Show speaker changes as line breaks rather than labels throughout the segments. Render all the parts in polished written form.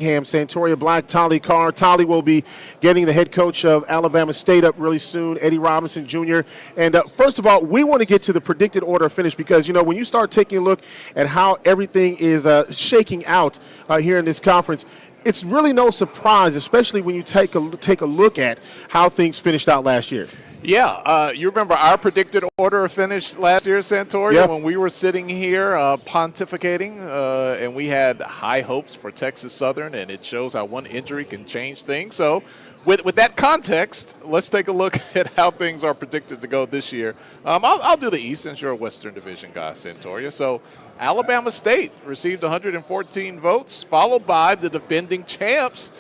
Santoria Black, Tolly Carr. Tolly will be getting the head coach of Alabama State up really soon, Eddie Robinson Jr. And first of all, we want to get to the predicted order of finish because, you know, when you start taking a look at how everything is shaking out here in this conference, it's really no surprise, especially when you take a look at how things finished out last year.
Yeah, you remember our predicted order of finish last year, Santoria,
yep.
when we were sitting here pontificating, and we had high hopes for Texas Southern, and it shows how one injury can change things. So with that context, let's take a look at how things are predicted to go this year. I'll do the East since you're a Western Division guy, Santoria. So Alabama State received 114 votes, followed by the defending champs,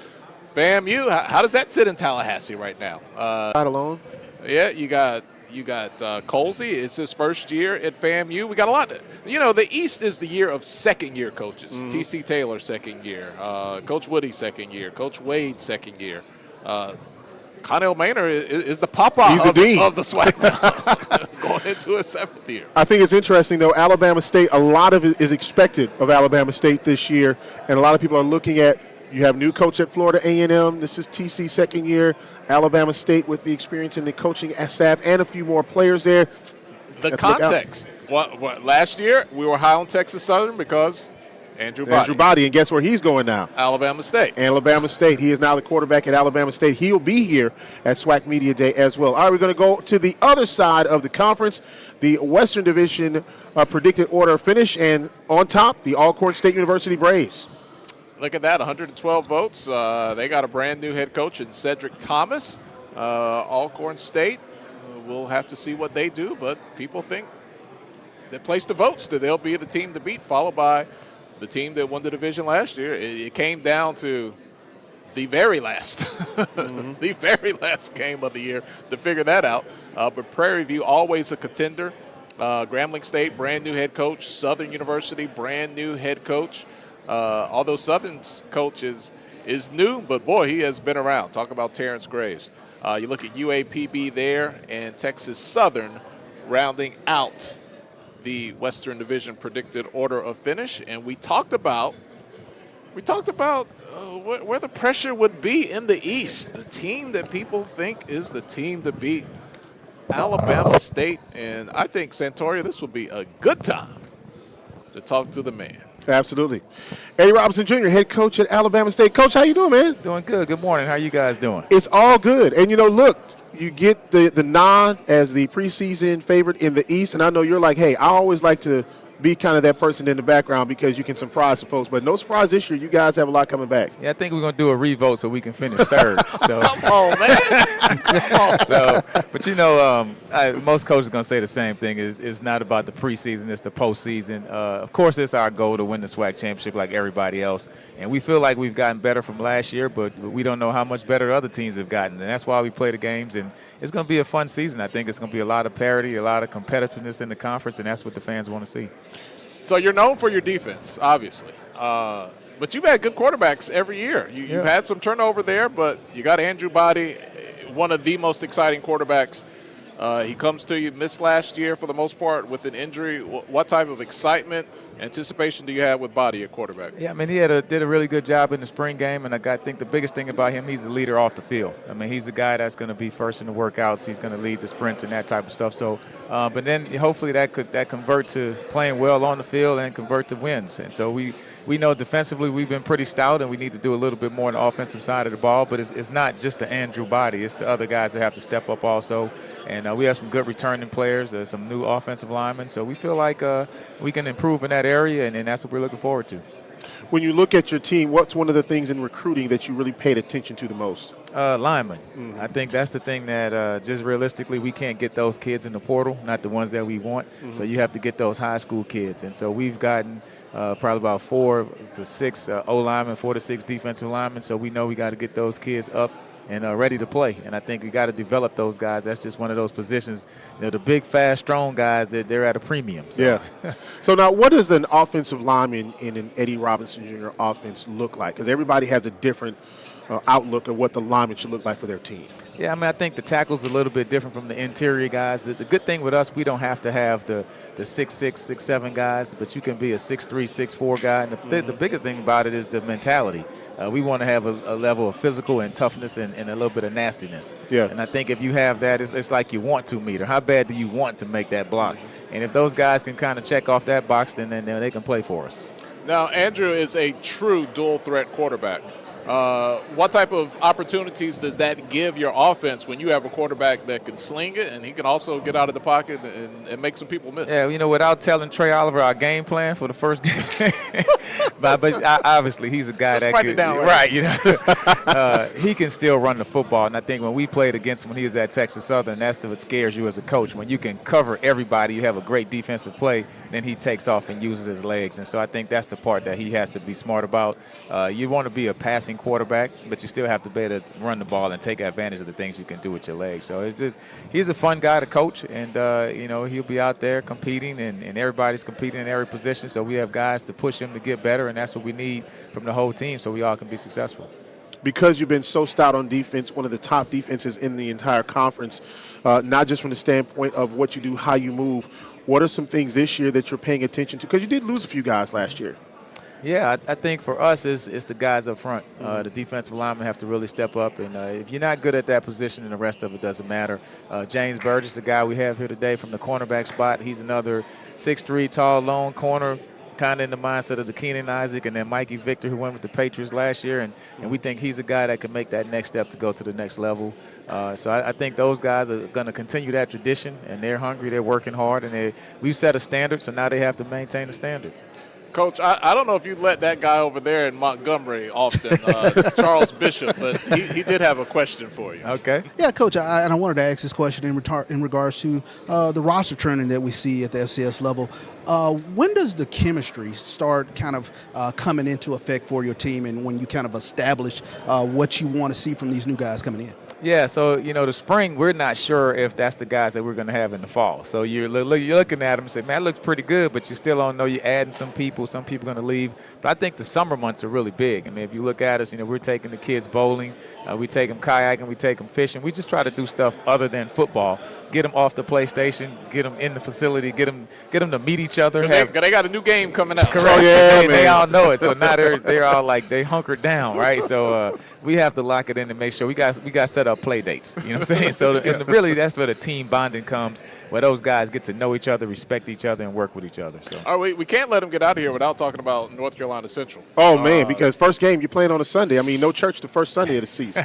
FAMU. How does that sit in Tallahassee right now?
Not alone.
Yeah, you got Colzie. It's his first year at FAMU. We got a lot. You know, the East is the year of second-year coaches.
Mm-hmm.
T.C. Taylor, second year. Coach Woody, second year. Coach Wade, second year. Connell Maynor is the papa of the SWAC going into his seventh year.
I think it's interesting, though, Alabama State, a lot of it is expected of Alabama State this year, and a lot of people are looking at, you have new coach at Florida A&M. This is TC second year. Alabama State with the experience in the coaching staff and a few more players there.
The context. What, last year, we were high on Texas Southern because Andrew Body.
And guess where he's going now?
Alabama State.
Alabama State. He is now the quarterback at Alabama State. He'll be here at SWAC Media Day as well. All right, we're going to go to the other side of the conference, the Western Division predicted order of finish, and on top, the Alcorn State University Braves.
Look at that, 112 votes. They got a brand-new head coach in Cedric Thomas. Alcorn State, we'll have to see what they do, but people think they place the votes that they'll be the team to beat, followed by the team that won the division last year. It came down to the very last, the very last game of the year to figure that out. But Prairie View, always a contender. Grambling State, brand-new head coach. Southern University, brand-new head coach. Although Southern's coach is new, but boy, he has been around. Talk about Terence Graves. You look at UAPB there and Texas Southern rounding out the Western Division predicted order of finish. And we talked about where the pressure would be in the East. The team that people think is the team to beat, Alabama State. And I think, Santoria, this would be a good time to talk to the man.
Absolutely. Eddie Robinson Jr., head coach at Alabama State. Coach, how you doing, man?
Doing good. Good morning. How you guys doing?
It's all good. And, you know, look, you get the nod as the preseason favorite in the East, and I know you're like, hey, I always like to be kind of that person in the background because you can surprise some folks. But no surprise this year, you guys have a lot coming back.
Yeah, I think we're going to do a revote so we can finish third. So.
Come on, man. Come on.
So, but, you know, most coaches are going to say the same thing. It's not about the preseason. It's the postseason. Of course, it's our goal to win the SWAC championship like everybody else. And we feel like we've gotten better from last year, but we don't know how much better other teams have gotten. And that's why we play the games. And it's going to be a fun season. I think it's going to be a lot of parity, a lot of competitiveness in the conference, and that's what the fans want to see.
So you're known for your defense, obviously. But you've had good quarterbacks every year. You've had some turnover there, but you got Andrew Body, one of the most exciting quarterbacks. He comes to you, missed last year for the most part with an injury. What type of excitement, anticipation do you have with Body at quarterback?
Yeah, I mean, he did a really good job in the spring game, and I think the biggest thing about him, he's the leader off the field. I mean, he's the guy that's going to be first in the workouts. He's going to lead the sprints and that type of stuff. So, but then hopefully that convert to playing well on the field and convert to wins. And so we know defensively we've been pretty stout, and we need to do a little bit more on the offensive side of the ball. But it's not just the Andrew Body; it's the other guys that have to step up also. And we have some good returning players, some new offensive linemen. So we feel like we can improve in that area, and that's what we're looking forward to.
When you look at your team, what's one of the things in recruiting that you really paid attention to the most?
Linemen. I think that's the thing that just realistically we can't get those kids in the portal, not the ones that we want. So you have to get those high school kids. And so we've gotten probably about 4 to 6 O-linemen, 4 to 6 defensive linemen. So we know we got to get those kids up and ready to play. And I think we got to develop those guys. That's just one of those positions. You know, the big, fast, strong guys, they're at a premium. So.
Yeah. So now what does an offensive lineman in an Eddie Robinson Jr. offense look like? Because everybody has a different outlook of what the lineman should look like for their team.
Yeah, I mean, I think the tackle's a little bit different from the interior guys. The good thing with us, we don't have to have the 6'6", 6'7" guys, but you can be a 6'3", 6'4" guy. And the bigger thing about it is the mentality. We want to have a level of physical and toughness and a little bit of nastiness.
Yeah.
And I think if you have that, it's like you want to meter. How bad do you want to make that block? And if those guys can kind of check off that box, then they can play for us.
Now, Andrew is a true dual-threat quarterback. What type of opportunities does that give your offense when you have a quarterback that can sling it and he can also get out of the pocket and make some people miss?
Yeah, without telling Trey Oliver our game plan for the first game, but obviously he's a guy
Let's
that
write
could,
it down,
right. He can still run the football, and I think when we played against him when he was at Texas Southern, that's what scares you as a coach. When you can cover everybody, you have a great defensive play, then he takes off and uses his legs, and so I think that's the part that he has to be smart about. You want to be a passing quarterback, but you still have to be able to run the ball and take advantage of the things you can do with your legs. So he's a fun guy to coach, and he'll be out there competing, and everybody's competing in every position. So we have guys to push him to get better, and that's what we need from the whole team so we all can be successful.
Because you've been so stout on defense, one of the top defenses in the entire conference, not just from the standpoint of what you do, how you move, what are some things this year that you're paying attention to? Because you did lose a few guys last year.
Yeah, I think for us, it's the guys up front. The defensive linemen have to really step up, and if you're not good at that position, then the rest of it doesn't matter. James Burgess, the guy we have here today from the cornerback spot, he's another 6'3", tall, lone corner, kind of in the mindset of the Keenan Isaac, and then Mikey Victor, who went with the Patriots last year, and we think he's a guy that can make that next step to go to the next level. So I think those guys are going to continue that tradition, and they're hungry, they're working hard, and we've set a standard, so now they have to maintain the standard.
Coach, I don't know if you let that guy over there in Montgomery often, Charles Bishop, but he did have a question for you.
Okay.
Yeah, Coach, I wanted to ask this question in regards to the roster trending that we see at the FCS level. When does the chemistry start kind of coming into effect for your team, and when you kind of establish what you want to see from these new guys coming in?
Yeah, so, the spring, we're not sure if that's the guys that we're going to have in the fall. So you're looking at them and say, man, that looks pretty good, but you still don't know. You're adding some people are going to leave. But I think the summer months are really big. I mean, if you look at us, we're taking the kids bowling. We take them kayaking. We take them fishing. We just try to do stuff other than football. Get them off the PlayStation, get them in the facility, get them to meet each other.
They got a new game coming up.
Correct. Oh, yeah, they all know it. So now they're all like, they hunkered down, right? So we have to lock it in and make sure we got set up play dates. You know what I'm saying? So and really that's where the team bonding comes, where those guys get to know each other, respect each other, and work with each other. So.
All right, we can't let them get out of here without talking about North Carolina Central.
Oh, man, because first game you're playing on a Sunday. I mean, no church the first Sunday of the season.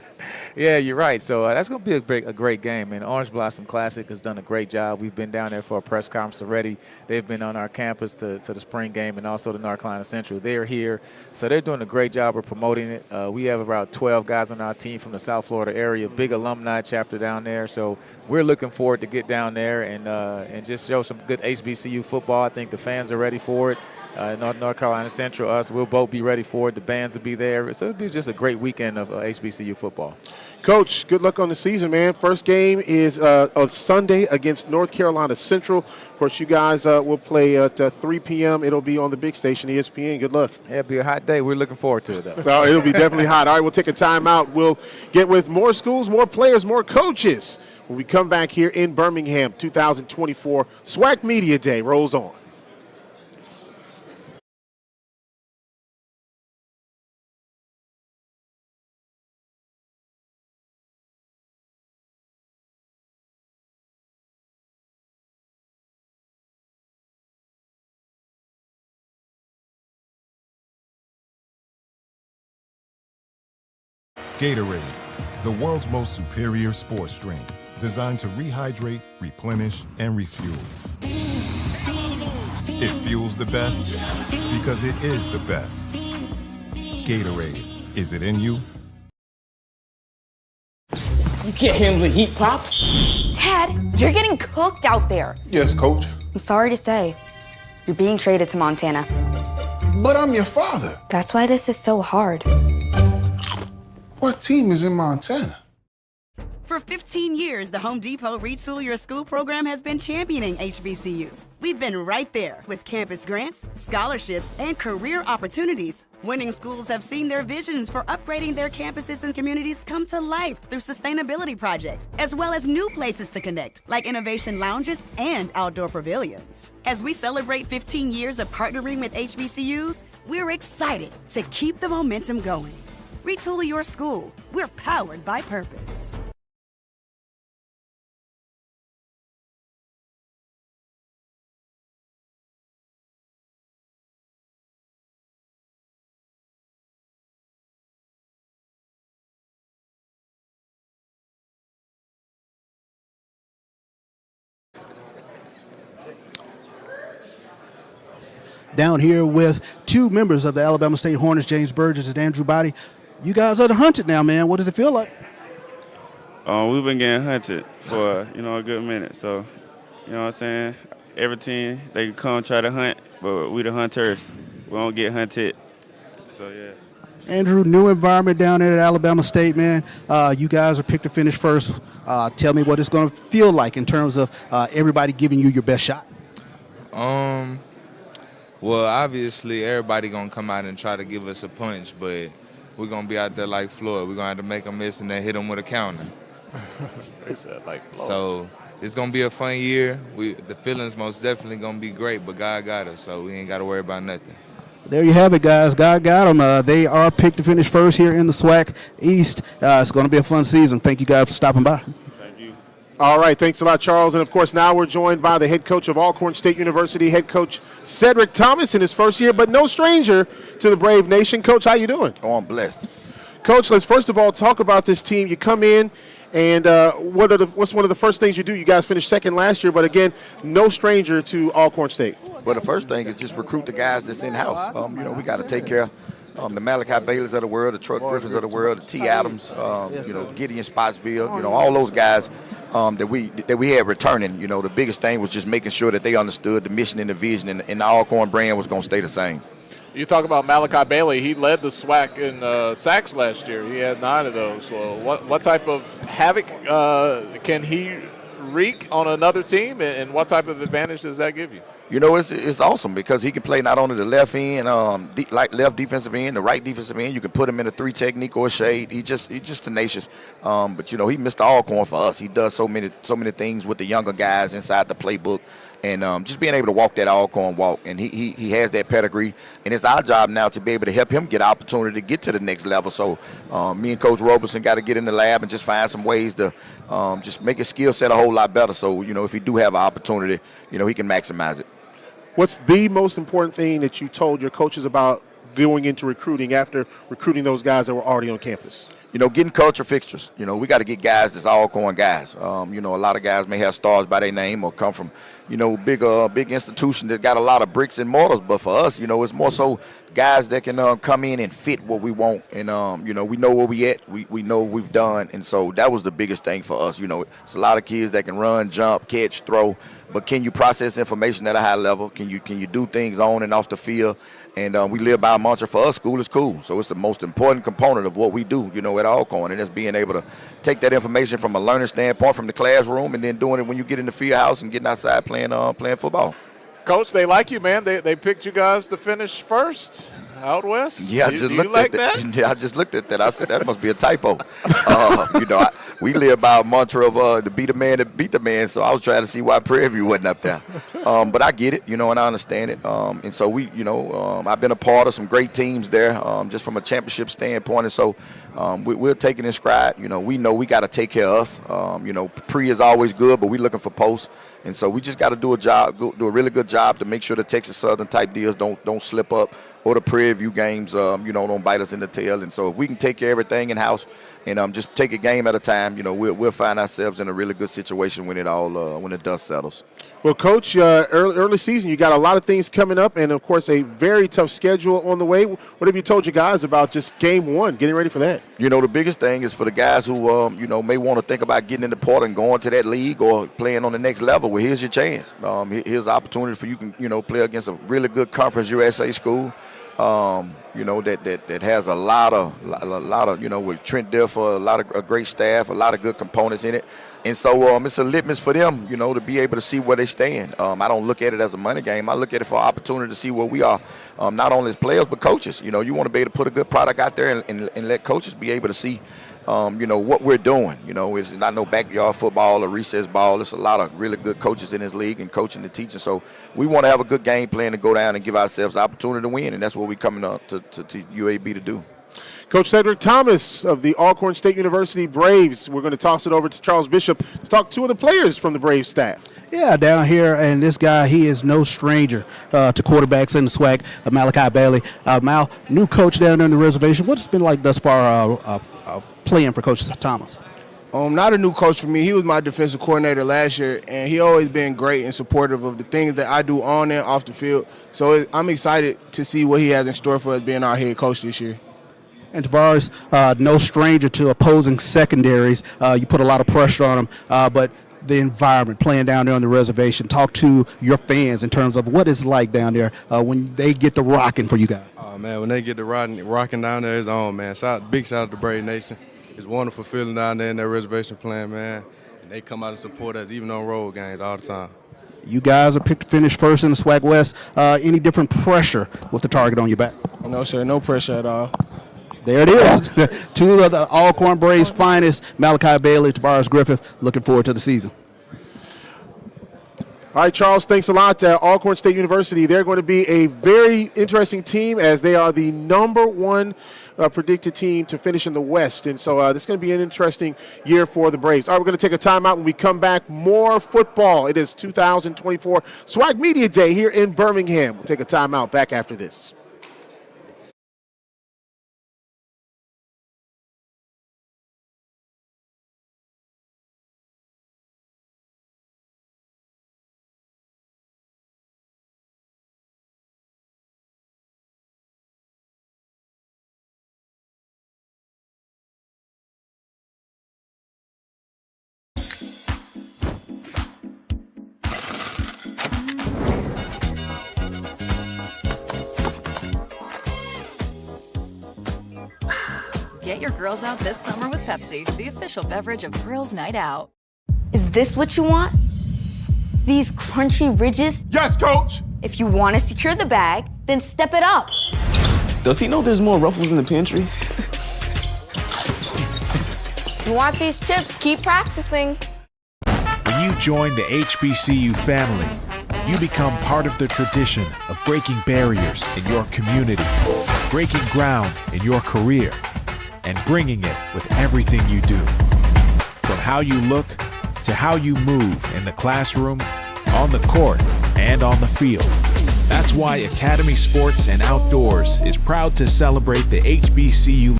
Yeah, you're right. So that's going to be a great game. And Orange Blossom Classic has done a great job. We've been down there for a press conference already. They've been on our campus to the spring game and also the North Carolina Central. They're here. So they're doing a great job of promoting it. We have about 12 guys on our team from the South Florida area, big alumni chapter down there. So we're looking forward to get down there and just show some good HBCU football. I think the fans are ready for it. North Carolina Central, us, we'll both be ready for it. The bands will be there. So it'll be just a great weekend of HBCU football.
Coach, good luck on the season, man. First game is on Sunday against North Carolina Central. Of course, you guys will play at 3 p.m. It'll be on the big station, ESPN. Good luck.
Yeah, it'll be a hot day. We're looking forward to it, though.
Well, it'll be definitely hot. All right, we'll take a timeout. We'll get with more schools, more players, more coaches when we come back here in Birmingham. 2024 SWAC Media Day rolls on.
Gatorade, the world's most superior sports drink, designed to rehydrate, replenish, and refuel. It fuels the best because it is the best. Gatorade, is it in you?
You can't handle the heat, Pops.
Dad, you're getting cooked out there.
Yes, Coach.
I'm sorry to say, you're being traded to Montana.
But I'm your father.
That's why this is so hard.
What team is in Montana?
For 15 years, the Home Depot Retool Your School program has been championing HBCUs. We've been right there with campus grants, scholarships, and career opportunities. Winning schools have seen their visions for upgrading their campuses and communities come to life through sustainability projects, as well as new places to connect, like innovation lounges and outdoor pavilions. As we celebrate 15 years of partnering with HBCUs, we're excited to keep the momentum going. Retool your school. We're powered by purpose.
Down here with two members of the Alabama State Hornets, James Burgess and Andrew Body. You guys are the hunted now, man. What does it feel like?
We've been getting hunted for, a good minute. So, you know what I'm saying? Every team, they can come try to hunt, but we the hunters. We don't get hunted. So, yeah.
Andrew, new environment down there at Alabama State, man. You guys are picked to finish first. Tell me what it's going to feel like in terms of everybody giving you your best shot.
Well, obviously, everybody going to come out and try to give us a punch, but we're going to be out there like Floyd. We're going to have to make them miss and then hit them with a counter.
They said like Floyd.
So it's going to be a fun year. The feelings most definitely going to be great, but God got us, so we ain't got to worry about nothing.
There you have it, guys. God got them. They are picked to finish first here in the SWAC East. It's going to be a fun season. Thank you guys for stopping by.
All right, thanks a lot, Charles. And, of course, now we're joined by the head coach of Alcorn State University, head coach Cedric Thomas in his first year, but no stranger to the Brave Nation. Coach, how you doing?
Oh, I'm blessed.
Coach, let's first of all talk about this team. You come in, and what's one of the first things you do? You guys finished second last year, but, again, no stranger to Alcorn State.
Well, the first thing is just recruit the guys that's in-house. We got to take care of the Malachi Baileys of the world, the Troy Griffins of the world, the T. Adams, Gideon Spotsville, all those guys that we had returning. The biggest thing was just making sure that they understood the mission and the vision, and the Alcorn brand was going to stay the same.
You talk about Malachi Bailey. He led the SWAC in sacks last year. He had 9 of those. So what type of havoc can he wreak on another team, and what type of advantage does that give you?
It's awesome because he can play not only the left end, like left defensive end, the right defensive end. You can put him in a 3 technique or a shade. He's just tenacious. But he missed the Alcorn for us. He does so many things with the younger guys inside the playbook, and just being able to walk that Alcorn walk. And he has that pedigree, and it's our job now to be able to help him get an opportunity to get to the next level. So me and Coach Roberson got to get in the lab and just find some ways to just make his skill set a whole lot better. So if he do have an opportunity, he can maximize it.
What's the most important thing that you told your coaches about going into recruiting after recruiting those guys that were already on campus?
Getting culture fixtures. We got to get guys that's Alcorn guys. A lot of guys may have stars by their name or come from, big institution that got a lot of bricks and mortars. But for us, it's more so guys that can come in and fit what we want. And, we know where we at. We know what we've done. And so that was the biggest thing for us. It's a lot of kids that can run, jump, catch, throw. But can you process information at a high level? Can you do things on and off the field? And we live by a mantra for us, school is cool. So it's the most important component of what we do, at Alcorn. And it's being able to take that information from a learning standpoint from the classroom and then doing it when you get in the field house and getting outside playing football.
Coach, they like you, man. They picked you guys to finish first out west.
Yeah, I just looked at that. Yeah, I just looked at that. I said, that must be a typo. We live by a mantra of to be the man to beat the man, so I was trying to see why Prairie View wasn't up there. But I get it, and I understand it. And so I've been a part of some great teams there, just from a championship standpoint. And so we're taking in stride. We know we got to take care of us. Pre is always good, but we're looking for posts. And so we just got to do a really good job to make sure the Texas Southern type deals don't slip up, or the Prairie View games, don't bite us in the tail. And so if we can take care of everything in house and just take a game at a time, we'll find ourselves in a really good situation when the dust settles.
Well, Coach, early season, you got a lot of things coming up, and of course a very tough schedule on the way. What have you told your guys about just game one, getting ready for that?
The biggest thing is for the guys who may want to think about getting into Porter and going to that league or playing on the next level. Well, here's your chance. Here's an opportunity for you can play against a really good Conference USA school. That has a lot of with Trent Differ, a lot of great staff, a lot of good components in it. And so it's a litmus for them, to be able to see where they stand. I don't look at it as a money game. I look at it for an opportunity to see where we are, not only as players but coaches. You want to be able to put a good product out there and let coaches be able to see what we're doing. It's not no backyard football or recess ball. It's a lot of really good coaches in this league and coaching and teaching. So we want to have a good game plan to go down and give ourselves the opportunity to win, and that's what we're coming up to UAB to do.
Coach Cedric Thomas of the Alcorn State University Braves. We're going to toss it over to Charles Bishop to talk to two of the players from the Braves staff.
Yeah, down here, and this guy, he is no stranger to quarterbacks in the SWAC, Malachi Bailey. Mal, new coach down there on the reservation. What's it been like thus far playing for Coach Thomas?
Not a new coach for me. He was my defensive coordinator last year, and he always been great and supportive of the things that I do on and off the field. So I'm excited to see what he has in store for us being our head coach this year.
And Tavares, no stranger to opposing secondaries. You put a lot of pressure on him, but the environment, playing down there on the reservation, talk to your fans in terms of what it's like down there when they get to rocking for you guys.
Oh, man, when they get to rocking down there, it's on, man. Big shout out to Brave Nation. It's a wonderful feeling down there in that reservation playing, man. And they come out and support us even on road games all the time.
You guys are picked to finish first in the SWAC West. Any different pressure with the target on your back?
No, sir, no pressure at all.
There it is. Two of the Alcorn Braves finest, Malachi Bailey, Tavares Griffith. Looking forward to the season.
All right, Charles, thanks a lot. Alcorn State University, they're going to be a very interesting team as they are the #1 predicted team to finish in the West. And so this is going to be an interesting year for the Braves. All right, we're going to take a timeout. When we come back, more football. It is 2024 SWAC Media Day here in Birmingham. We'll take a timeout. Back after this.
Get your girls out this summer with Pepsi, the official beverage of Girls Night Out.
Is this what you want? These crunchy ridges?
Yes, Coach!
If you want to secure the bag, then step it up.
Does he know there's more Ruffles in the pantry?
You want these chips? Keep practicing.
When you join the HBCU family, you become part of the tradition of breaking barriers in your community, breaking ground in your career, and bringing it with everything you do. From how you look to how you move in the classroom, on the court, and on the field. That's why Academy Sports and Outdoors is proud to celebrate the HBCU.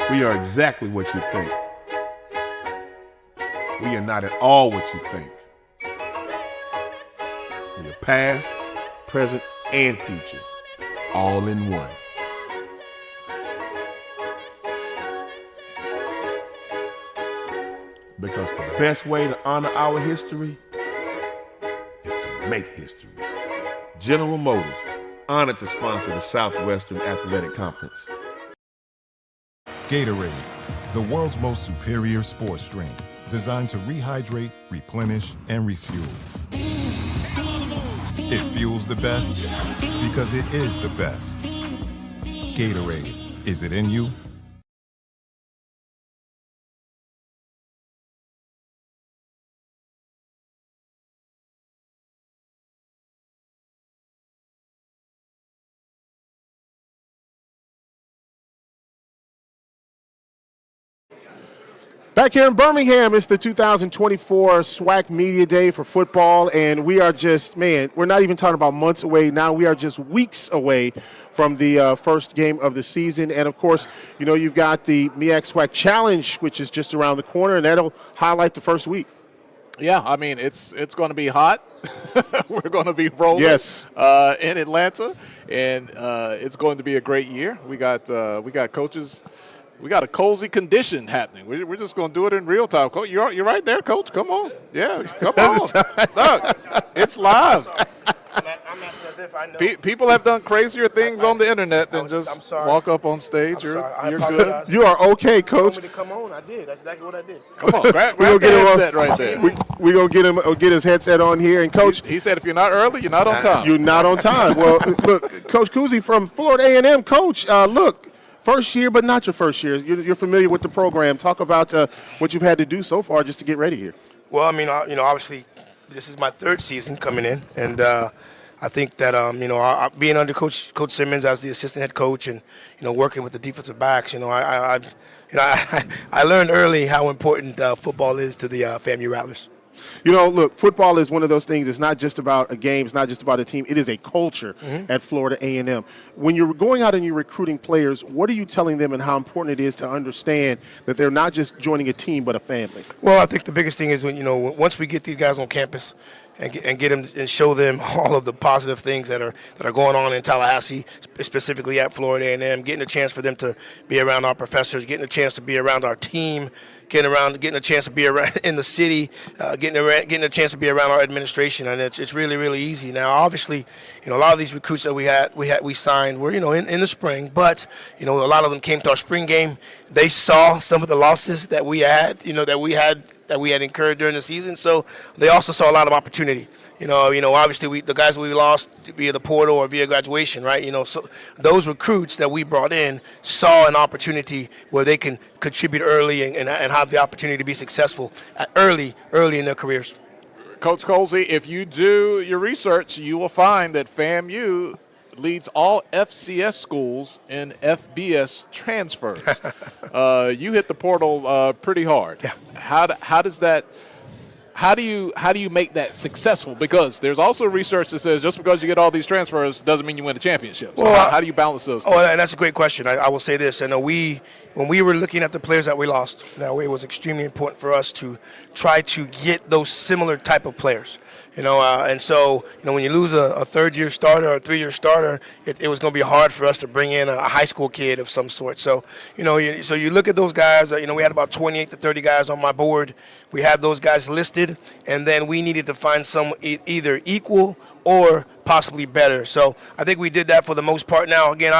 We are exactly what you think. We are not at all what you think. We are past, present, and future, all in one. Because the best way to honor our history is to make history. General Motors, honored to sponsor the Southwestern Athletic Conference.
Gatorade, the world's most superior sports drink, designed to rehydrate, replenish, and refuel. It fuels the best because it is the best. Gatorade, is it in you?
Back here in Birmingham, it's the 2024 SWAC Media Day for football, and we are just, man, we're not even talking about months away now. We are just weeks away from the first game of the season. And, of course, you know, you've got the MEAC SWAC Challenge, which is just around the corner, and that'll highlight the first week.
Yeah, I mean, it's going to be hot. We're going to be rolling in Atlanta, and it's going to be a great year. We got coaches. We got a Colzie condition happening. We're just going to do it in real time. You're right there, Coach. Come on. Yeah, come on. Look, it's live. People have done crazier things on the internet than just walk up on stage. You're good.
You are okay, Coach.
You told me to come on. I did. That's exactly what I did.
Come on, grab the headset right there.
We're going to get his headset on here. And, Coach.
He said if you're not early, you're not on time.
You're not on time. Well, look, Coach Colzie from Florida A&M. Coach, look. First year, but not your first year. You're familiar with the program. Talk about what you've had to do so far just to get ready here.
Well, I mean, obviously, this is my third season coming in, and I I think that being under Coach Simmons as the assistant head coach and working with the defensive backs, I learned early how important football is to the FAMU Rattlers.
Look, football is one of those things. It's not just about a game. It's not just about a team. It is a culture at Florida A&M. When you're going out and you're recruiting players, what are you telling them and how important it is to understand that they're not just joining a team but a family?
Well, I think the biggest thing is once we get these guys on campus and get them and show them all of the positive things that are going on in Tallahassee, specifically at Florida A&M, getting a chance for them to be around our professors, getting a chance to be around our team, getting a chance to be around in the city, getting a chance to be around our administration, and it's really, really easy. Now, obviously, a lot of these recruits that we signed were in the spring, but a lot of them came to our spring game. They saw some of the losses that we had, that we had incurred during the season, so they also saw a lot of opportunity. Obviously the guys we lost via the portal or via graduation, right? So those recruits that we brought in saw an opportunity where they can contribute early and have the opportunity to be successful early in their careers.
Coach Colzie, if you do your research, you will find that FAMU leads all FCS schools in FBS transfers. You hit the portal pretty hard.
Yeah.
How do you make that successful? Because there's also research that says just because you get all these transfers doesn't mean you win a championship. So how do you balance those two?
And that's a great question. I will say this. When we were looking at the players that we lost, now it was extremely important for us to try to get those similar type of players. And so when you lose a third-year starter or a 3-year starter, it was going to be hard for us to bring in a high school kid of some sort. So, so you look at those guys, we had about 28 to 30 guys on my board. We had those guys listed, and then we needed to find some either equal or possibly better. So I think we did that for the most part. Now, again,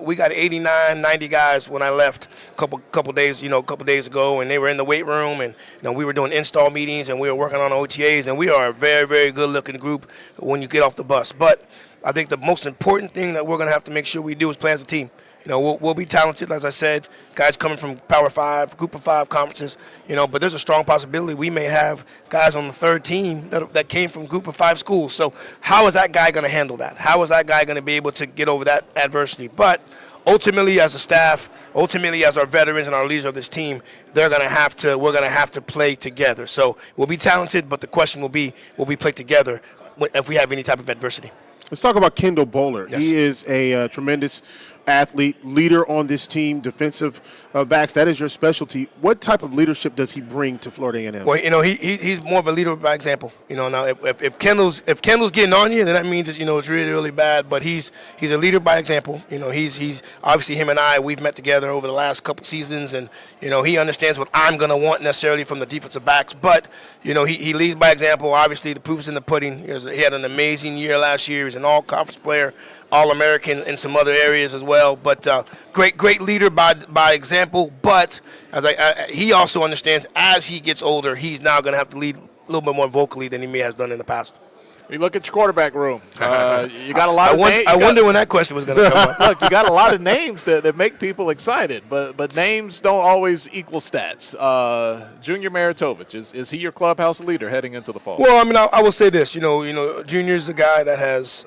we got 89, 90 guys when I left a couple days ago, and they were in the weight room, and we were doing install meetings, and we were working on OTAs, and we are a very, very good-looking group when you get off the bus. But I think the most important thing that we're going to have to make sure we do is play as a team. We'll be talented, as I said, guys coming from Power 5, Group of 5 conferences, but there's a strong possibility we may have guys on the third team that came from Group of 5 schools. So how is that guy going to handle that? How is that guy going to be able to get over that adversity? But ultimately, as a staff, as our veterans and our leaders of this team, we're going to have to play together. So we'll be talented, but the question will be play together if we have any type of adversity.
Let's talk about Kendall Bowler.
Yes.
He is a tremendous athlete, leader on this team, defensive backs. That is your specialty. What type of leadership does he bring to Florida A&M?
Well, he's more of a leader by example. Now if Kendall's getting on you, then that means it's really, really bad. But he's a leader by example. He's obviously him and I, we've met together over the last couple seasons, and he understands what I'm going to want necessarily from the defensive backs. But he leads by example. Obviously, the proof's in the pudding. He had an amazing year last year. He's an all-conference player, All-American in some other areas as well, but great leader by example. But he also understands as he gets older, he's now going to have to lead a little bit more vocally than he may have done in the past.
You look at your quarterback room. You got a lot of names.
I wonder when that question was going to come up.
Look, you got a lot of names that make people excited, but names don't always equal stats. Junior Maritovich, is he your clubhouse leader heading into the fall?
Well, I will say this. Junior's the guy that has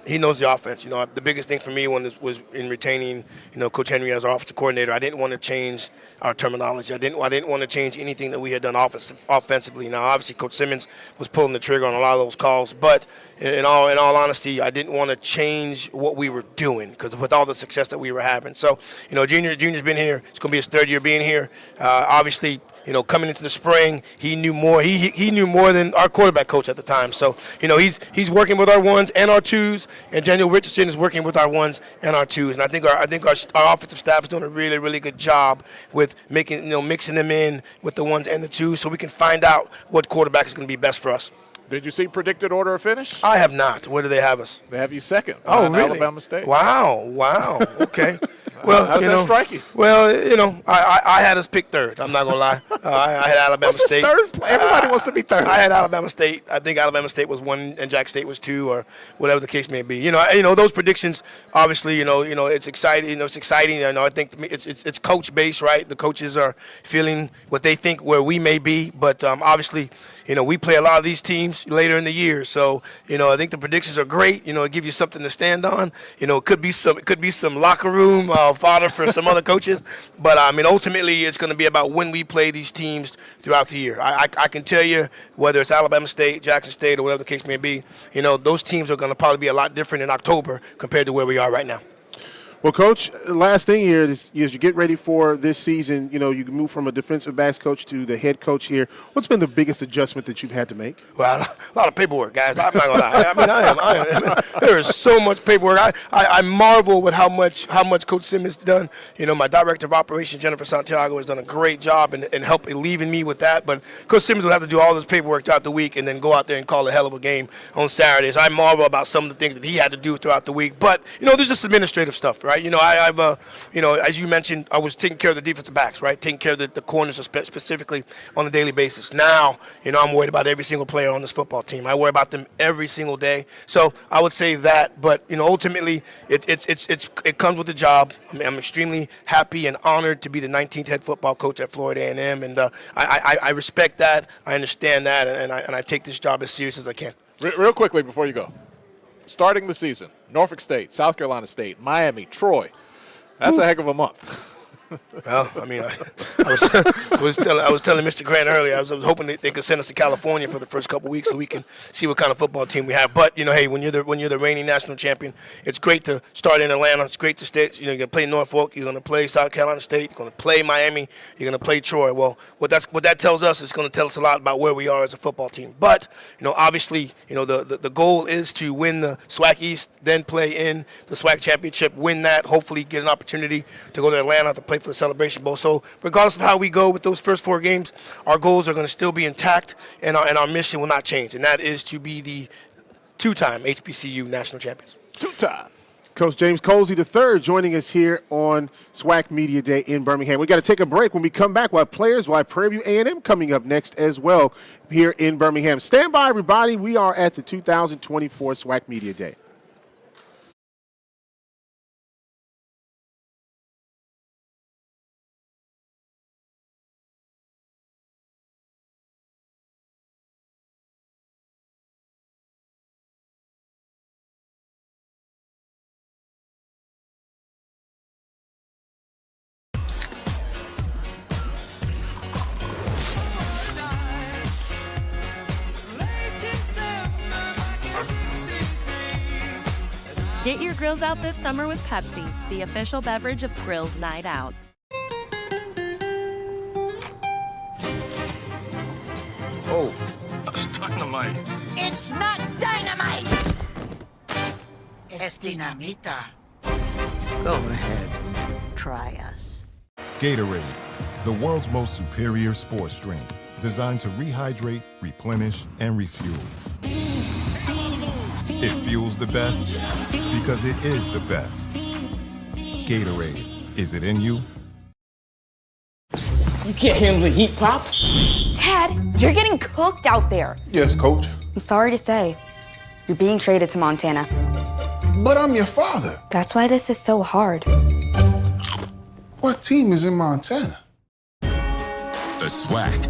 he knows the offense. The biggest thing for me was in retaining Coach Henry as our offensive coordinator. I didn't want to change our terminology. I didn't want to change anything that we had done offensively. Now, obviously, Coach Simmons was pulling the trigger on a lot of those calls, but in all honesty, I didn't want to change what we were doing because with all the success that we were having. So, Junior's been here. It's going to be his third year being here. Obviously, coming into the spring, he knew more. He knew more than our quarterback coach at the time. So, he's working with our ones and our twos, and Daniel Richardson is working with our ones and our twos. And I think our offensive staff is doing a really, really good job with mixing them in with the ones and the twos, so we can find out what quarterback is going to be best for us.
Did you see predicted order of finish?
I have not. Where do they have us?
They have you second.
Oh, really?
Alabama State.
Wow. Okay. Well,
how's that strike you?
Well, I had us pick third. I'm not gonna lie. I had Alabama State.
Third? Everybody wants to be third.
I had Alabama State. I think Alabama State was 1 and Jack State was 2, or whatever the case may be. Those predictions. Obviously, it's exciting. It's exciting. I think it's coach based, right? The coaches are feeling what they think where we may be, but obviously, we play a lot of these teams later in the year, so I think the predictions are great. It give you something to stand on. It could be some locker room fodder for some other coaches, but ultimately it's going to be about when we play these teams throughout the year. I can tell you, whether it's Alabama State, Jackson State, or whatever the case may be, those teams are going to probably be a lot different in October compared to where we are right now.
Well, Coach, last thing here is you get ready for this season. You move from a defensive backs coach to the head coach here. What's been the biggest adjustment that you've had to make?
Well, a lot of paperwork, guys. I'm not gonna lie. I am. There is so much paperwork. I marvel with how much Coach Simmons has done. My director of operations, Jennifer Santiago, has done a great job in help relieving me with that. But Coach Simmons will have to do all this paperwork throughout the week and then go out there and call a hell of a game on Saturdays. I marvel about some of the things that he had to do throughout the week. But there's just administrative stuff, right? I've as you mentioned, I was taking care of the defensive backs, right? Taking care of the corners specifically on a daily basis. Now, I'm worried about every single player on this football team. I worry about them every single day. So I would say that, but ultimately, it comes with the job. I'm extremely happy and honored to be the 19th head football coach at Florida A&M, and I respect that. I understand that, and I take this job as serious as I can.
Real quickly before you go. Starting the season, Norfolk State, South Carolina State, Miami, Troy. That's a heck of a month.
Well, I was telling Mr. Grant earlier, I was hoping that they could send us to California for the first couple weeks so we can see what kind of football team we have. But hey, when you're the reigning national champion, it's great to start in Atlanta. It's great to stay. You're gonna play Norfolk. You're gonna play South Carolina State. You're gonna play Miami. You're gonna play Troy. Well, what that tells us is gonna tell us a lot about where we are as a football team. But obviously, the goal is to win the SWAC East, then play in the SWAC championship, win that, hopefully get an opportunity to go to Atlanta to play for the Celebration Bowl. So regardless of how we go with those first 4 games, our goals are going to still be intact, and our mission will not change, and that is to be the 2-time HBCU national champions.
2-time.
Coach James Colzie III joining us here on SWAC Media Day in Birmingham. We got to take a break. When we come back, we'll have Prairie View A&M coming up next as well here in Birmingham. Stand by, everybody. We are at the 2024 SWAC Media Day.
Get your grills out this summer with Pepsi, the official beverage of Grills Night Out.
Oh, that's dynamite.
It's not dynamite! Es dinamita.
Go ahead. Try us.
Gatorade, the world's most superior sports drink, designed to rehydrate, replenish, and refuel. It fuels the best because it is the best. Gatorade, is it in you?
You can't handle the heat, Pops.
Dad, you're getting cooked out there.
Yes, Coach.
I'm sorry to say, you're being traded to Montana.
But I'm your father.
That's why this is so hard.
What team is in Montana?
The SWAC,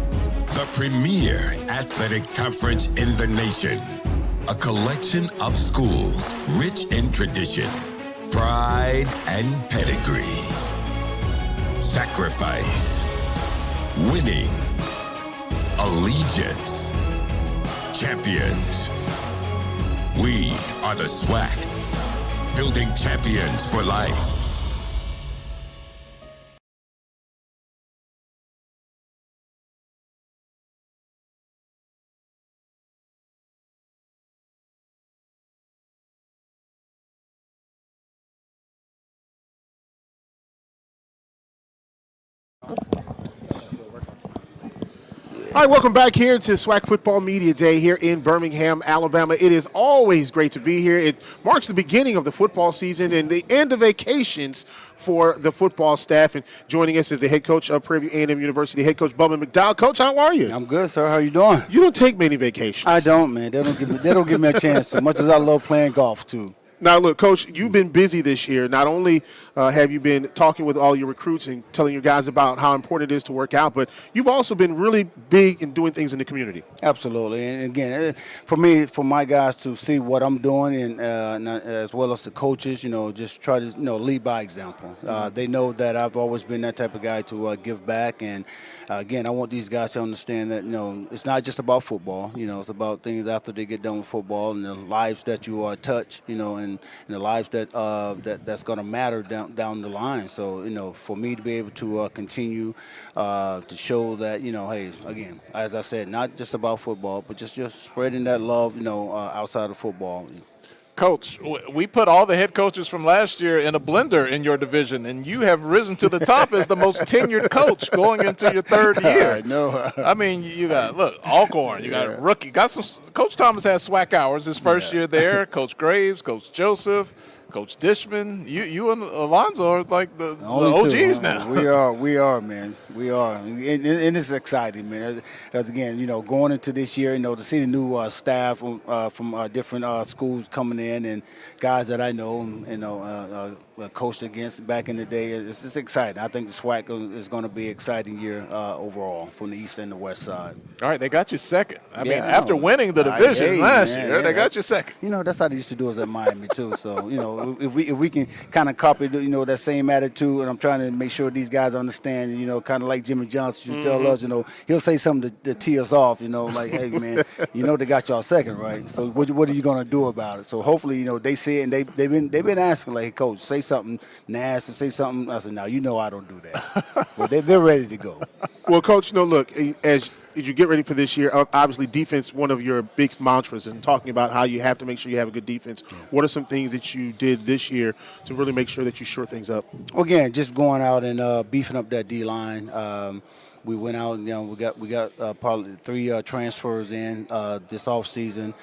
the premier athletic conference in the nation. A collection of schools rich in tradition, pride, and pedigree. Sacrifice, winning, allegiance, champions. We are the SWAC, building champions for life.
All right, welcome back here to SWAC Football Media Day here in Birmingham, Alabama. It is always great to be here. It marks the beginning of the football season and the end of vacations for the football staff. And joining us is the head coach of Prairie View A&M University, head coach Bubba McDowell. Coach, how are you?
I'm good, sir. How you doing?
You don't take many vacations.
I don't, man. They don't give me a chance to, much as I love playing golf, too.
Now, look, Coach, you've been busy this year. Not only have you been talking with all your recruits and telling your guys about how important it is to work out, but you've also been really big in doing things in the community.
Absolutely. And again, for me, for my guys to see what I'm doing, and as well as the coaches, just try to, lead by example. They know that I've always been that type of guy to give back. And, again, I want these guys to understand that, it's not just about football. It's about things after they get done with football and the lives that you touch, and the lives that's going to matter down the line. So, for me to be able to continue to show that, hey, again, as I said, not just about football, but just spreading that love, outside of football.
Coach, we put all the head coaches from last year in a blender in your division, and you have risen to the top as the most tenured coach going into your third year.
I know.
I mean, you got, Alcorn, you got rookie. Coach Thomas has SWAC hours his first year there. Coach Graves, Coach Joseph, Coach Dishman, you and Alonzo are like the OGs now.
We are, man. We are. And it's exciting, man. Because, again, going into this year, to see the new staff from different schools coming in and guys that I know, coached against back in the day, it's just exciting. I think the SWAC is going to be an exciting year overall from the east and the west side.
All right, they got you second. I mean, after winning the division last year, they got you second.
That's how they used to do us at Miami, too. So, if we can kind of copy, that same attitude, and I'm trying to make sure these guys understand, kind of like Jimmy Johnson used to tell us, he'll say something to tee us off, like, hey, man, they got y'all second, right? So what are you going to do about it? So hopefully, they see it, and they've been asking, like, hey, Coach, say something nasty, say something. I said, now, I don't do that. But they're ready to go.
Well, Coach, look, as you get ready for this year, obviously defense, one of your big mantras, and talking about how you have to make sure you have a good defense. What are some things that you did this year to really make sure that you shore things up?
Well, again, just going out and beefing up that D-line. We went out and we got probably 3 transfers in this offseason.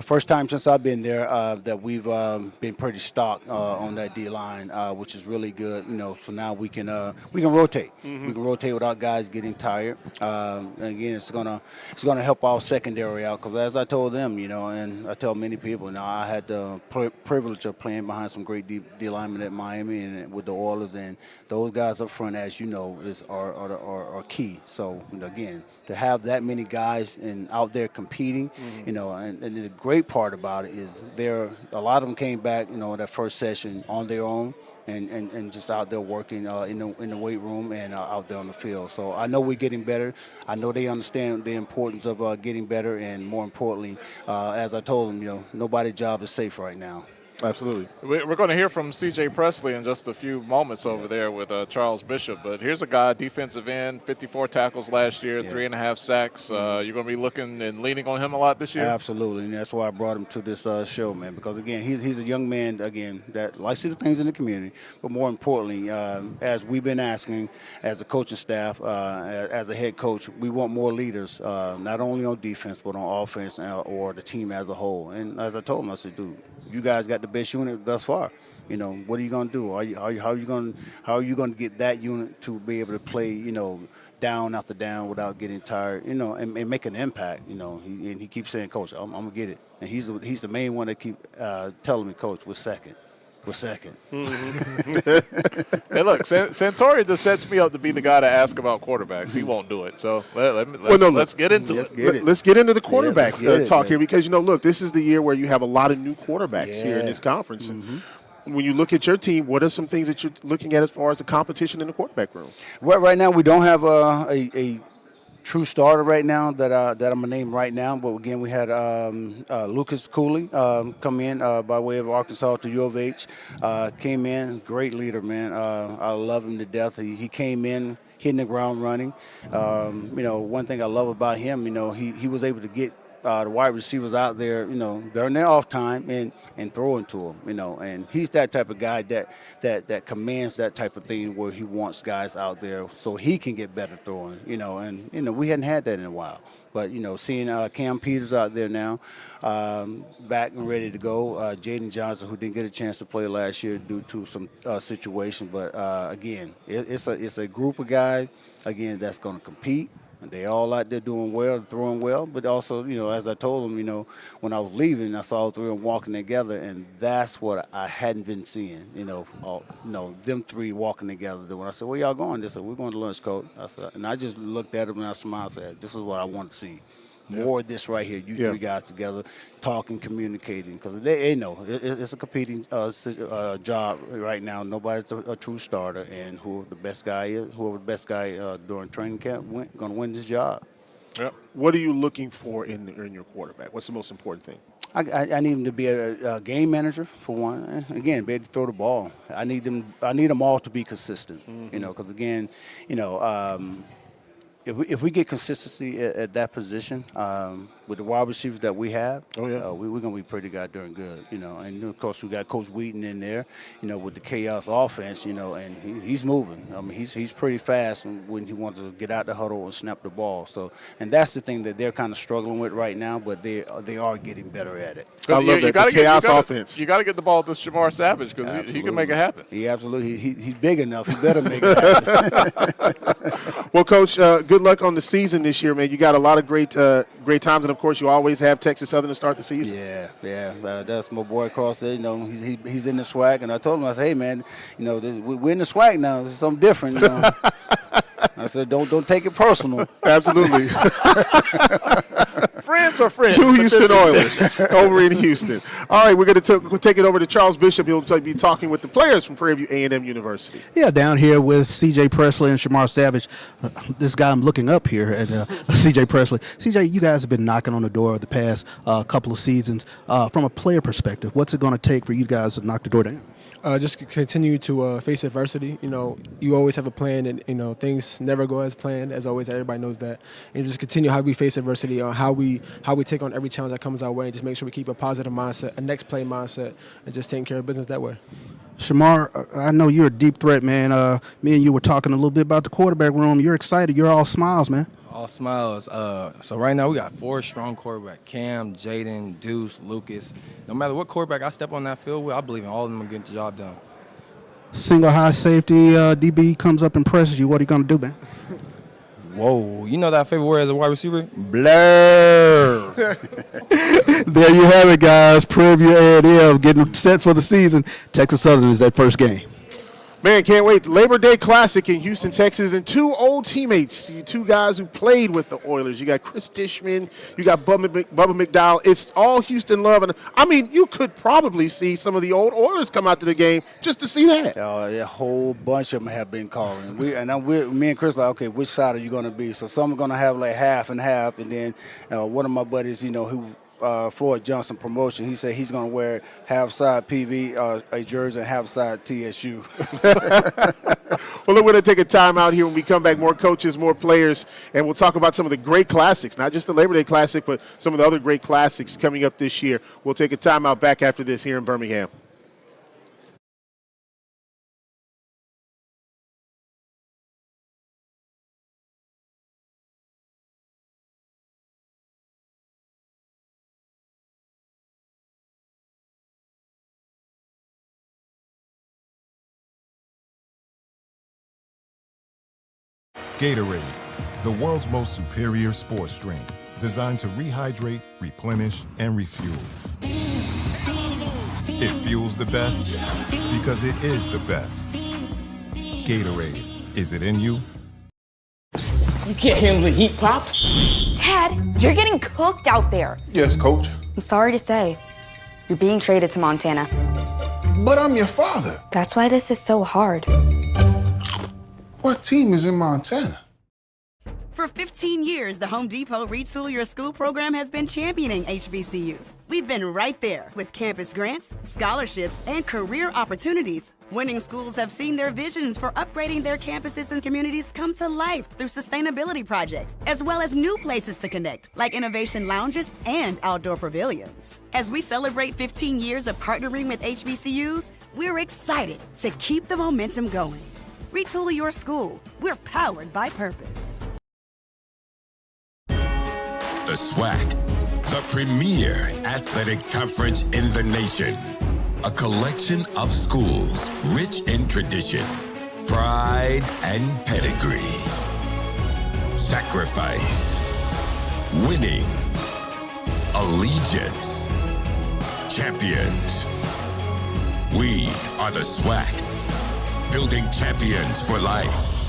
First time since I've been there that we've been pretty stocked on that D line, which is really good. So now we can rotate. Mm-hmm. We can rotate without guys getting tired. And again, it's gonna help our secondary out because as I told them, and I tell many people, I had the privilege of playing behind some great D linemen at Miami and with the Oilers, and those guys up front, as you know, are key. So, again, to have that many guys out there competing, and the great part about it is a lot of them came back, that first session on their own and just out there working in the weight room and out there on the field. So I know we're getting better. I know they understand the importance of getting better, and more importantly, as I told them, nobody's job is safe right now.
Absolutely.
We're going to hear from C.J. Presley in just a few moments over there with Charles Bishop. But here's a guy, defensive end, 54 tackles last year, 3.5 sacks. You're going to be looking and leaning on him a lot this year?
Absolutely, and that's why I brought him to this show, man, because, again, he's a young man, again, that likes to do things in the community. But more importantly, as we've been asking as a coaching staff, as a head coach, we want more leaders, not only on defense but on offense or the team as a whole. And as I told him, I said, dude, you guys got the best unit thus far. What are you going to do? How are you going to get that unit to be able to play, down after down without getting tired, and make an impact, He keeps saying, Coach, I'm going to get it. And he's the main one that keep telling me, Coach, we're second. We're second.
Mm-hmm. Hey, look, Santoria just sets me up to be the guy to ask about quarterbacks. He won't do it. So let's get into it.
Let's get into the quarterback talk here because, look, this is the year where you have a lot of new quarterbacks here in this conference. Mm-hmm. And when you look at your team, what are some things that you're looking at as far as the competition in the quarterback room?
Well, right now we don't have a true starter right now that I'm going to name right now. But, again, we had Lucas Cooley come in by way of Arkansas to U of H. Came in, great leader, man. I love him to death. He came in hitting the ground running. One thing I love about him, he was able to get the wide receivers out there, during their off time and throwing to them, and he's that type of guy that commands that type of thing where he wants guys out there so he can get better throwing, and we hadn't had that in a while. But, seeing Cam Peters out there now, back and ready to go. Jaden Johnson, who didn't get a chance to play last year due to some situation. But, again, it's a group of guys, again, that's going to compete. And they all out there doing well, throwing well. But also, as I told them, when I was leaving, I saw all three of them walking together, and that's what I hadn't been seeing, them three walking together. When I said, where y'all going? They said, we're going to lunch, coach. And I just looked at them and I smiled and said, this is what I want to see. More of this right here, you three guys together, talking, communicating, because they know it's a competing job right now. Nobody's a true starter, and whoever the best guy during training camp going to win this job.
Yep. What are you looking for in your quarterback? What's the most important thing?
I need him to be a game manager for one. Again, be able to throw the ball. I need them all to be consistent. Because again, If we get consistency at that position with the wide receivers that we have, we're going to be pretty goddamn good, And, of course, we got Coach Wheaton in there, with the chaos offense, and he's moving. I mean, he's pretty fast when he wants to get out the huddle and snap the ball. So, and that's the thing that they're kind of struggling with right now, but they are getting better at it.
I love that, the chaos offense.
You got to get the ball to Shamar Savage because he can make it happen.
He absolutely. He's big enough. He better make it happen.
Well, Coach, good luck on the season this year, man. You got a lot of great times, and of course, you always have Texas Southern to start the season.
Yeah. That's my boy Carr said. He's in the SWAC, and I told him, I said, hey, man, we're in the SWAC now. It's something different. I said, don't take it personal.
Absolutely.
Friends are friends.
Two Houston Oilers over in Houston. All right, we're going to take it over to Charles Bishop. He'll be talking with the players from Prairie View A&M University.
Yeah, down here with C.J. Presley and Shamar Savage. This guy I'm looking up here at C.J. Presley. C.J., you guys have been knocking on the door the past couple of seasons. From a player perspective, what's it going to take for you guys to knock the door down?
Just continue to face adversity. You always have a plan, and things never go as planned. As always, everybody knows that. And just continue how we face adversity, how we take on every challenge that comes our way, and just make sure we keep a positive mindset, a next play mindset, and just taking care of business that way.
Shamar, I know you're a deep threat, man. Me and you were talking a little bit about the quarterback room. You're excited. You're all smiles, man.
All smiles. So right now we got 4 strong quarterbacks: Cam, Jaden, Deuce, Lucas. No matter what quarterback I step on that field with, I believe in all of them to get the job done.
Single high safety DB comes up and presses you. What are you going to do, man?
Whoa. You know that favorite word as a wide receiver? Blur.
There you have it, guys. Prairie View A&M getting set for the season. Texas Southern is that first game.
Man, can't wait. Labor Day Classic in Houston, Texas, and 2 old teammates, 2 guys who played with the Oilers. You got Chris Dishman, you got Bubba McDowell. It's all Houston love. And I mean, you could probably see some of the old Oilers come out to the game just to see that.
A whole bunch of them have been calling. Me and Chris like, okay, which side are you going to be? So some are going to have like half and half, and then one of my buddies, who Floyd Johnson promotion, he said he's going to wear half side PV a jersey and half side TSU.
Well, look, we're going to take a time out here. When we come back, more coaches, more players, and we'll talk about some of the great classics, not just the Labor Day Classic, but some of the other great classics coming up this year. We'll take a time out back after this here in Birmingham.
Gatorade, the world's most superior sports drink, designed to rehydrate, replenish, and refuel. It fuels the best because it is the best. Gatorade, is it in you?
You can't handle the heat, Pops.
Dad, you're getting cooked out there.
Yes, Coach.
I'm sorry to say, you're being traded to Montana.
But I'm your father.
That's why this is so hard.
What team is in Montana?
For 15 years, the Home Depot Retool Your School program has been championing HBCUs. We've been right there with campus grants, scholarships, and career opportunities. Winning schools have seen their visions for upgrading their campuses and communities come to life through sustainability projects, as well as new places to connect, like innovation lounges and outdoor pavilions. As we celebrate 15 years of partnering with HBCUs, we're excited to keep the momentum going. Retool your school. We're powered by purpose.
The SWAC, the premier athletic conference in the nation. A collection of schools rich in tradition, pride, and pedigree. Sacrifice, winning, allegiance, champions. We are the SWAC, building champions for life.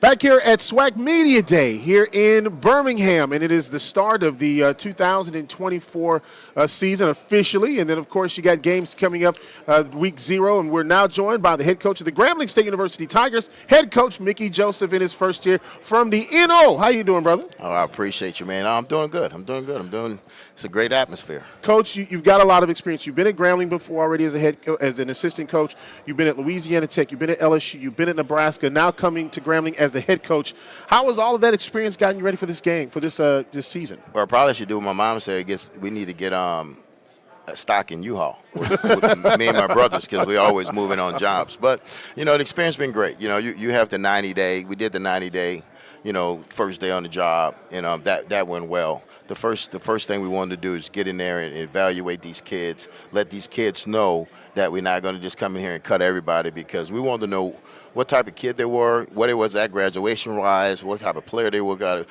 Back here at SWAC Media Day here in Birmingham, and it is the start of the 2024 season officially. And then, of course, you got games coming up week 0, and we're now joined by the head coach of the Grambling State University Tigers, head coach Mickey Joseph in his first year from the NO. How you doing, brother?
Oh, I appreciate you, man. I'm doing good. It's a great atmosphere.
Coach, you've got a lot of experience. You've been at Grambling before already as an assistant coach. You've been at Louisiana Tech. You've been at LSU. You've been at Nebraska. Now coming to Grambling as the head coach. How has all of that experience gotten you ready for this game, for this season?
Well, I probably should do what my mom said. We need to get a stock in U-Haul with me and my brothers, because we always moving on jobs. But, the experience has been great. You have the 90-day. We did the 90-day, first day on the job. That went well. The first thing we wanted to do is get in there and evaluate these kids, let these kids know that we're not going to just come in here and cut everybody, because we wanted to know what type of kid they were, what it was at graduation-wise, what type of player they were going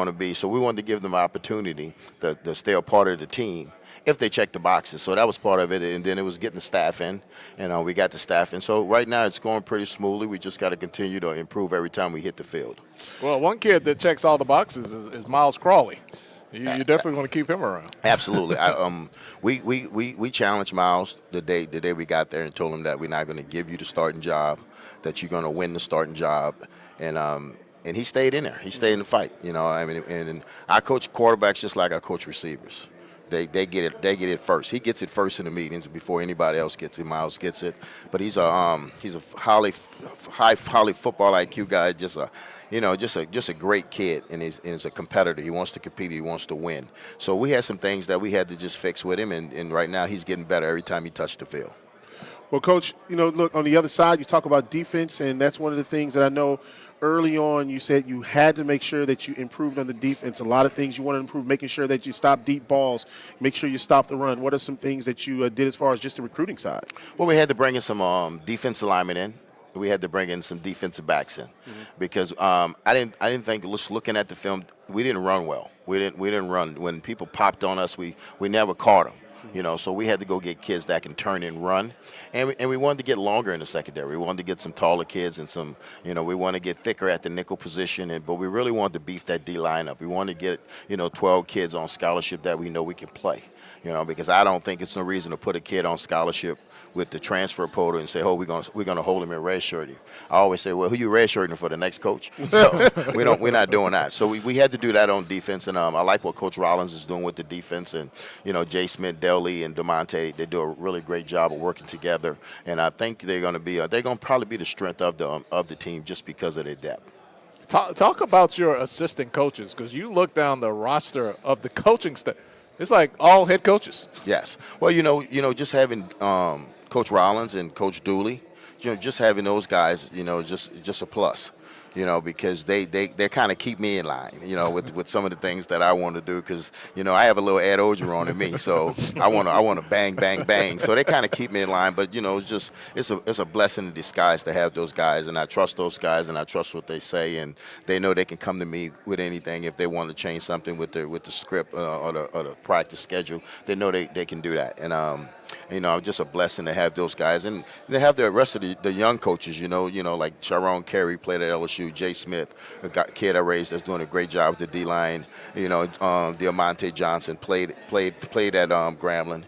to be. So we wanted to give them an opportunity to stay a part of the team if they checked the boxes. So that was part of it, and then it was getting the staff in, and we got the staff in. So right now it's going pretty smoothly. We just got to continue to improve every time we hit the field.
Well, one kid that checks all the boxes is Miles Crawley. You definitely want to keep him around.
Absolutely. We challenged Miles the day we got there and told him that we're not going to give you the starting job, that you're going to win the starting job, and he stayed in there. He stayed in the fight. And I coach quarterbacks just like I coach receivers. They get it first. He gets it first in the meetings before anybody else gets it. Miles gets it, but he's a high football IQ guy. Just a great kid, and he's a competitor. He wants to compete. He wants to win. So we had some things that we had to just fix with him, and right now he's getting better every time he touched the field.
Well, Coach, look, on the other side, you talk about defense, and that's one of the things that I know early on you said you had to make sure that you improved on the defense. A lot of things you want to improve, making sure that you stop deep balls, make sure you stop the run. What are some things that you did as far as just the recruiting side?
Well, we had to bring in some defensive linemen in. We had to bring in some defensive backs in, because I didn't think, just looking at the film, we didn't run well. We didn't run. When people popped on us, we never caught them. So we had to go get kids that can turn and run, and we wanted to get longer in the secondary. We wanted to get some taller kids and some, we want to get thicker at the nickel position, but we really wanted to beef that D line up. We wanted to get 12 kids on scholarship that we know we can play. Because I don't think it's no reason to put a kid on scholarship with the transfer portal and say, oh, we're gonna hold him in redshirting. I always say, well, who you redshirting for, the next coach? So we're not doing that. So we had to do that on defense, and I like what Coach Rollins is doing with the defense, and Jay Smith, Deli, and DeMonte, they do a really great job of working together, and I think they're gonna probably be the strength of the team just because of their depth.
Talk about your assistant coaches, because you look down the roster of the coaching staff. It's like all head coaches.
Yes. Well, just having Coach Rollins and Coach Dooley, just having those guys, just a plus. Because they kind of keep me in line, with some of the things that I want to do, because, I have a little Ed Ogeron in me, so I want to bang, bang, bang. So they kind of keep me in line, but, it's a blessing in disguise to have those guys, and I trust those guys, and I trust what they say, and they know they can come to me with anything if they want to change something with the script or the practice schedule. They know they can do that, and just a blessing to have those guys, and they have the rest of the young coaches, like Sharon Carey played at LSU, Jay Smith, a kid I raised that's doing a great job with the D-line, Diamante Johnson played at Grambling,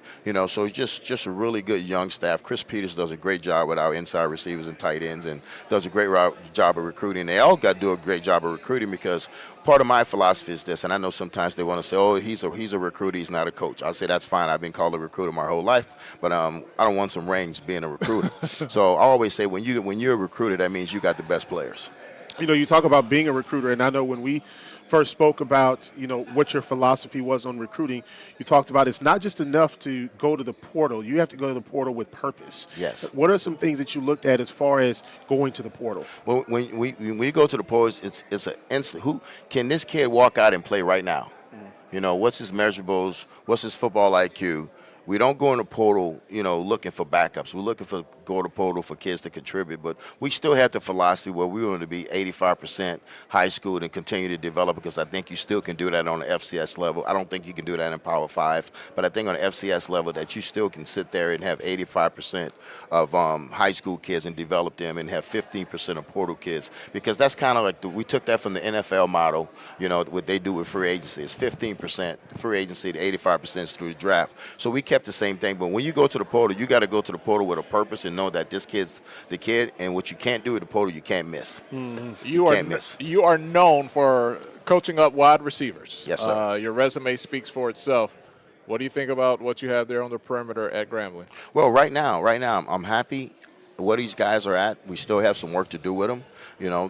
so just a really good young staff. Chris Peters does a great job with our inside receivers and tight ends, and does a great job of recruiting. They all got to do a great job of recruiting, because part of my philosophy is this, and I know sometimes they want to say, oh, he's a recruiter, he's not a coach. I say that's fine. I've been called a recruiter my whole life, but I don't want some rings being a recruiter. So I always say when you're a recruiter, that means you got the best players.
You know, you talk about being a recruiter, and I know when we first spoke about, you know, what your philosophy was on recruiting, you talked about it's not just enough to go to the portal. You have to go to the portal with purpose.
Yes.
What are some things that you looked at as far as going to the portal?
Well, when we go to the portal, it's an instant. Who can this kid walk out and play right now? You know, what's his measurables? What's his football IQ? We don't go in the portal, you know, looking for backups. We're looking for go to the portal for kids to contribute, but we still have the philosophy where we want to be 85% high school and continue to develop, because I think you still can do that on the FCS level. I don't think you can do that in Power 5, but I think on the FCS level that you still can sit there and have 85% of high school kids and develop them, and have 15% of portal kids, because that's kind of like we took that from the NFL model. You know, what they do with free agency is 15% free agency to 85% is through the draft. So we kept the same thing, but when you go to the portal, you got to go to the portal with a purpose and know that this kid's the kid, and what you can't do at the portal, you can't miss.
Mm-hmm.
You can't miss.
You are known for coaching up wide receivers.
Yes, sir.
Your resume speaks for itself. What do you think about what you have there on the perimeter at Grambling?
Well, right now, I'm happy where these guys are at. We still have some work to do with them. You know,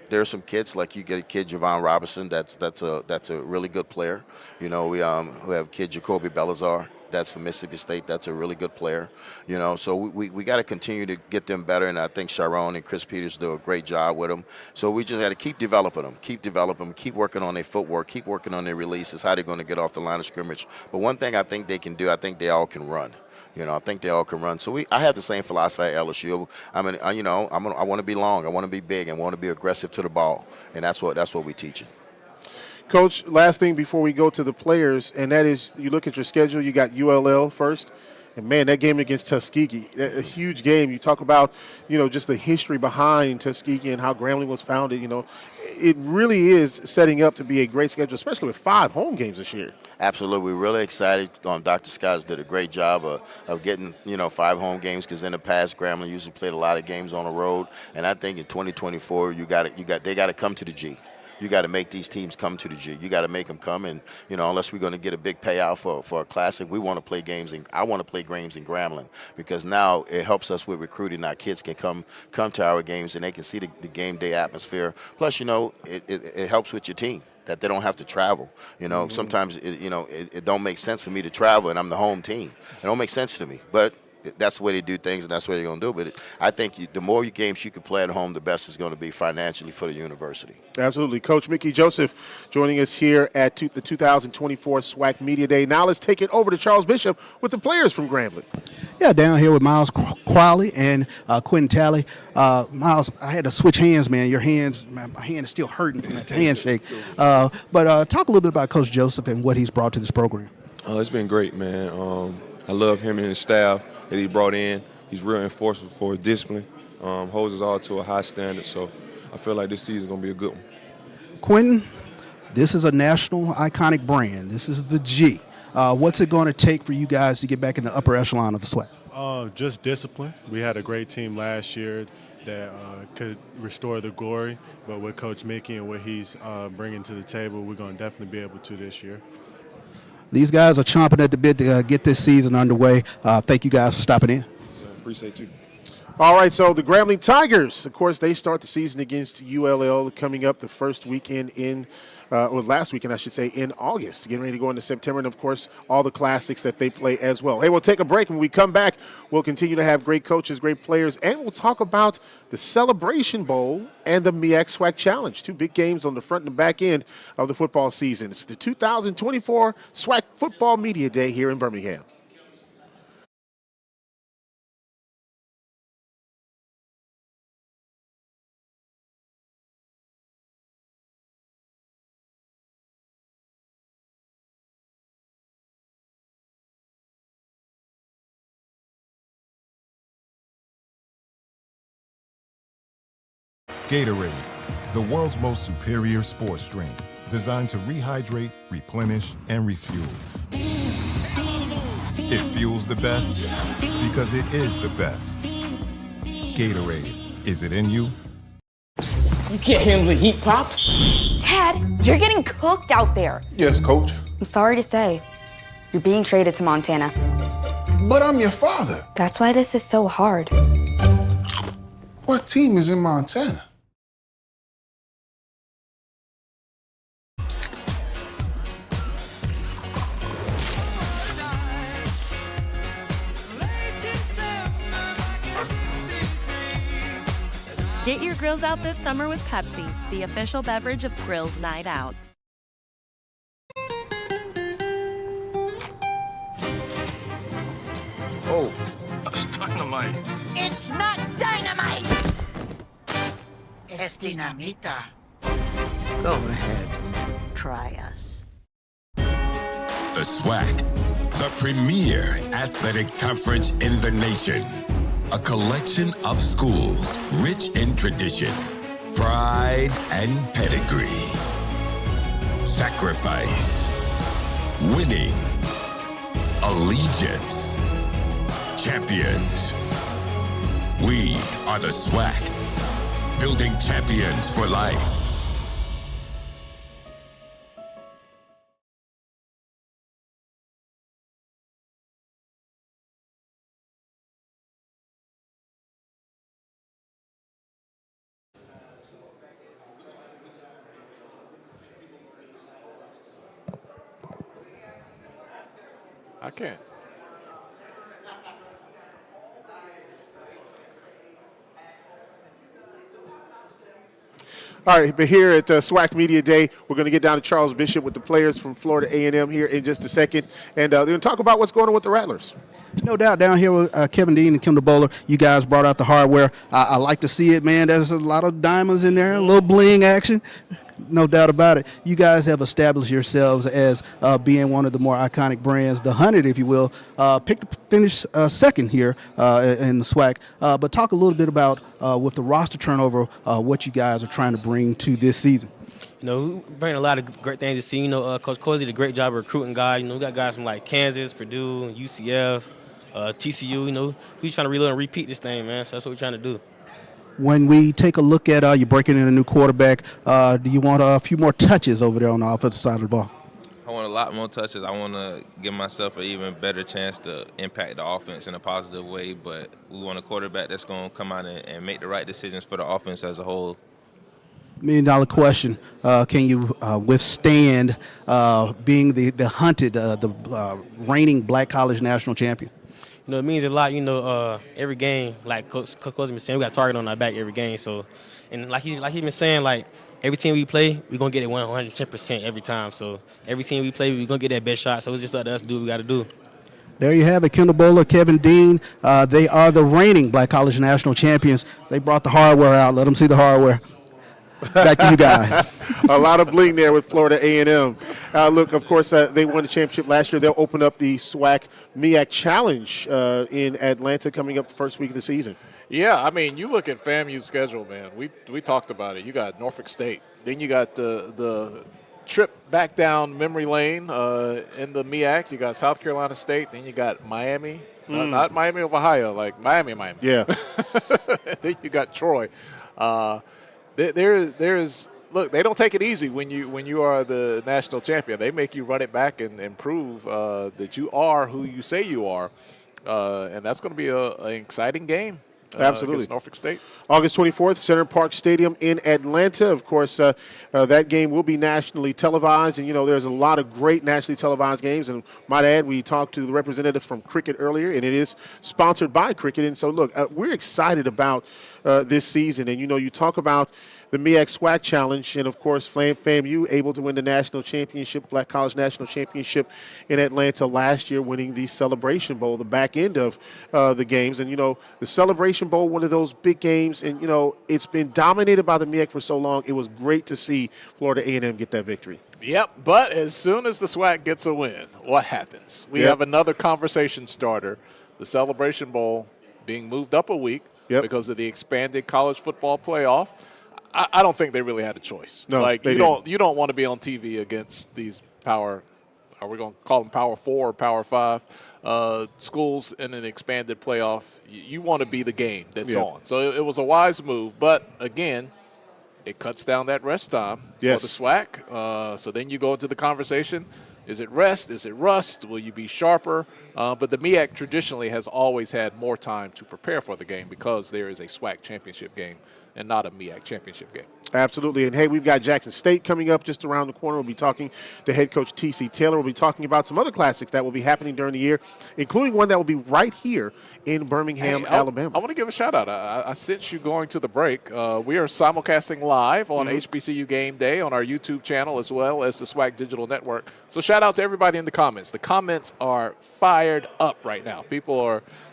there's some kids, like you get a kid Javon Robinson, that's a really good player. You know, we have a kid Jacoby Belazar. That's from Mississippi State. That's a really good player, you know. So we got to continue to get them better, and I think Sharon and Chris Peters do a great job with them. So we just got to keep developing them, keep working on their footwork, keep working on their releases, how they're going to get off the line of scrimmage. But one thing I think they can do, I think they all can run. You know, I think they all can run. So I have the same philosophy at LSU. I mean, you know, I want to be long, I want to be big, I want to be aggressive to the ball, and that's what we teach it.
Coach, last thing before we go to the players, and that is you look at your schedule, you got ULL first, and, man, that game against Tuskegee, a huge game. You talk about, you know, just the history behind Tuskegee and how Grambling was founded. You know, it really is setting up to be a great schedule, especially with 5 home games this year.
Absolutely. We're really excited. Dr. Scott did a great job of getting, you know, 5 home games, because in the past, Grambling usually played a lot of games on the road, and I think in 2024, they got to come to the G. You got to make these teams come to the G. You got to make them come, and you know, unless we're going to get a big payout for a classic, we want to play games. I want to play games in Grambling, because now it helps us with recruiting. Our kids can come to our games, and they can see the game day atmosphere. Plus, you know, it helps with your team that they don't have to travel. You know, sometimes it don't make sense for me to travel, and I'm the home team. It don't make sense to me, but that's the way they do things, and that's the way they're going to do it. But I think the more games you can play at home, the best it's going to be financially for the university.
Absolutely. Coach Mickey Joseph joining us here at the 2024 SWAC Media Day. Now let's take it over to Charles Bishop with the players from Grambling.
Yeah, down here with Miles Qualley and Quentin Talley. Miles, I had to switch hands, man. Your hands, my hand is still hurting from that handshake. But talk a little bit about Coach Joseph and what he's brought to this program.
It's been great, man. I love him and his staff that he brought in. He's real enforcement for his discipline, holds us all to a high standard. So I feel like this season is going to be a good one.
Quentin, this is a national iconic brand. This is the G. What's it going to take for you guys to get back in the upper echelon of the SWAC?
Just discipline. We had a great team last year that could restore the glory, but with Coach Mickey and what he's bringing to the table, we're going to definitely be able to this year.
These guys are chomping at the bit to get this season underway. Thank you guys for stopping in.
Appreciate you.
All right, so the Grambling Tigers, of course, they start the season against ULL coming up the first weekend or last weekend, I should say, in August, getting ready to go into September, and, of course, all the classics that they play as well. Hey, we'll take a break. When we come back, we'll continue to have great coaches, great players, and we'll talk about the Celebration Bowl and the MEAC SWAC Challenge, 2 big games on the front and the back end of the football season. It's the 2024 SWAC Football Media Day here in Birmingham.
Gatorade, the world's most superior sports drink, designed to rehydrate, replenish, and refuel. It fuels the best because it is the best. Gatorade, is it in you?
You can't handle the heat, Pops.
Dad, you're getting cooked out there.
Yes, Coach.
I'm sorry to say, you're being traded to Montana.
But I'm your father.
That's why this is so hard.
What team is in Montana?
Get your grills out this summer with Pepsi, the official beverage of Grills Night Out.
Oh, that's dynamite.
It's not dynamite! Es dinamita.
Go ahead. Try us.
The SWAC, the premier athletic conference in the nation. A collection of schools rich in tradition, pride, and pedigree. Sacrifice, winning, allegiance, champions. We are the SWAC, building champions for life.
I can't.
All right, but here at SWAC Media Day, we're going to get down to Charles Bishop with the players from Florida A&M here in just a second, and they're going to talk about what's going on with the Rattlers.
No doubt, down here with Kevin Dean and Kendall Bowler, you guys brought out the hardware. I like to see it, man. There's a lot of diamonds in there, a little bling action. No doubt about it. You guys have established yourselves as being one of the more iconic brands, the 100, if you will. Picked to finish second here in the SWAC. But talk a little bit about, with the roster turnover, what you guys are trying to bring to this season.
You know, we bring a lot of great things to see. You know, Coach Colzie did a great job of recruiting guys. You know, we got guys from like Kansas, Purdue, UCF, TCU. You know, we trying to reload and repeat this thing, man. So that's what we're trying to do.
When we take a look at you breaking in a new quarterback, do you want a few more touches over there on the offensive side of the ball?
I want a lot more touches. I want to give myself an even better chance to impact the offense in a positive way, but we want a quarterback that's going to come out and make the right decisions for the offense as a whole.
$1 million question. Can you withstand being the hunted, the reigning Black College national champion?
You know, it means a lot. You know, every game, like Coach Colzie been saying, we got a target on our back every game. So, and like he been saying, like every team we play, we're gonna get it 110% every time. So every team we play, we're gonna get that best shot. So it's just up to us to do what we got to do.
There you have it, Kendall Bowler, Kevin Dean. They are the reigning Black College national champions. They brought the hardware out. Let them see the hardware. Back to you guys.
A lot of bling there with Florida A&M. Look, of course, they won the championship last year. They'll open up the SWAC MEAC Challenge in Atlanta coming up the first week of the season.
Yeah, I mean, you look at FAMU's schedule, man. We talked about it. You got Norfolk State. Then you got the trip back down memory lane in the MEAC. You got South Carolina State. Then you got Miami. Not Miami of Ohio, like Miami.
Yeah.
Then you got Troy. There's look, they don't take it easy when you are the national champion. They make you run it back and prove that you are who you say you are, and that's going to be an exciting game.
Absolutely.
Against Norfolk State.
August 24th, Center Park Stadium in Atlanta. Of course, that game will be nationally televised. And, you know, there's a lot of great nationally televised games. And might add, we talked to the representative from Cricket earlier, and it is sponsored by Cricket. And so, look, we're excited about this season. And, you know, you talk about the MEAC SWAC Challenge, and, of course, FAMU able to win the national championship, Black College National Championship in Atlanta last year, winning the Celebration Bowl, the back end of the games. And, you know, the Celebration Bowl, one of those big games, and, you know, it's been dominated by the MEAC for so long. It was great to see Florida A&M get that victory.
Yep, but as soon as the SWAC gets a win, what happens? We have another conversation starter, the Celebration Bowl being moved up a week because of the expanded college football playoff. I don't think they really had a choice.
No,
like
they
you don't want to be on TV against these power, are we going to call them Power 4 or Power 5 schools in an expanded playoff. You want to be the game that's on. So it was a wise move, but again, it cuts down that rest time
Yes.
for the SWAC. So then you go into the conversation. Is it rest? Is it rust? Will you be sharper? But the MEAC traditionally has always had more time to prepare for the game because there is a SWAC championship game and not a MEAC championship game.
Absolutely. And, hey, we've got Jackson State coming up just around the corner. We'll be talking to head coach T.C. Taylor. We'll be talking about some other classics that will be happening during the year, including one that will be right here in Birmingham, Alabama.
I want to give a shout-out. I sense you going to the break. We are simulcasting live on HBCU Game Day on our YouTube channel as well as the SWAC Digital Network. So shout-out to everybody in the comments. The comments are fired up right now.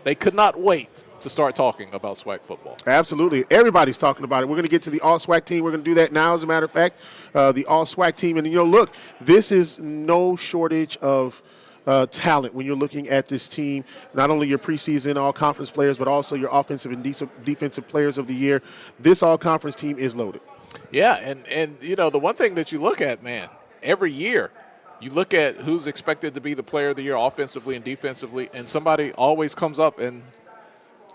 They could not wait to start talking about SWAC football.
Absolutely. Everybody's talking about it. We're going to get to the All-SWAC team. We're going to do that now, as a matter of fact, the All-SWAC team. And, look, this is no shortage of talent when you're looking at this team, not only your preseason all-conference players, but also your offensive and defensive players of the year. This all-conference team is loaded.
Yeah, and the one thing that you look at, man, every year you look at who's expected to be the player of the year offensively and defensively, and somebody always comes up and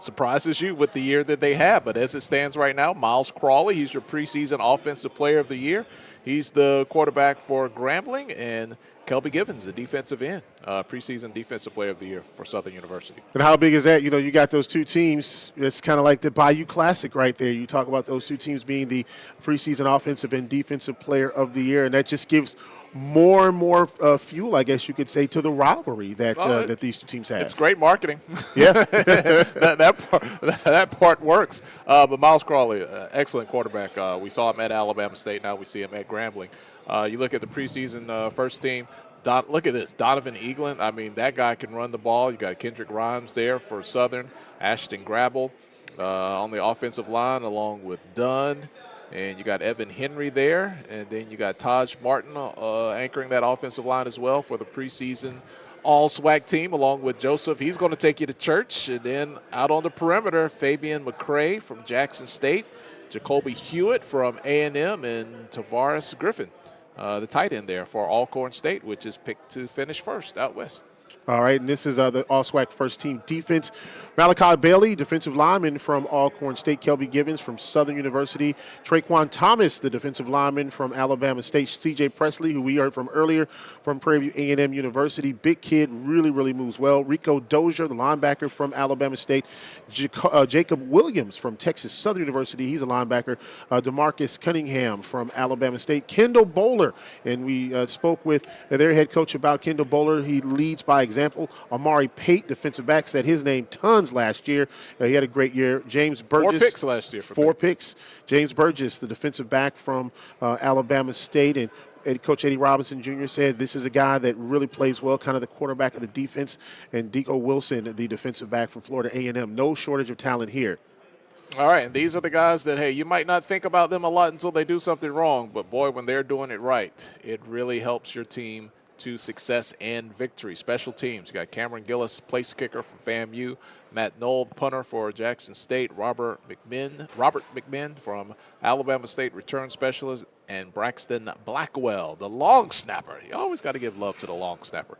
surprises you with the year that they have. But as it stands right now, Miles Crawley, he's your preseason offensive player of the year. He's the quarterback for Grambling, and Kelby Givens, the defensive end, preseason defensive player of the year for Southern University.
And how big is that? You got those two teams. It's kind of like the Bayou Classic right there. You talk about those two teams being the preseason offensive and defensive player of the year, and that just gives more and more fuel, I guess you could say, to the rivalry that these two teams have.
It's great marketing.
Yeah.
that part works. But Miles Crawley, excellent quarterback. We saw him at Alabama State. Now we see him at Grambling. You look at the preseason first team. Look at this, Donovan Eaglin. I mean, that guy can run the ball. You got Kendrick Rhymes there for Southern, Ashton Grabble on the offensive line along with Dunn. And you got Evan Henry there. And then you got Taj Martin anchoring that offensive line as well for the preseason All-SWAC team along with Joseph. He's going to take you to church. And then out on the perimeter, Fabian McCray from Jackson State, Jacoby Hewitt from A&M, and Tavares Griffin, the tight end there for Alcorn State, which is picked to finish first out west.
All right, and this is the All-SWAC first team defense. Malachi Bailey, defensive lineman from Alcorn State. Kelby Givens from Southern University. Traquan Thomas, the defensive lineman from Alabama State. C.J. Presley, who we heard from earlier from Prairie View A&M University. Big kid, really, really moves well. Rico Dozier, the linebacker from Alabama State. Jacob Williams from Texas Southern University. He's a linebacker. DeMarcus Cunningham from Alabama State. Kendall Bowler, and we spoke with their head coach about Kendall Bowler. He leads by example. Amari Pate, defensive back, said his name tons last year. He had a great year. James Burgess.
4 picks last year.
4 picks. James Burgess, the defensive back from Alabama State. And Coach Eddie Robinson Jr. said this is a guy that really plays well, kind of the quarterback of the defense. And Deco Wilson, the defensive back from Florida A&M. No shortage of talent here.
All right, and these are the guys that, hey, you might not think about them a lot until they do something wrong. But, boy, when they're doing it right, it really helps your team to success and victory. Special teams, you got Cameron Gillis, place kicker from FAMU, Matt Knoll, punter for Jackson State, Robert McMinn from Alabama State, return specialist, and Braxton Blackwell, the long snapper. You always got to give love to the long snapper.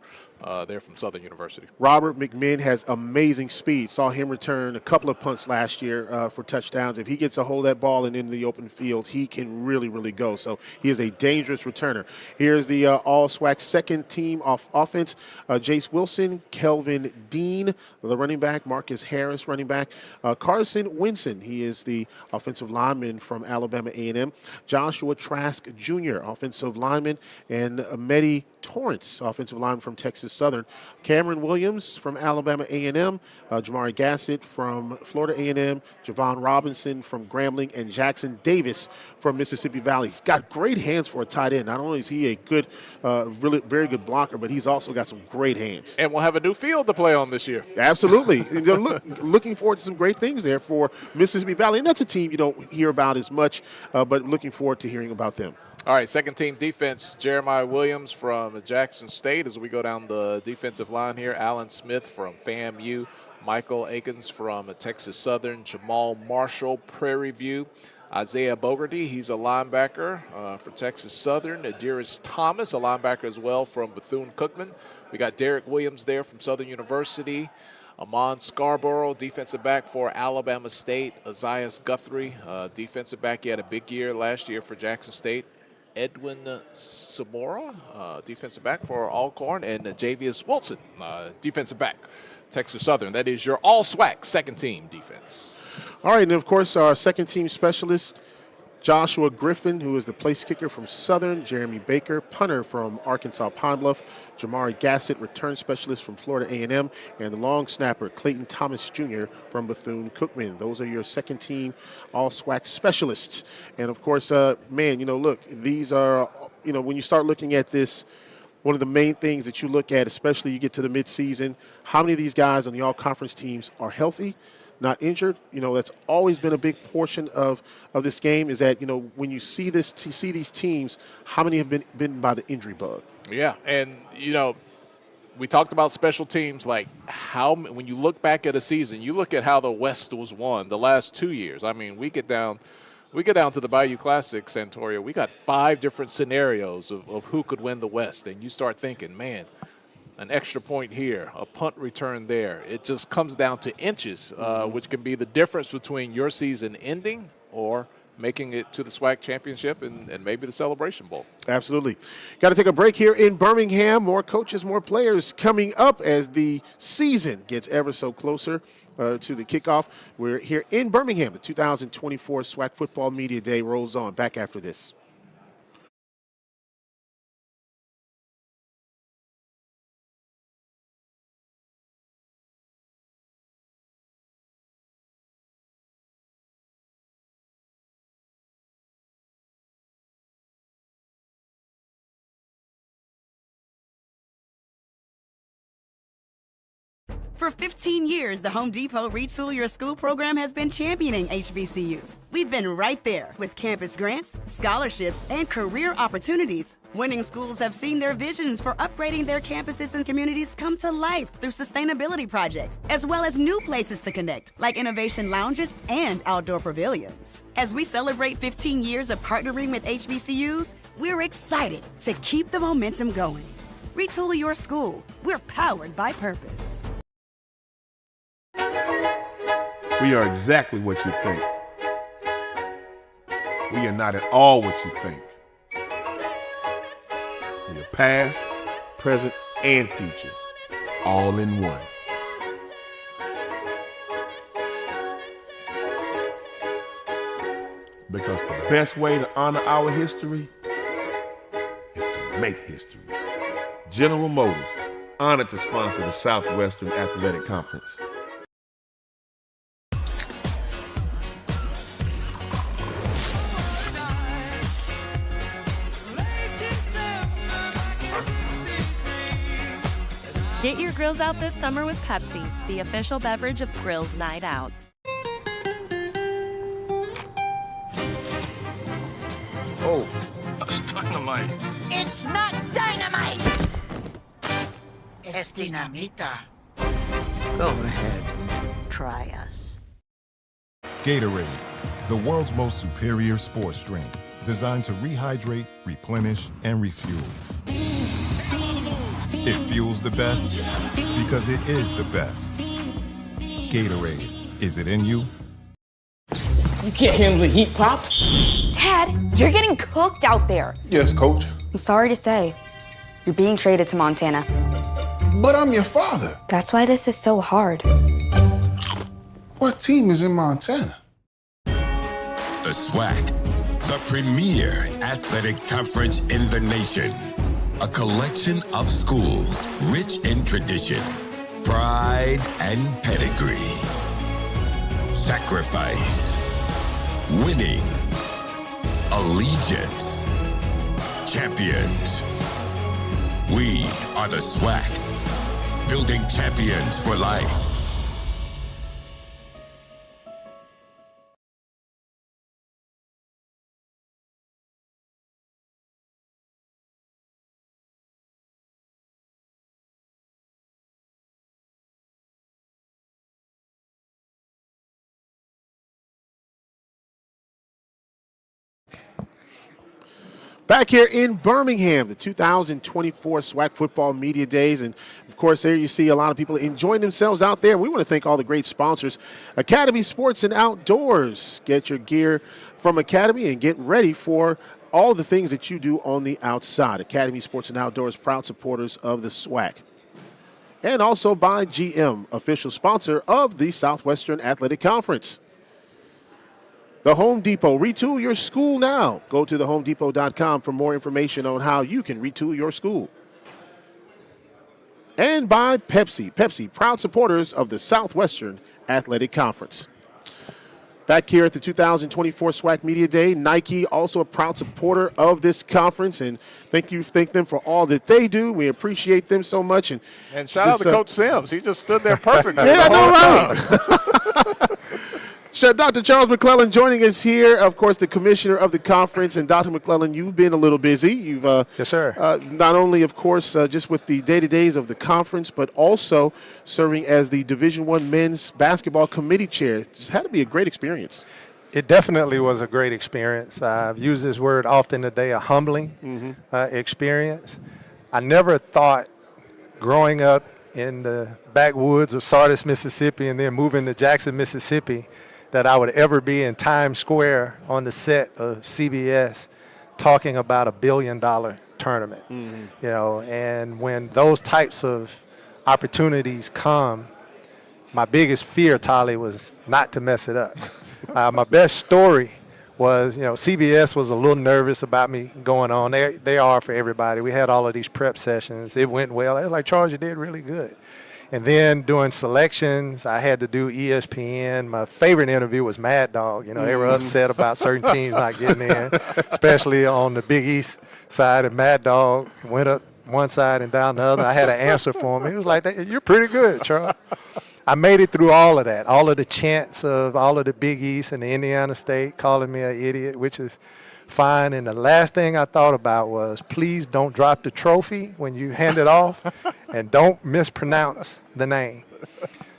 They're from Southern University.
Robert McMinn has amazing speed. Saw him return a couple of punts last year for touchdowns. If he gets a hold of that ball and into the open field, he can really, really go. So he is a dangerous returner. Here's the All-SWAC second team offense. Jace Wilson, Kelvin Dean, the running back. Marcus Harris, running back. Carson Winson, he is the offensive lineman from Alabama A&M. Joshua Trask Jr., offensive lineman. And Mehdi Torrance, offensive lineman from Texas Southern. Cameron Williams from Alabama A&M. Jamari Gassett from Florida A&M. Javon Robinson from Grambling. And Jackson Davis from Mississippi Valley. He's got great hands for a tight end. Not only is he a good, really very good blocker, but he's also got some great hands.
And we'll have a new field to play on this year.
Absolutely. Looking forward to some great things there for Mississippi Valley. And that's a team you don't hear about as much, but looking forward to hearing about them.
All right, second team defense, Jeremiah Williams from Jackson State. As we go down the defensive line here, Alan Smith from FAMU, Michael Akins from Texas Southern, Jamal Marshall, Prairie View, Isaiah Bogarty, he's a linebacker for Texas Southern, Adirius Thomas, a linebacker as well from Bethune-Cookman. We got Derek Williams there from Southern University. Amon Scarborough, defensive back for Alabama State. Isaiah Guthrie, defensive back. He had a big year last year for Jackson State. Edwin Samora, defensive back for Alcorn. And Javius Wilson, defensive back, Texas Southern. That is your all-SWAC second-team defense.
All right, and of course, our second-team specialist, Joshua Griffin, who is the place kicker from Southern. Jeremy Baker, punter from Arkansas Pine Bluff. Jamari Gassett, return specialist from Florida A&M. And the long snapper, Clayton Thomas Jr. from Bethune-Cookman. Those are your second-team all-SWAC specialists. And, of course, man, look, these are, when you start looking at this, one of the main things that you look at, especially you get to the midseason, how many of these guys on the all-conference teams are healthy, not injured. That's always been a big portion of this game, is that, when you see these teams, how many have been bitten by the injury bug?
Yeah, and, we talked about special teams, like when you look back at a season, you look at how the West was won the last 2 years. I mean, we get down to the Bayou Classic, Santoria, we got 5 different scenarios of who could win the West, and you start thinking, man, an extra point here, a punt return there. It just comes down to inches, which can be the difference between your season ending or making it to the SWAC championship and maybe the Celebration Bowl.
Absolutely. Got to take a break here in Birmingham. More coaches, more players coming up as the season gets ever so closer to the kickoff. We're here in Birmingham. The 2024 SWAC Football Media Day rolls on. Back after this.
For 15 years, the Home Depot Retool Your School program has been championing HBCUs. We've been right there with campus grants, scholarships, and career opportunities. Winning schools have seen their visions for upgrading their campuses and communities come to life through sustainability projects, as well as new places to connect, like innovation lounges and outdoor pavilions. As we celebrate 15 years of partnering with HBCUs, we're excited to keep the momentum going. Retool Your School. We're powered by purpose.
We are exactly what you think. We are not at all what you think. We are past, present, and future, all in one. Because the best way to honor our history is to make history. General Motors, honored to sponsor the Southwestern Athletic Conference.
Get your grills out this summer with Pepsi, the official beverage of Grills Night Out.
Oh, that's dynamite.
It's not dynamite! Es dinamita.
Go ahead. Try us.
Gatorade, the world's most superior sports drink, designed to rehydrate, replenish, and refuel. It fuels the best because it is the best. Gatorade, is it in you?
You can't handle the heat, Pops.
Dad, you're getting cooked out there.
Yes, Coach.
I'm sorry to say, you're being traded to Montana.
But I'm your father.
That's why this is so hard.
What team is in Montana?
The SWAC, the premier athletic conference in the nation. A collection of schools rich in tradition, pride, and pedigree. Sacrifice, winning, allegiance, champions. We are the SWAC, building champions for life.
Back here in Birmingham, the 2024 SWAC Football Media Days. And, of course, there you see a lot of people enjoying themselves out there. We want to thank all the great sponsors. Academy Sports and Outdoors. Get your gear from Academy and get ready for all the things that you do on the outside. Academy Sports and Outdoors, proud supporters of the SWAC. And also by GM, official sponsor of the Southwestern Athletic Conference. The Home Depot. Retool your school now. Go to thehomedepot.com for more information on how you can retool your school. And by Pepsi. Pepsi, proud supporters of the Southwestern Athletic Conference. Back here at the 2024 SWAC Media Day, Nike, also a proud supporter of this conference. And thank them for all that they do. We appreciate them so much. And
shout out to Coach Sims. He just stood there perfectly.
Yeah, I know, right? Dr. Charles McClelland joining us here, of course, the commissioner of the conference. And Dr. McClelland, you've been a little busy. You've
yes, sir.
Not only, of course, just with the day-to-days of the conference, but also serving as the Division I men's basketball committee chair. It's had to be a great experience.
It definitely was a great experience. I've used this word often today, a humbling experience. I never thought growing up in the backwoods of Sardis, Mississippi, and then moving to Jackson, Mississippi, that I would ever be in Times Square on the set of CBS talking about $1 billion tournament. You know, and when those types of opportunities come, my biggest fear, Tolly, was not to mess it up. My best story was, you know, CBS was a little nervous about me going on. They are for everybody. We had all of these prep sessions. It went well. They were like, Charles, you did really good. And then doing selections, I had to do ESPN. My favorite interview was Mad Dog. You know, they were upset about certain teams not getting in, especially on the Big East side. And Mad Dog went up one side and down the other. I had an answer for him. He was like, you're pretty good, Charles. I made it through all of that, all of the chants of all of the Big East and the Indiana State calling me an idiot, which is fine. And the last thing I thought about was, please don't drop the trophy when you hand it off and don't mispronounce the name.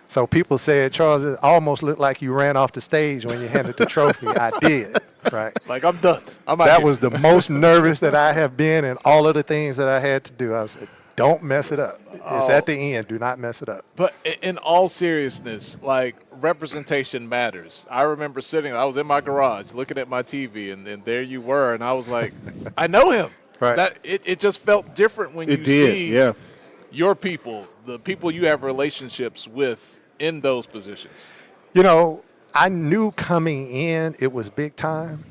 So people said, Charles, it almost looked like you ran off the stage when you handed the trophy. I did, right?
Like, I'm done.
That was the most nervous that I have been in all of the things that I had to do. I said, don't mess it up. It's at the end. Do not mess it up.
But in all seriousness, like, representation matters. I remember I was in my garage looking at my TV, and there you were, and I was like, I know him.
Right.
It just felt different when you see your people, the people you have relationships with in those positions.
You know, I knew coming in it was big time,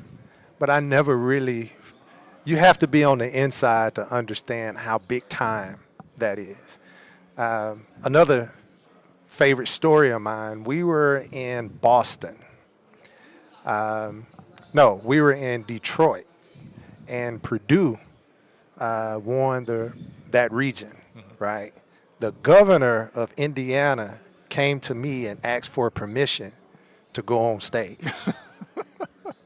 but I never really – you have to be on the inside to understand how big time that is. Another favorite story of mine, we were in Boston. We were in Detroit, and Purdue won that region, right? The governor of Indiana came to me and asked for permission to go on stage.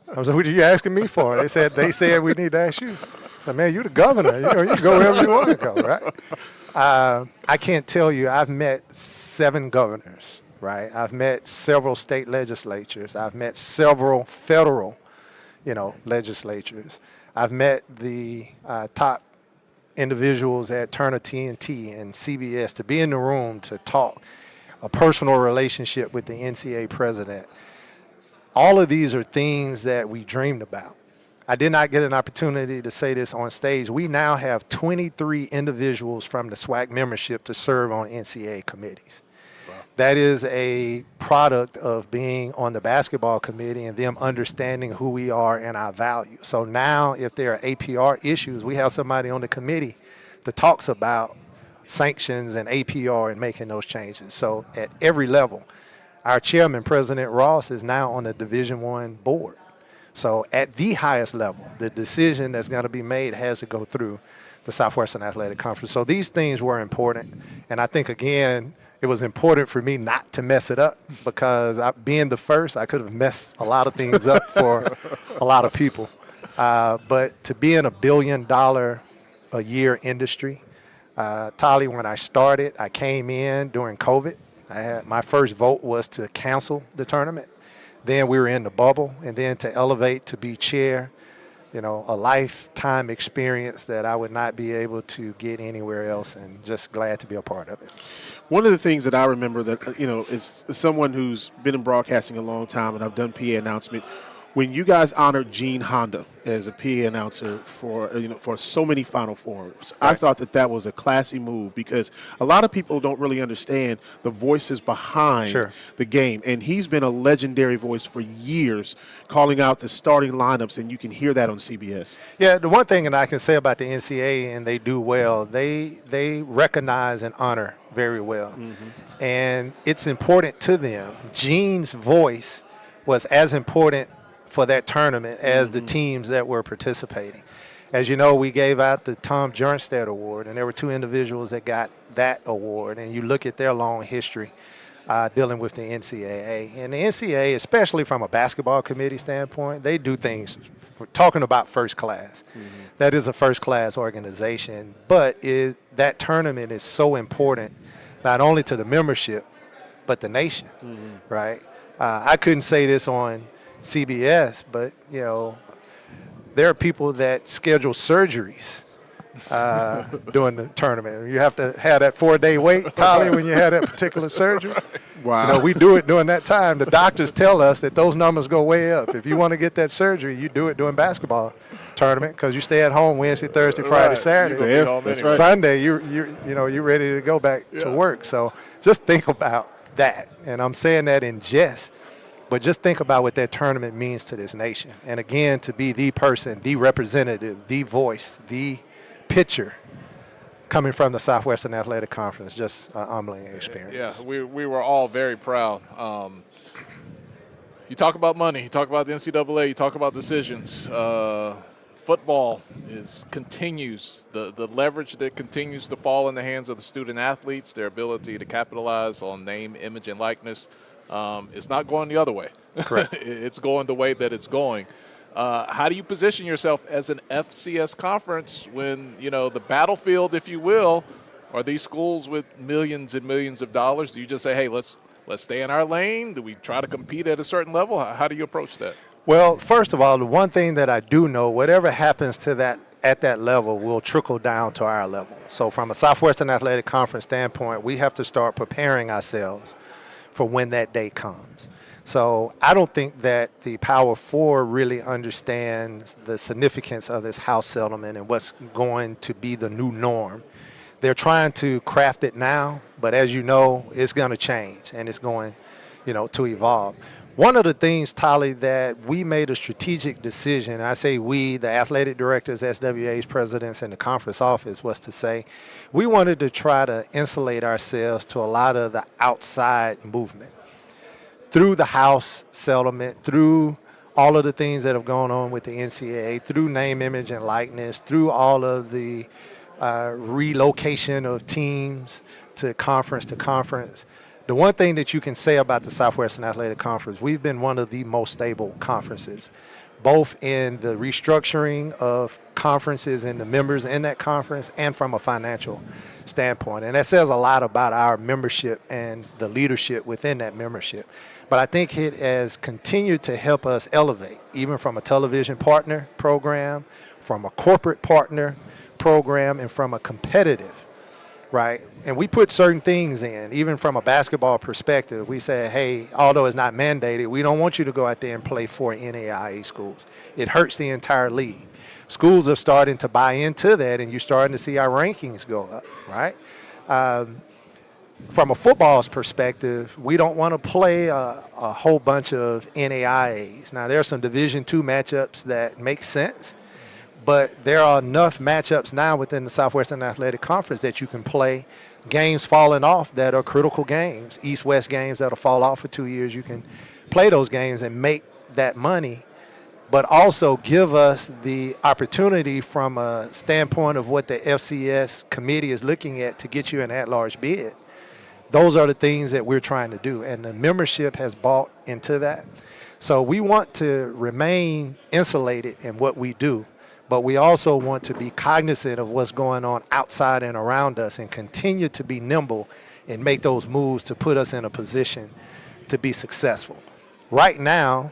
I was like, what are you asking me for? They said we need to ask you. I said, man, you're the governor. You can go wherever you want to go, right? I can't tell you, I've met 7 governors, right? I've met several state legislatures. I've met several federal, legislatures. I've met the top individuals at Turner TNT and CBS to be in the room to talk, a personal relationship with the NCAA president. All of these are things that we dreamed about. I did not get an opportunity to say this on stage. We now have 23 individuals from the SWAC membership to serve on NCAA committees. Wow. That is a product of being on the basketball committee and them understanding who we are and our value. So now if there are APR issues, we have somebody on the committee that talks about sanctions and APR and making those changes. So at every level, our chairman, President Ross, is now on the Division I board. So at the highest level, the decision that's going to be made has to go through the Southwestern Athletic Conference. So these things were important. And I think, again, it was important for me not to mess it up because being the first, I could have messed a lot of things up for a lot of people. But to be in $1 billion a year industry, Tolly, when I started, I came in during COVID. My first vote was to cancel the tournament. Then we were in the bubble, and then to elevate to be chair, a lifetime experience that I would not be able to get anywhere else, and just glad to be a part of it.
One of the things that I remember that, is someone who's been in broadcasting a long time, and I've done PA announcement, when you guys honored Gene Honda as a PA announcer for so many Final Fours, right. I thought that was a classy move, because a lot of people don't really understand the voices behind the game. And he's been a legendary voice for years, calling out the starting lineups, and you can hear that on CBS.
Yeah, the one thing that I can say about the NCAA, and they do well, they recognize and honor very well. Mm-hmm. And it's important to them. Gene's voice was as important for that tournament as the teams that were participating. As you know, we gave out the Tom Jernstad Award, and there were 2 individuals that got that award. And you look at their long history dealing with the NCAA. And the NCAA, especially from a basketball committee standpoint, they do things, talking about first class. Mm-hmm. That is a first-class organization. But that tournament is so important, not only to the membership, but the nation, right? I couldn't say this on CBS, but there are people that schedule surgeries during the tournament. You have to have that 4-day wait, Tolly, when you have that particular surgery. Wow. We do it during that time. The doctors tell us that those numbers go way up. If you want to get that surgery, you do it during basketball tournament, because you stay at home Wednesday, Thursday, Friday, Saturday. That's right. Sunday, you're ready to go back to work. So just think about that. And I'm saying that in jest. But just think about what that tournament means to this nation. And again, to be the person, the representative, the voice, the pitcher coming from the Southwestern Athletic Conference, just an humbling experience.
Yeah, we were all very proud. You talk about money, you talk about the NCAA, you talk about decisions. Football continues, the leverage that continues to fall in the hands of the student athletes, their ability to capitalize on name, image, and likeness. It's not going the other way. Correct. It's going the way that it's going. How do you position yourself as an FCS conference when, the battlefield, if you will, are these schools with millions and millions of dollars? Do you just say, hey, let's stay in our lane? Do we try to compete at a certain level? How do you approach that?
Well, first of all, the one thing that I do know, whatever happens to that at that level will trickle down to our level. So from a Southwestern Athletic Conference standpoint, we have to start preparing ourselves for when that day comes. So I don't think that the Power Four really understands the significance of this house settlement and what's going to be the new norm. They're trying to craft it now, but as you know, it's going to change and it's going, to evolve. One of the things, Tolly, that we made a strategic decision, I say we, the athletic directors, SWA's presidents, and the conference office, was to say we wanted to try to insulate ourselves to a lot of the outside movement. Through the house settlement, through all of the things that have gone on with the NCAA, through name, image, and likeness, through all of the relocation of teams to conference, the one thing that you can say about the Southwestern Athletic Conference, we've been one of the most stable conferences, both in the restructuring of conferences and the members in that conference and from a financial standpoint. And that says a lot about our membership and the leadership within that membership. But I think it has continued to help us elevate, even from a television partner program, from a corporate partner program, and from a competitive. Right, and we put certain things in, even from a basketball perspective. We say, hey, although it's not mandated, we don't want you to go out there and play for NAIA schools. It hurts the entire league. Schools are starting to buy into that, and you're starting to see our rankings go up, right? From a football's perspective, we don't want to play a whole bunch of NAIAs. Now, there are some Division II matchups that make sense, but there are enough matchups now within the Southwestern Athletic Conference that you can play games falling off that are critical games, East-West games that'll fall off for 2 years. You can play those games and make that money, but also give us the opportunity from a standpoint of what the FCS committee is looking at to get you an at-large bid. Those are the things that we're trying to do, and the membership has bought into that. So we want to remain insulated in what we do, but we also want to be cognizant of what's going on outside and around us and continue to be nimble and make those moves to put us in a position to be successful. Right now,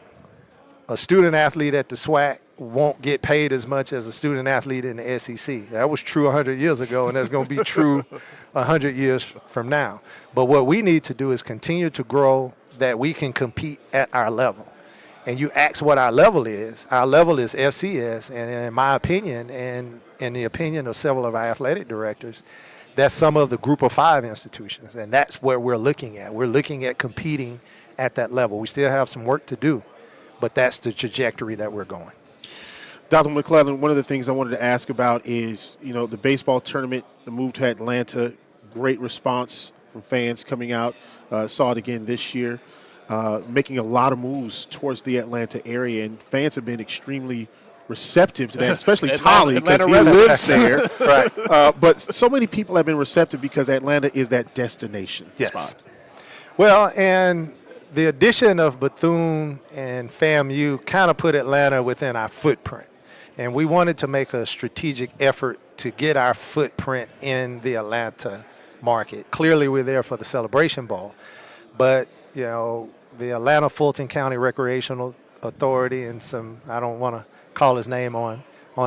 a student athlete at the SWAC won't get paid as much as a student athlete in the SEC. That was true 100 years ago, and that's going to be true 100 years from now. But what we need to do is continue to grow that we can compete at our level. And you ask what our level is. Our level is FCS, and in my opinion, and in the opinion of several of our athletic directors, that's some of the Group of 5 institutions, and that's where we're looking at. We're looking at competing at that level. We still have some work to do, but that's the trajectory that we're going.
Dr. McClelland, one of the things I wanted to ask about is, the baseball tournament, the move to Atlanta, great response from fans coming out. Saw it again this year, making a lot of moves towards the Atlanta area, and fans have been extremely receptive to that, especially Tolly, because he lives there.
Right.
But so many people have been receptive because Atlanta is that destination spot.
Well, and the addition of Bethune and FAMU kind of put Atlanta within our footprint. And we wanted to make a strategic effort to get our footprint in the Atlanta market. Clearly, we're there for the Celebration Bowl. But, the Atlanta Fulton County Recreational Authority and I don't want to call his name on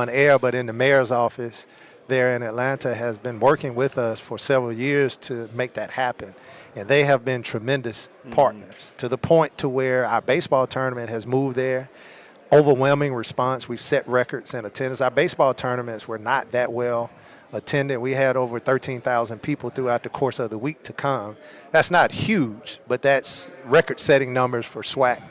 air, but in the mayor's office there in Atlanta has been working with us for several years to make that happen. And they have been tremendous partners to the point to where our baseball tournament has moved there. Overwhelming response. We've set records in attendance. Our baseball tournaments were not that well attended. We had over 13,000 people throughout the course of the week to come. That's not huge, but that's record-setting numbers for SWAC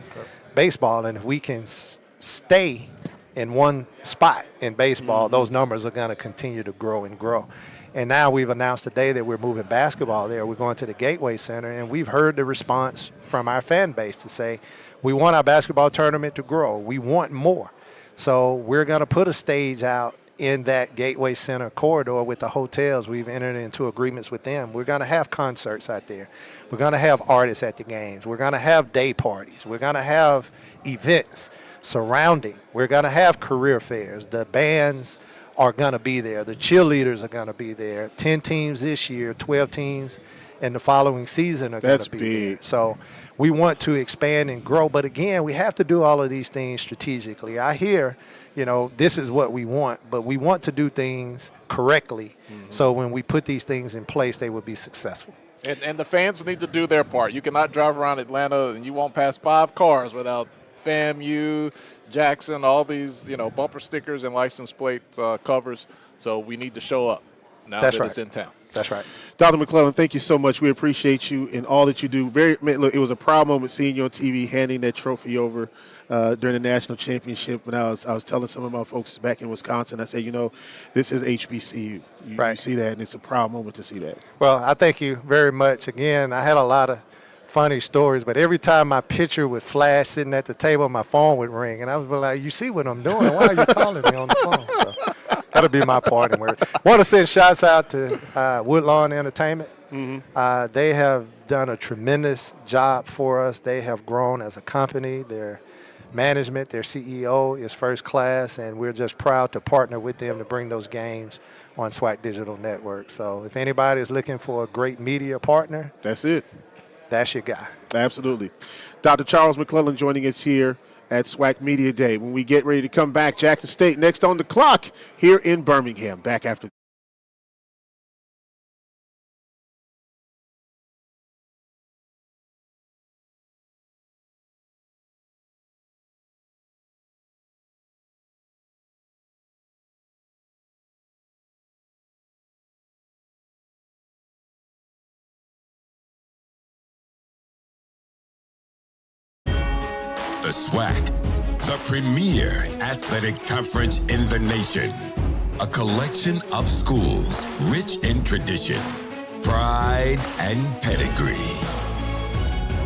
baseball. And if we can stay in one spot in baseball, those numbers are going to continue to grow and grow. And now we've announced today that we're moving basketball there. We're going to the Gateway Center, and we've heard the response from our fan base to say, we want our basketball tournament to grow. We want more. So we're going to put a stage out in that Gateway Center corridor with the hotels. We've entered into agreements with them. We're going to have concerts out there. We're going to have artists at the games. We're going to have day parties. We're going to have events surrounding. We're going to have career fairs. The bands are going to be there. The cheerleaders are going to be there. 10 teams this year, 12 teams in the following season are going to be there. So we want to expand and grow. But, again, we have to do all of these things strategically. I hear, this is what we want, but we want to do things correctly. So when we put these things in place, they will be successful.
And the fans need to do their part. You cannot drive around Atlanta and you won't pass 5 cars without FAMU, Jackson, all these, bumper stickers and license plate covers. So we need to show up now that it's in town.
That's right.
Dr. McClelland, thank you so much. We appreciate you and all that you do. Look, it was a proud moment seeing you on TV handing that trophy over during the national championship. When I was telling some of my folks back in Wisconsin, I said, this is HBCU. You see that, and it's a proud moment to see that.
Well, I thank you very much. Again, I had a lot of funny stories, but every time my picture would flash sitting at the table, my phone would ring, and I was like, you see what I'm doing? Why are you calling me on the phone? So that'll be my part in it. Want to send shouts out to Woodlawn Entertainment. They have done a tremendous job for us. They have grown as a company. Their management, their CEO is first class, and we're just proud to partner with them to bring those games on SWAC Digital Network. So if anybody is looking for a great media partner,
that's it.
That's your guy.
Absolutely. Dr. Charles McClelland joining us here at SWAC Media Day. When we get ready to come back, Jackson State next on the clock here in Birmingham. Back after.
The SWAC, the premier athletic conference in the nation. A collection of schools rich in tradition, pride, and pedigree.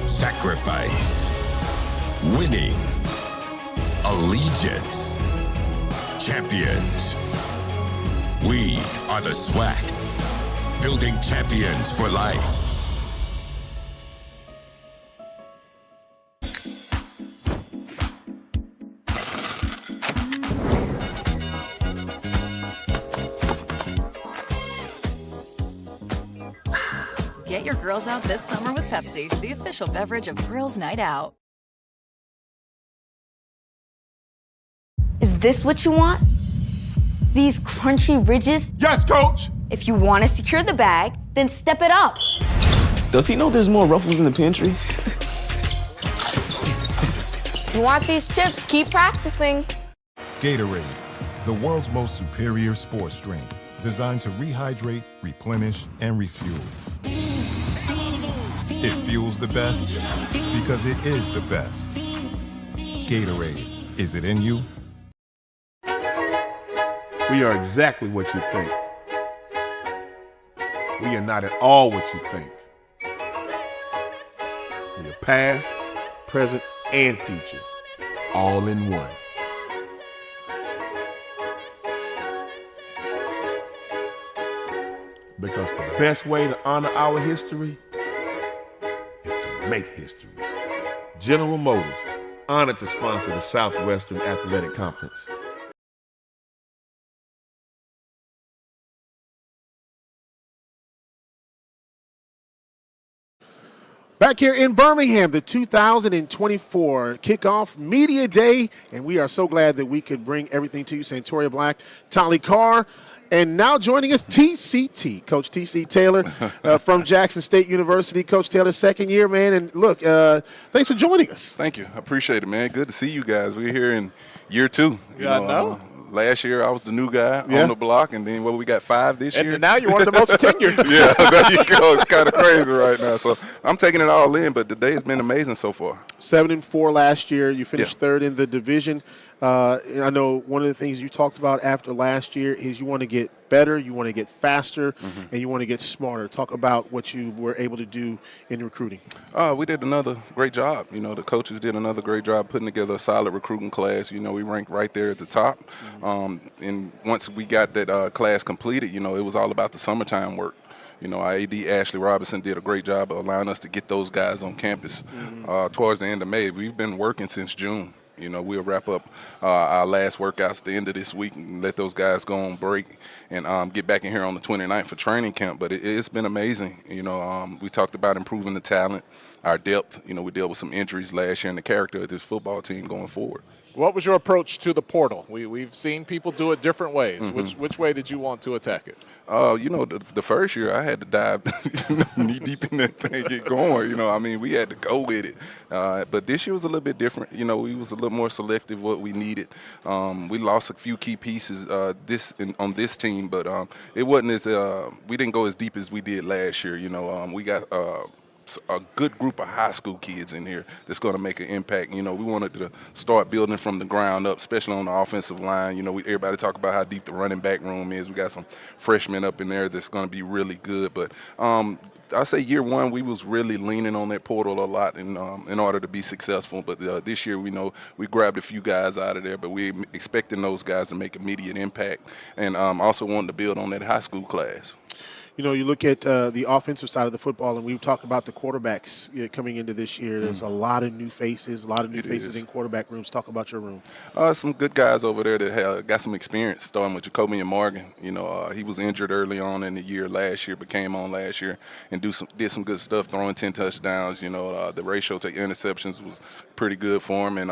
Sacrifice, winning, allegiance, champions. We are the SWAC, building champions for life.
Get your girls out this summer with Pepsi, the official beverage of Girls Night Out.
Is this what you want? These crunchy ridges?
Yes, coach.
If you want to secure the bag, then step it up.
Does he know there's more ruffles in the pantry?
You want these chips? Keep practicing.
Gatorade, the world's most superior sports drink, designed to rehydrate, replenish, and refuel. It fuels the best because it is the best. Gatorade, is it in you?
We are exactly what you think. We are not at all what you think. We are past, present, and future, all in one. Because the best way to honor our history is to make history. General Motors, honored to sponsor the Southwestern Athletic Conference.
Back here in Birmingham, the 2024 Kickoff Media Day, and we are so glad that we could bring everything to you. Santoria Black, Tolly Carr, and now joining us, TCT, Coach T.C. Taylor from Jackson State University. Coach Taylor, second year, man, and look, thanks for joining us.
Thank you. I appreciate it, man. Good to see you guys. We're here in year 2.
I know.
Last year, I was the new guy on the block, and then we got 5 this year.
And now you're one of the most tenured.
Yeah, there you go. It's kind of crazy right now. So I'm taking it all in, but the day has been amazing so far.
7-4 last year. You finished third in the division. I know one of the things you talked about after last year is you want to get better, you want to get faster, and you want to get smarter. Talk about what you were able to do in recruiting.
We did another great job. You know, the coaches did another great job putting together a solid recruiting class. You know, we ranked right there at the top. And once we got that class completed, you know, it was all about the summertime work. You know, our AD, Ashley Robinson, did a great job of allowing us to get those guys on campus towards the end of May. We've been working since June. You know, we'll wrap up our last workouts at the end of this week and let those guys go on break and get back in here on the 29th for training camp. But it's been amazing. You know, we talked about improving the talent, our depth. You know, we dealt with some injuries last year and the character of this football team going forward.
What was your approach to the portal? We've seen people do it different ways. Which way did you want to attack it?
You know, the first year I had to dive knee deep in that thing, get going. You know, I mean, we had to go with it. But this year was a little bit different. You know, we was a little more selective what we needed. We lost a few key pieces on this team, but it wasn't as we didn't go as deep as we did last year. You know, we got a good group of high school kids in here that's going to make an impact. You know, we wanted to start building from the ground up, especially on the offensive line. You know, everybody talk about how deep the running back room is. We got some freshmen up in there that's going to be really good. But I say year 1, we was really leaning on that portal a lot in order to be successful. But this year, we know we grabbed a few guys out of there, but we're expecting those guys to make immediate impact and also wanting to build on that high school class.
You know, you look at the offensive side of the football, and we've talked about the quarterbacks coming into this year. There's a lot of new faces, in quarterback rooms. Talk about your room.
Some good guys over there that have got some experience, starting with Jacoby and Morgan. You know, he was injured early on in the year last year, but came on last year and did some good stuff, throwing 10 touchdowns. You know, the ratio to interceptions was pretty good for him. And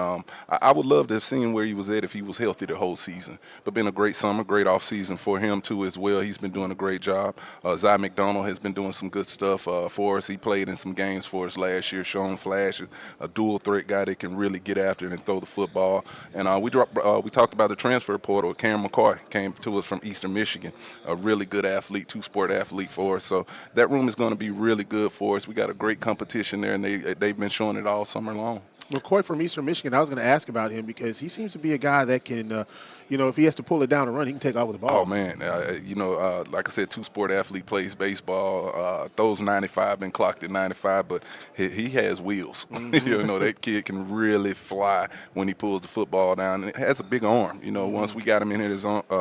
I would love to have seen where he was at if he was healthy the whole season. But been a great summer, great off season for him, too, as well. He's been doing a great job. Zy McDowell has been doing some good stuff for us. He played in some games for us last year, showing flash, a dual threat guy that can really get after it and throw the football. And we talked about the transfer portal. Cameron McCoy came to us from Eastern Michigan, a really good athlete, two-sport athlete for us. So that room is going to be really good for us. We got a great competition there, and they've been showing it all summer long.
McCoy from Eastern Michigan, I was going to ask about him because he seems to be a guy that can, you know, if he has to pull it down and run, he can take off with the ball.
Oh, man. You know, like I said, two-sport athlete, plays baseball, throws 95, been clocked at 95, but he has wheels. You know, that kid can really fly when he pulls the football down. And has a big arm. You know, once we got him in here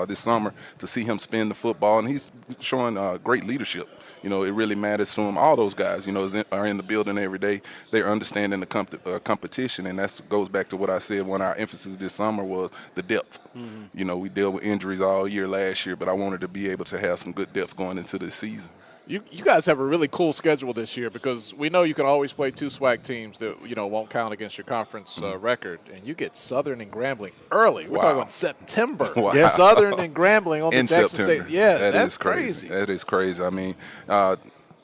this summer to see him spin the football, and he's showing great leadership. You know, it really matters to him. All those guys, you know, are in the building every day. They're understanding the competition, and that goes back to what I said when our emphasis this summer was the depth. You know, we dealt with injuries all year last year, but I wanted to be able to have some good depth going into this season.
You guys have a really cool schedule this year because we know you can always play 2 SWAC teams that won't count against your conference record, and you get Southern and Grambling early. We're talking about September.
Wow.
Yeah, Southern and Grambling on the Jackson
September.
State. Yeah,
that
that's
is crazy.
crazy.
That is crazy. I mean,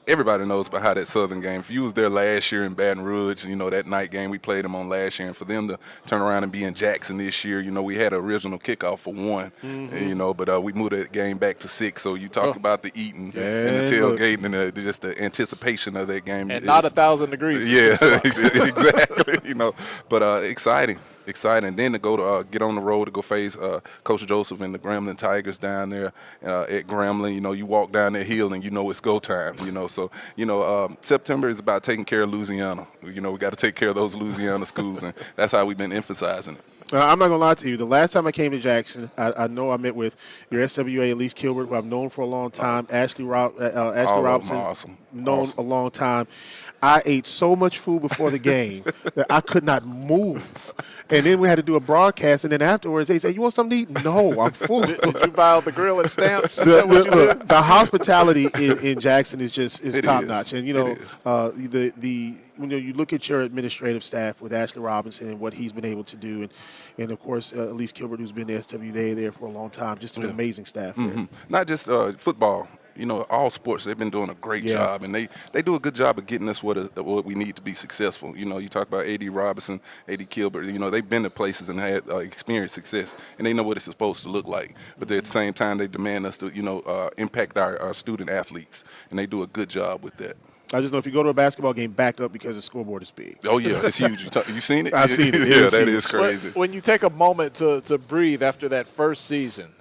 everybody knows about how that Southern game. If you was there last year in Baton Rouge, that night game we played them on last year, and for them to turn around and be in Jackson this year, we had an original kickoff for 1, but we moved that game back to 6. So you talk about the eating and the tailgating and just the anticipation of that game.
And not 1,000 degrees.
Yeah, exactly. But exciting. Exciting. Then to go to get on the road to go face Coach Joseph and the Grambling Tigers down there at Grambling. You walk down that hill and it's go time. So September is about taking care of Louisiana. We got to take care of those Louisiana schools, and that's how we've been emphasizing it.
I'm not going to lie to you. The last time I came to Jackson, I know I met with your SWA, Elise Kilbert, who I've known for a long time, Ashley Robinson,
awesome.
known a long time. I ate so much food before the game that I could not move. And then we had to do a broadcast, and then afterwards they said, "You want something to eat?" No, I'm full.
Did you buy all the grill and stamps? Is that what you did?
The hospitality in Jackson is top notch. And when you look at your administrative staff with Ashley Robinson and what he's been able to do, and of course Elise Kilbert, who's been the SWA there for a long time, just an amazing staff there.
Not just football. All sports, they've been doing a great job, and they do a good job of getting us what we need to be successful. You talk about A.D. Robinson, A.D. Kilbert, they've been to places and had experienced success, and they know what it's supposed to look like. But at the same time, they demand us to, impact our student athletes, and they do a good job with that.
I just know if you go to a basketball game, back up because the scoreboard is big.
Oh, yeah, it's huge. You seen it?
I've seen it.
Yeah, that is crazy.
When you take a moment to breathe after that first season,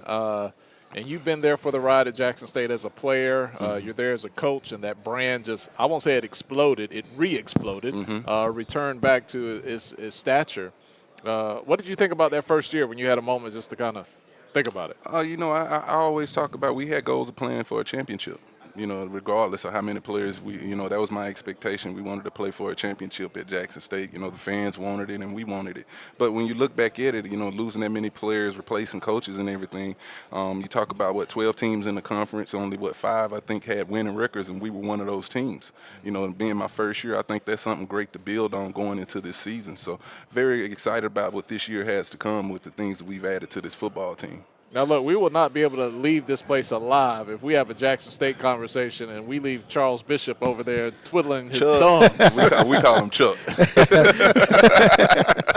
and you've been there for the ride at Jackson State as a player. You're there as a coach, and that brand I won't say it exploded, it re-exploded, returned back to its stature. What did you think about that first year when you had a moment just to kind of think about it?
I always talk about we had goals of playing for a championship. Regardless of how many players that was my expectation. We wanted to play for a championship at Jackson State. The fans wanted it and we wanted it. But when you look back at it, losing that many players, replacing coaches and everything, you talk about 12 teams in the conference, only 5 I think had winning records, and we were one of those teams. And being my first year, I think that's something great to build on going into this season. So very excited about what this year has to come with the things that we've added to this football team.
Now, look, we will not be able to leave this place alive if we have a Jackson State conversation and we leave Charles Bishop over there twiddling his thumbs.
we call him Chuck.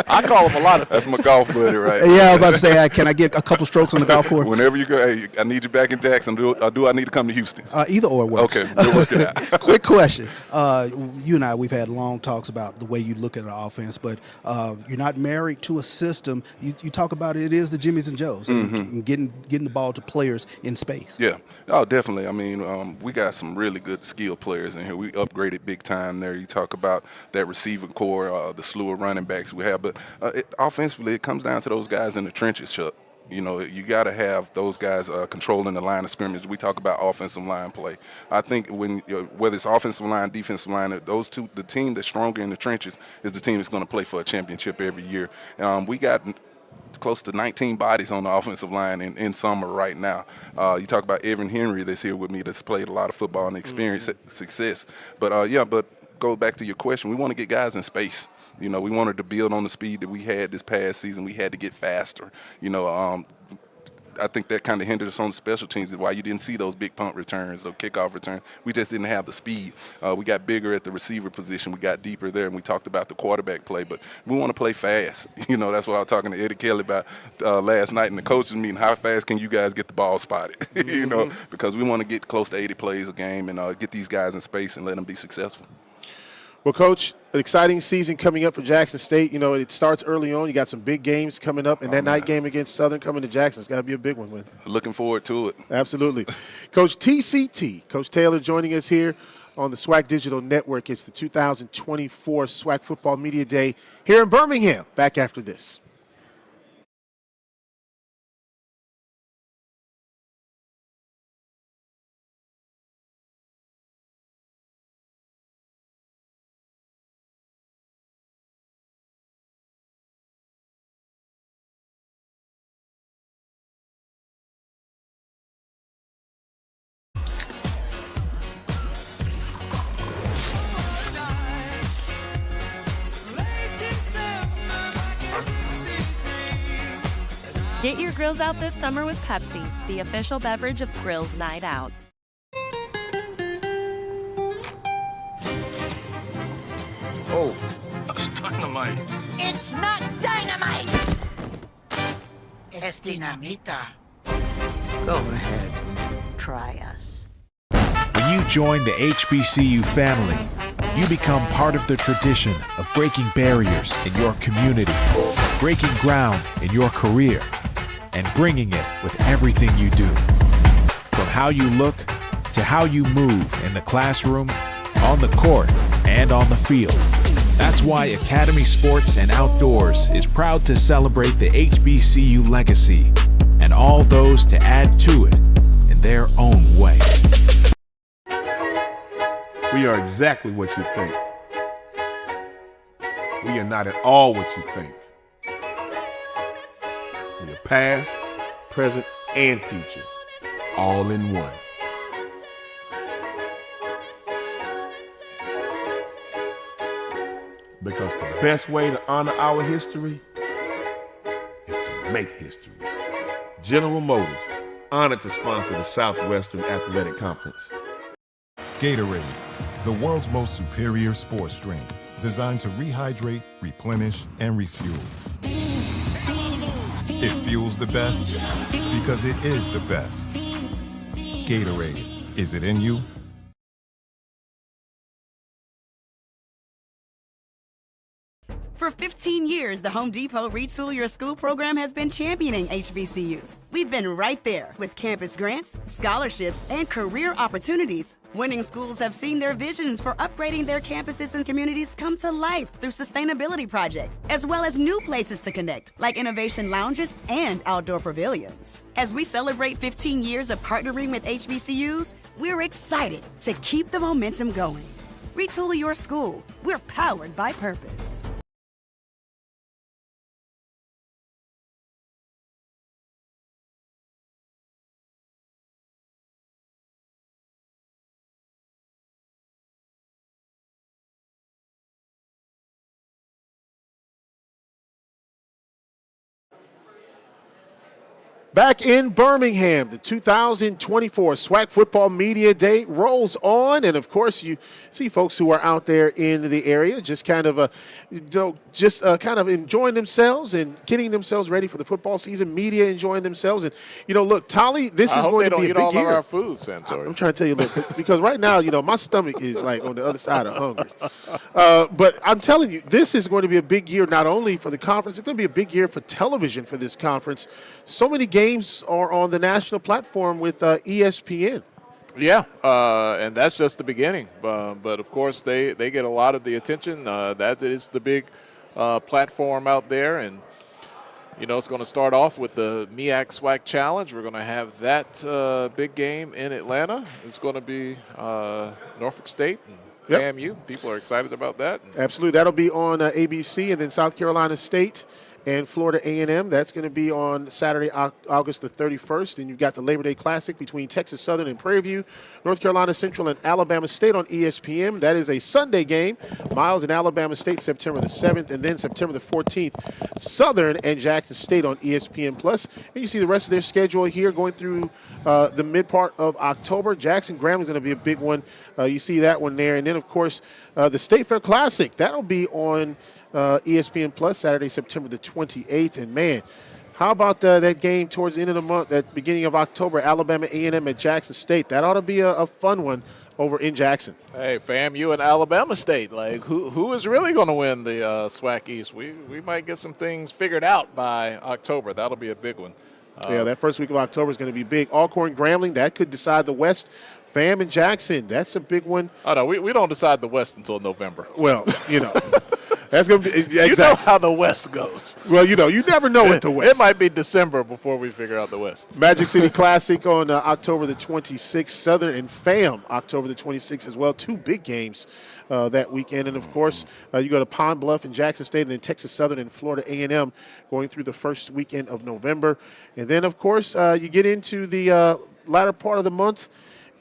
I call him a lot of things.
That's my golf buddy, right?
Yeah, I was about to say, can I get a couple strokes on the golf course?
Whenever you go, hey, I need you back in Jackson. Do I need to come to Houston?
Either or works.
Okay, we'll work it out.
Quick question. You and I, we've had long talks about the way you look at an offense, but you're not married to a system. You talk about it is the Jimmys and Joes, and getting the ball to players in space.
Yeah, oh, definitely. I mean, we got some really good skilled players in here. We upgraded big time there. You talk about that receiving core, the slew of running backs we have, but offensively, it comes down to those guys in the trenches, Chuck. You got to have those guys controlling the line of scrimmage. We talk about offensive line play. I think when whether it's offensive line, defensive line, those two, the team that's stronger in the trenches is the team that's going to play for a championship every year. We got close to 19 bodies on the offensive line in summer right now. You talk about Evan Henry that's here with me that's played a lot of football and experienced success. But go back to your question. We want to get guys in space. We wanted to build on the speed that we had this past season. We had to get faster. I think that kind of hindered us on the special teams. Why you didn't see those big punt returns or kickoff returns. We just didn't have the speed. We got bigger at the receiver position. We got deeper there, and we talked about the quarterback play. But we want to play fast. That's what I was talking to Eddie Kelly about last night in the coaches meeting. How fast can you guys get the ball spotted? Because we want to get close to 80 plays a game and get these guys in space and let them be successful.
Well, Coach, an exciting season coming up for Jackson State. It starts early on. You got some big games coming up, and that night game against Southern coming to Jackson. It's got to be a big one.
Looking forward to it.
Absolutely. Coach TCT, Coach Taylor joining us here on the SWAC Digital Network. It's the 2024 SWAC Football Media Day here in Birmingham. Back after this.
Get your grills out this summer with Pepsi, the official beverage of Grills Night Out.
Oh, that's dynamite.
It's not dynamite! Es dinamita.
Go ahead. Try us.
When you join the HBCU family, you become part of the tradition of breaking barriers in your community, breaking ground in your career, and bringing it with everything you do. From how you look to how you move in the classroom, on the court, and on the field. That's why Academy Sports and Outdoors is proud to celebrate the HBCU legacy and all those to add to it in their own way.
We are exactly what you think. We are not at all what you think. We are past, present, and future, all in one. Because the best way to honor our history is to make history. General Motors, honored to sponsor the Southwestern Athletic Conference.
Gatorade, the world's most superior sports drink, designed to rehydrate, replenish, and refuel. It fuels the best because it is the best. Gatorade, is it in you?
For 15 years, the Home Depot Retool Your School program has been championing HBCUs. We've been right there with campus grants, scholarships, and career opportunities. Winning schools have seen their visions for upgrading their campuses and communities come to life through sustainability projects, as well as new places to connect, like innovation lounges and outdoor pavilions. As we celebrate 15 years of partnering with HBCUs, we're excited to keep the momentum going. Retool your school. We're powered by purpose.
Back in Birmingham, the 2024 SWAC Football Media Day rolls on, and of course, you see folks who are out there in the area just kind of, kind of enjoying themselves and getting themselves ready for the football season. Media enjoying themselves, and look, Tolly, this is going to be a big year.
I hope they don't eat all of our food, Santoria.
I'm trying to tell you, look, because right now, my stomach is like on the other side of hungry. But I'm telling you, this is going to be a big year not only for the conference, it's going to be a big year for television for this conference. So many games are on the national platform with ESPN.
Yeah, and that's just the beginning. But of course, they get a lot of the attention. That is the big platform out there. And, it's going to start off with the MEAC SWAC Challenge. We're going to have that big game in Atlanta. It's going to be Norfolk State and FAMU. People are excited about that.
Absolutely. That'll be on ABC, and then South Carolina State and Florida A&M. That's going to be on Saturday, August the 31st. And you've got the Labor Day Classic between Texas Southern and Prairie View, North Carolina Central and Alabama State on ESPN. That is a Sunday game. Miles and Alabama State, September the 7th. And then September the 14th, Southern and Jackson State on ESPN+. And you see the rest of their schedule here going through the mid part of October. Jackson Graham is going to be a big one. You see that one there. And then, of course, the State Fair Classic. That'll be on ESPN+, Saturday, September the 28th. And, man, how about that game towards the end of the month, at beginning of October, Alabama A&M at Jackson State? That ought to be a fun one over in Jackson.
Hey, FAMU and Alabama State. Like, who is really going to win the SWAC East? We might get some things figured out by October. That'll be a big one.
Yeah, that first week of October is going to be big. Alcorn Grambling, that could decide the West. FAM and Jackson, that's a big one.
Oh, no, we don't decide the West until November.
Well, that's going to be exactly.
You know how the West goes.
Well, you never know with the West.
It might be December before we figure out the West.
Magic City Classic on October the 26th. Southern and FAM October the 26th as well. Two big games that weekend. And, of course, you go to Pine Bluff and Jackson State, and then Texas Southern and Florida A&M going through the first weekend of November. And then, of course, you get into the latter part of the month.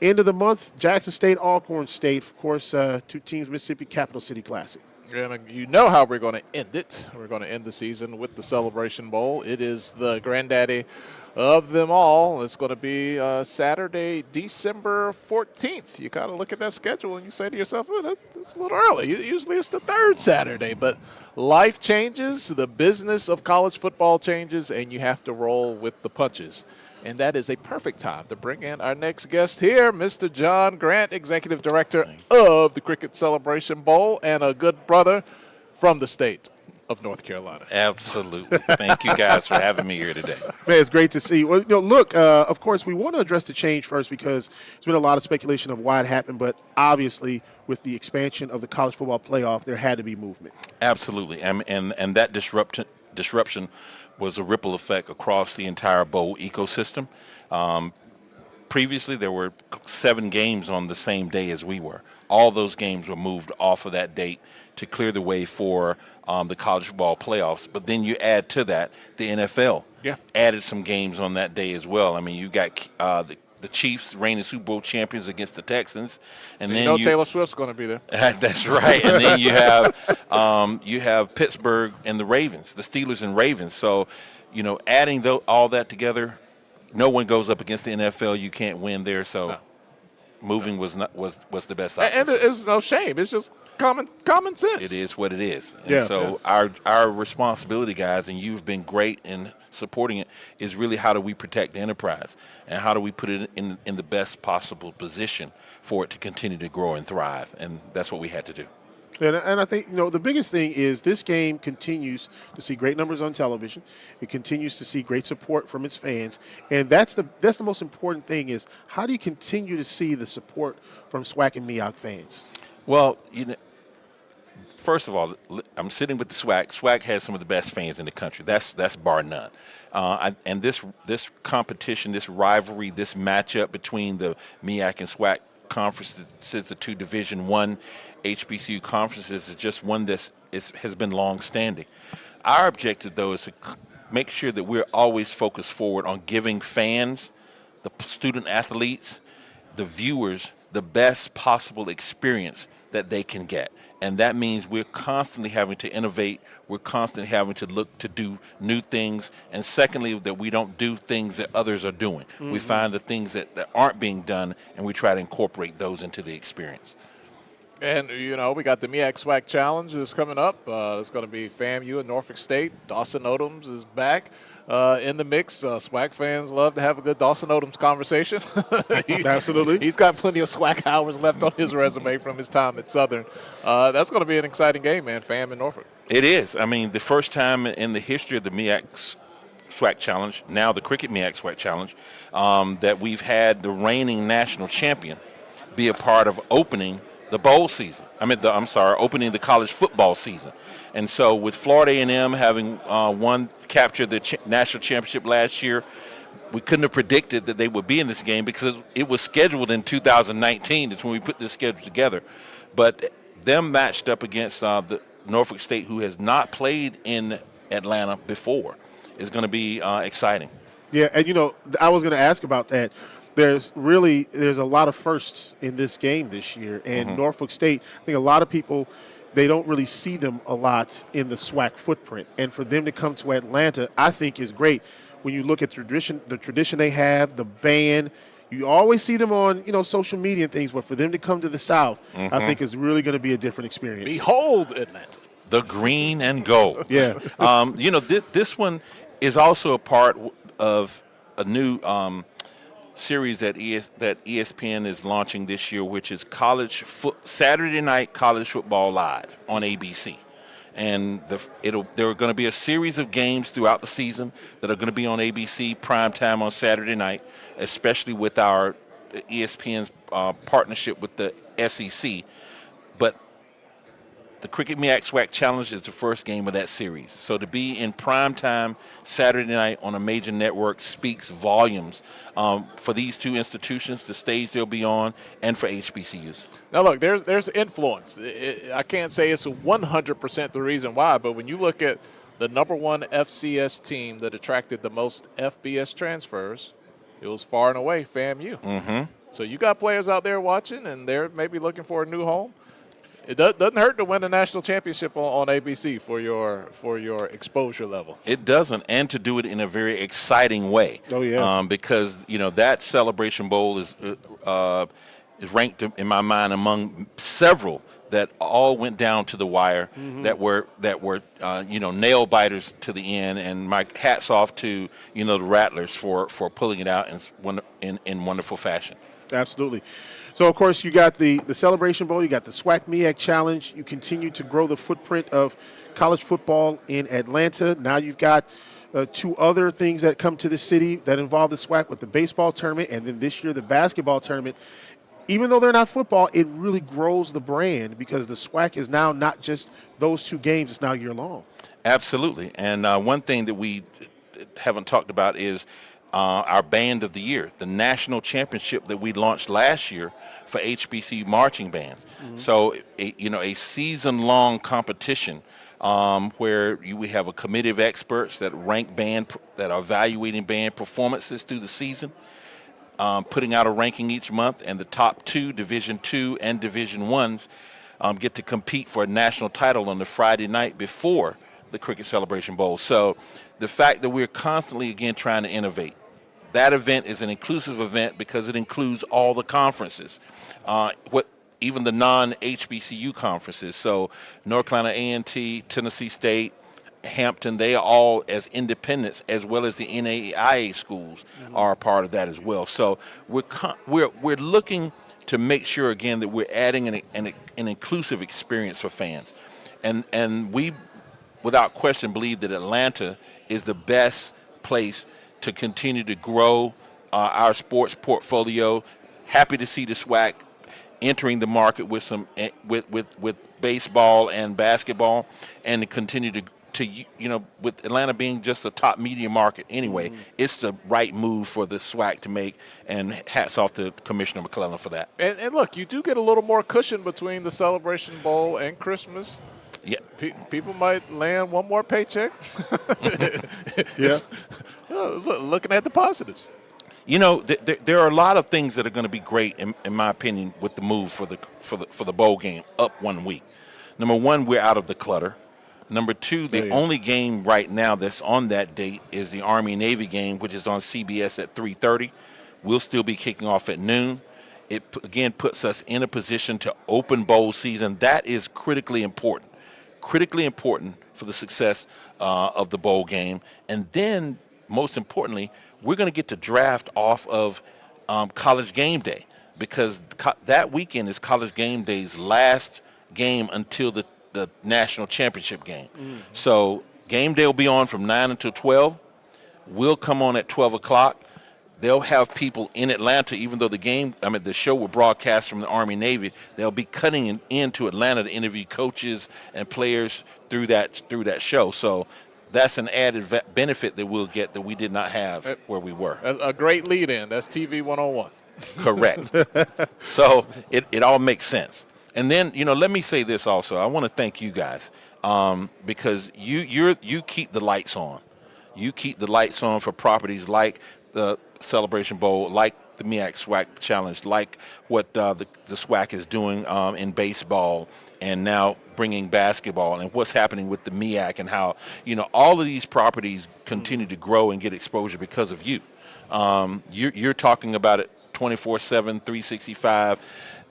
End of the month, Jackson State, Alcorn State. Of course, two teams, Mississippi Capital City Classic.
And you know how we're going to end it. We're going to end the season with the Celebration Bowl. It is the granddaddy of them all. It's going to be Saturday, December 14th. You kind of look at that schedule and you say to yourself, oh, that's a little early. Usually it's the third Saturday. But life changes, the business of college football changes, and you have to roll with the punches. And that is a perfect time to bring in our next guest here, Mr. John Grant, Executive Director of the Cricket Celebration Bowl and a good brother from the state of North Carolina.
Absolutely. Thank you guys for having me here today.
Man, it's great to see you. Well, look, of course, we want to address the change first because there's been a lot of speculation of why it happened, but obviously with the expansion of the college football playoff, there had to be movement.
Absolutely. And that disruption was a ripple effect across the entire bowl ecosystem. Previously, there were 7 games on the same day as we were. All those games were moved off of that date to clear the way for the college football playoffs. But then you add to that the NFL added some games on that day as well. I mean, you got the Chiefs reigning Super Bowl champions against the Texans, and then
Taylor Swift's going to be there.
That's right. And then you have Pittsburgh and the Ravens, the Steelers and Ravens. So, adding all that together, no one goes up against the NFL. You can't win there. So, moving was the best option.
And it's no shame. It's just common sense.
It is what it is.
Yeah.
So our responsibility, guys, and you've been great in supporting it, is really how do we protect the enterprise and how do we put it in the best possible position for it to continue to grow and thrive. And that's what we had to do.
And I think, the biggest thing is this game continues to see great numbers on television. It continues to see great support from its fans. And that's the most important thing is how do you continue to see the support from SWAC and MEAC fans?
Well, first of all, I'm sitting with the SWAC. SWAC has some of the best fans in the country. That's bar none. And this competition, this rivalry, this matchup between the MEAC and SWAC conferences, the 2 Division I HBCU conferences, is just one that has been long-standing. Our objective, though, is to make sure that we're always focused forward on giving fans, the student athletes, the viewers, the best possible experience that they can get. And that means we're constantly having to innovate. We're constantly having to look to do new things. And secondly, that we don't do things that others are doing. Mm-hmm. We find the things that aren't being done, and we try to incorporate those into the experience.
And, we got the MEAC SWAC Challenge that's coming up. It's going to be FAMU and Norfolk State. Dawson Odoms is back in the mix. SWAC fans love to have a good Dawson Odoms conversation.
Absolutely.
He's got plenty of SWAC hours left on his resume from his time at Southern. That's going to be an exciting game, man, FAM and Norfolk.
It is. I mean, the first time in the history of the MEAC SWAC Challenge, now the Cricket MEAC SWAC Challenge, that we've had the reigning national champion be a part of opening the bowl season. Opening the college football season. And so with Florida A&M having captured the national championship last year, we couldn't have predicted that they would be in this game because it was scheduled in 2019. That's when we put this schedule together. But them matched up against the Norfolk State, who has not played in Atlanta before, is going to be exciting.
Yeah, and I was going to ask about that. There's a lot of firsts in this game this year. And Norfolk State, I think a lot of people, they don't really see them a lot in the SWAC footprint. And for them to come to Atlanta, I think is great. When you look at the tradition they have, the band, you always see them on, social media and things. But for them to come to the South, I think is really going to be a different experience.
Behold Atlanta.
The green and gold.
Yeah.
This one is also a part of a new series that ESPN is launching this year, which is Saturday Night College Football Live on ABC. And there are going to be a series of games throughout the season that are going to be on ABC primetime on Saturday night, especially with our ESPN's partnership with the SEC. But the Cricket MEAC SWAC Challenge is the first game of that series. So to be in primetime Saturday night on a major network speaks volumes for these 2 institutions, the stage they'll be on, and for HBCUs.
Now, look, there's influence. I can't say it's 100% the reason why, but when you look at the number 1 FCS team that attracted the most FBS transfers, it was far and away FAMU.
Mm-hmm.
So you got players out there watching, and they're maybe looking for a new home. It doesn't hurt to win a national championship on ABC for your exposure level.
It doesn't, and to do it in a very exciting way.
Oh yeah.
Because that Celebration Bowl is ranked in my mind among several that all went down to the wire, that were nail biters to the end. And my hats off to the Rattlers for pulling it out in wonderful fashion.
Absolutely. So, of course, you got the Celebration Bowl, you got the SWAC MEAC Challenge. You continue to grow the footprint of college football in Atlanta. Now you've got 2 other things that come to the city that involve the SWAC with the baseball tournament and then this year the basketball tournament. Even though they're not football, it really grows the brand because the SWAC is now not just those 2 games, it's now year long.
Absolutely. And one thing that we haven't talked about is our Band of the Year, the national championship that we launched last year for HBCU marching bands. So, a season-long competition where we have a committee of experts that rank that are evaluating band performances through the season, putting out a ranking each month, and the top 2, Division II and Division I's, get to compete for a national title on the Friday night before the Cricket Celebration Bowl. So the fact that we're constantly, again, trying to innovate. That event is an inclusive event because it includes all the conferences, even the non-HBCU conferences. So North Carolina A&T, Tennessee State, Hampton, they are all as independents as well as the NAIA schools are a part of that as well. So we're looking to make sure, again, that we're adding an inclusive experience for fans. And we, without question, believe that Atlanta is the best place to continue to grow our sports portfolio. Happy to see the SWAC entering the market with some with baseball and basketball, and to continue to with Atlanta being just a top media market anyway, it's the right move for the SWAC to make, and hats off to Commissioner McClelland for that.
And look, you do get a little more cushion between the Celebration Bowl and Christmas.
Yeah,
people might land one more paycheck.
Yeah,
looking at the positives.
There are a lot of things that are going to be great, in my opinion, with the move for the bowl game up 1 week. Number one, we're out of the clutter. Number two, the only game right now that's on that date is the Army-Navy game, which is on CBS at 3:30. We'll still be kicking off at noon. It, again, puts us in a position to open bowl season. That is critically important for the success of the bowl game. And then, most importantly, we're going to get to draft off of College Game Day, because that weekend is College Game Day's last game until the national championship game. So Game Day will be on from 9 until 12. We'll come on at 12 o'clock. They'll have people in Atlanta, even though the show will broadcast from the Army-Navy. They'll be cutting into Atlanta to interview coaches and players through that show. So that's an added benefit that we'll get that we did not have where we were.
A great lead-in. That's TV 101.
Correct. So it all makes sense. And then, let me say this also. I want to thank you guys because you keep the lights on. You keep the lights on for properties like the Celebration Bowl, like the MEAC SWAC Challenge, like what the SWAC is doing in baseball, and now bringing basketball, and what's happening with the MEAC, and how all of these properties continue to grow and get exposure because of you. You're talking about it 24/7,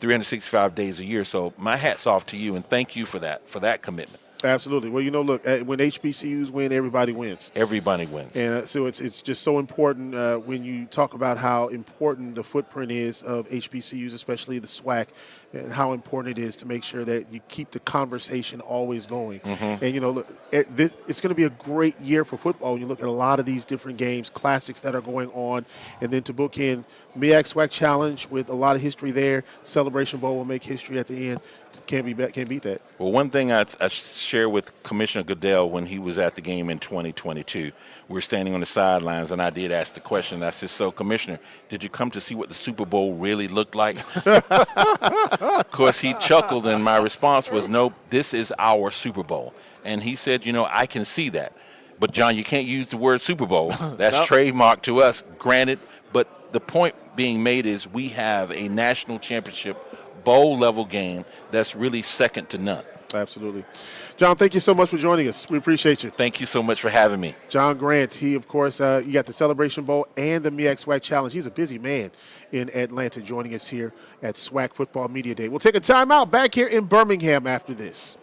365 days a year. So my hat's off to you, and thank you for that commitment.
Absolutely. Well, look, when HBCUs win, everybody wins.
Everybody wins.
And so it's just so important when you talk about how important the footprint is of HBCUs, especially the SWAC, and how important it is to make sure that you keep the conversation always going. And, look, it's going to be a great year for football when you look at a lot of these different games, classics that are going on, and then to book in MEAC SWAC Challenge with a lot of history there. Celebration Bowl will make history at the end. Can't beat that.
Well, one thing I shared with Commissioner Goodell when he was at the game in 2022, we were standing on the sidelines, and I did ask the question. I said, so, Commissioner, did you come to see what the Super Bowl really looked like? Of course, he chuckled, and my response was, no, this is our Super Bowl. And he said, I can see that. But, John, you can't use the word Super Bowl. That's trademark to us, granted. But the point being made is we have a national championship bowl level game that's really second to none.
Absolutely. John, thank you so much for joining us. We appreciate you.
Thank you so much for having me.
John Grant, he, of course, you got the Celebration Bowl and the MEAC SWAC Challenge. He's a busy man in Atlanta joining us here at SWAC Football Media Day. We'll take a timeout back here in Birmingham after this.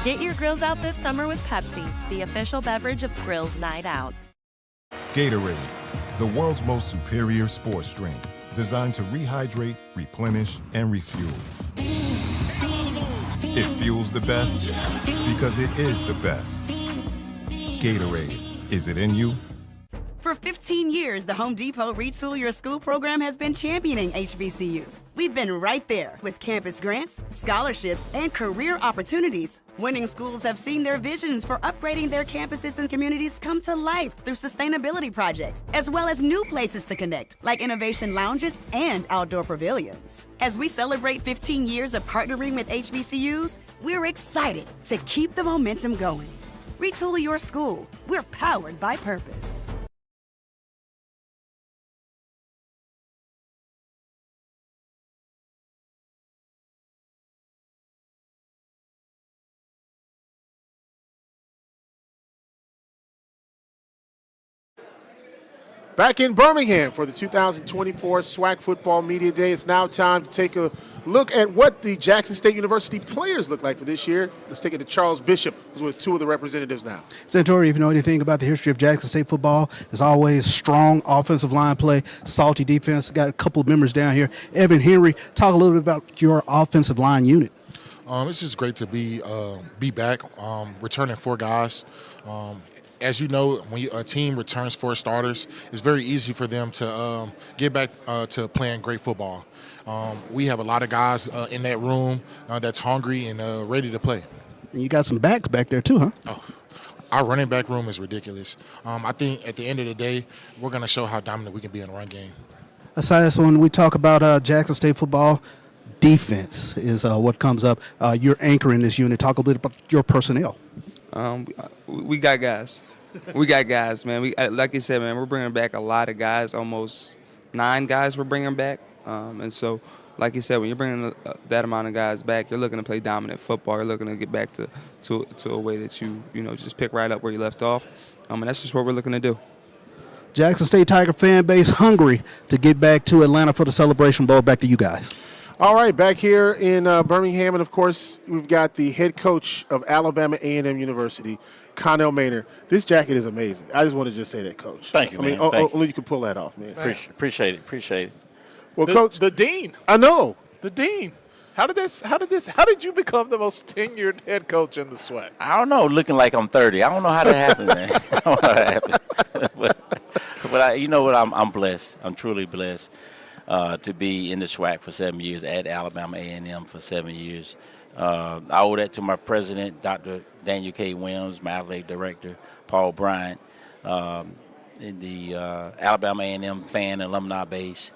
Get your grills out this summer with Pepsi, the official beverage of Grills Night Out.
Gatorade, the world's most superior sports drink, designed to rehydrate, replenish, and refuel. It fuels the best because it is the best. Gatorade, is it in you?
For 15 years, the Home Depot Retool Your School program has been championing HBCUs. We've been right there with campus grants, scholarships, and career opportunities. Winning schools have seen their visions for upgrading their campuses and communities come to life through sustainability projects, as well as new places to connect, like innovation lounges and outdoor pavilions. As we celebrate 15 years of partnering with HBCUs, we're excited to keep the momentum going. Retool your school. We're powered by purpose.
Back in Birmingham for the 2024 SWAC Football Media Day. It's now time to take a look at what the Jackson State University players look like for this year. Let's take it to Charles Bishop, who's with two of the representatives now.
Santoria, if you know anything about the history of Jackson State football, there's always strong offensive line play, salty defense. Got a couple of members down here. Evan Henry, talk a little bit about your offensive line unit.
It's just great to be back, returning 4 guys. As you know, when a team returns 4 starters, it's very easy for them to get back to playing great football. We have a lot of guys in that room that's hungry and ready to play.
And you got some backs back there too, huh?
Oh, our running back room is ridiculous. I think at the end of the day, we're going to show how dominant we can be in the run game.
Aside when we talk about Jackson State football, defense is what comes up. You're anchoring this unit. Talk a little bit about your personnel.
We got guys. We got guys, man. Like you said, man, we're bringing back a lot of guys, almost 9 guys we're bringing back. And so, like you said, when you're bringing that amount of guys back, you're looking to play dominant football. You're looking to get back to a way that you just pick right up where you left off. And that's just what we're looking to do.
Jackson State Tiger fan base hungry to get back to Atlanta for the Celebration Bowl. Back to you guys.
All right, back here in Birmingham, and of course, we've got the head coach of Alabama A&M University, Connell Maynor. This jacket is amazing. I just want to say that, Coach.
Thank you, man.
Only you can pull that off, man.
Appreciate it.
Well, Coach,
the dean.
I know
the dean. How did you become the most tenured head coach in the SWAC?
I don't know. Looking like I'm 30. I don't know how that happened, man. I don't know how that happened. but you know what? I'm blessed. I'm truly blessed to be in the SWAC for 7 years, at Alabama A&M for 7 years. I owe that to my president, Dr. Daniel K. Williams, my athletic director, Paul Bryant, in the Alabama A&M fan alumni base.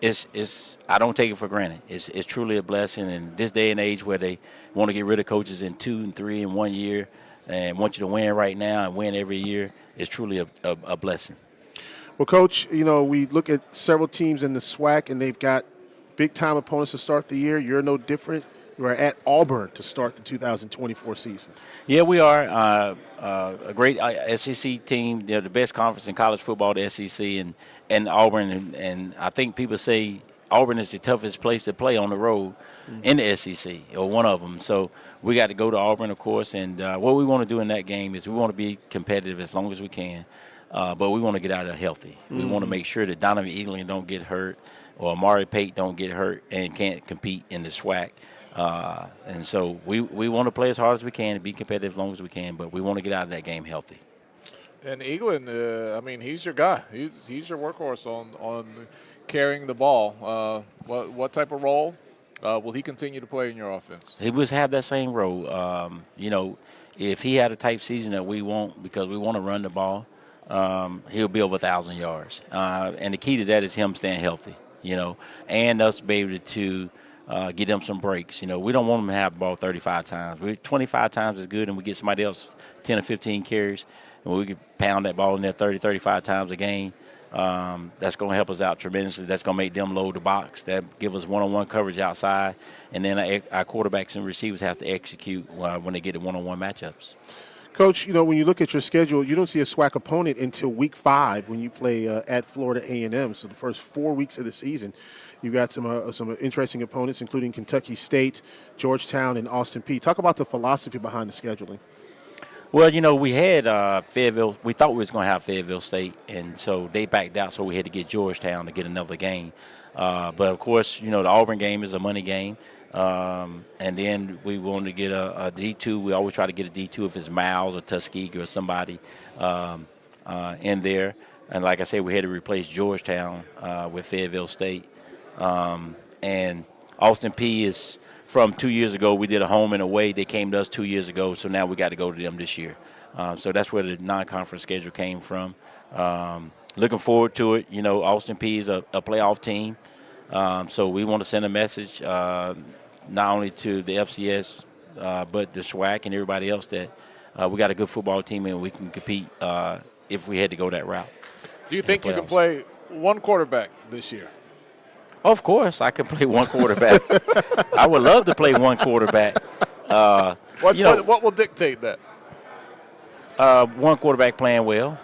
It's I don't take it for granted. It's truly a blessing in this day and age where they want to get rid of coaches in 2 and 3 in 1 year and want you to win right now and win every year. It's truly a blessing.
Well, Coach, we look at several teams in the SWAC, and they've got big-time opponents to start the year. You're no different. You are at Auburn to start the 2024 season.
Yeah, we are a great SEC team. They're the best conference in college football, the SEC, and Auburn. And I think people say Auburn is the toughest place to play on the road in the SEC, or one of them. So we got to go to Auburn, of course. And what we want to do in that game is we want to be competitive as long as we can. But we want to get out of there healthy. We want to make sure that Donovan Eagling don't get hurt or Amari Pate don't get hurt and can't compete in the SWAC. And so we want to play as hard as we can and be competitive as long as we can, but we want to get out of that game healthy.
And Eagling, he's your guy. He's your workhorse on carrying the ball. What type of role will he continue to play in your offense?
He will have that same role. If he had a type season that we want, because we want to run the ball, he'll be over 1,000 yards. And the key to that is him staying healthy, and us be able to get him some breaks. We don't want him to have the ball 35 times. 25 times is good, and we get somebody else 10 or 15 carries, and we can pound that ball in there 30, 35 times a game. That's going to help us out tremendously. That's going to make them load the box. That give us one-on-one coverage outside, and then our quarterbacks and receivers have to execute when they get the one-on-one matchups.
Coach, when you look at your schedule, you don't see a SWAC opponent until week 5 when you play at Florida A&M. So the first 4 weeks of the season, you've got some interesting opponents, including Kentucky State, Georgetown, and Austin Peay. Talk about the philosophy behind the scheduling.
Well, we had Fayetteville. We thought we was going to have Fayetteville State, and so they backed out, so we had to get Georgetown to get another game. But, of course, the Auburn game is a money game. And then we wanted to get a D2. We always try to get a D2 if it's Miles or Tuskegee or somebody in there. And like I said, we had to replace Georgetown with Fayetteville State. And Austin Peay is from 2 years ago. We did a home and away. They came to us 2 years ago, so now we got to go to them this year. So that's where the non-conference schedule came from. Looking forward to it. Austin Peay is a playoff team. So we want to send a message not only to the FCS but the SWAC and everybody else that we got a good football team and we can compete if we had to go that route.
Do you think you can play one quarterback this year?
Of course, I can play one quarterback. I would love to play one quarterback.
What will dictate that?
One quarterback playing well.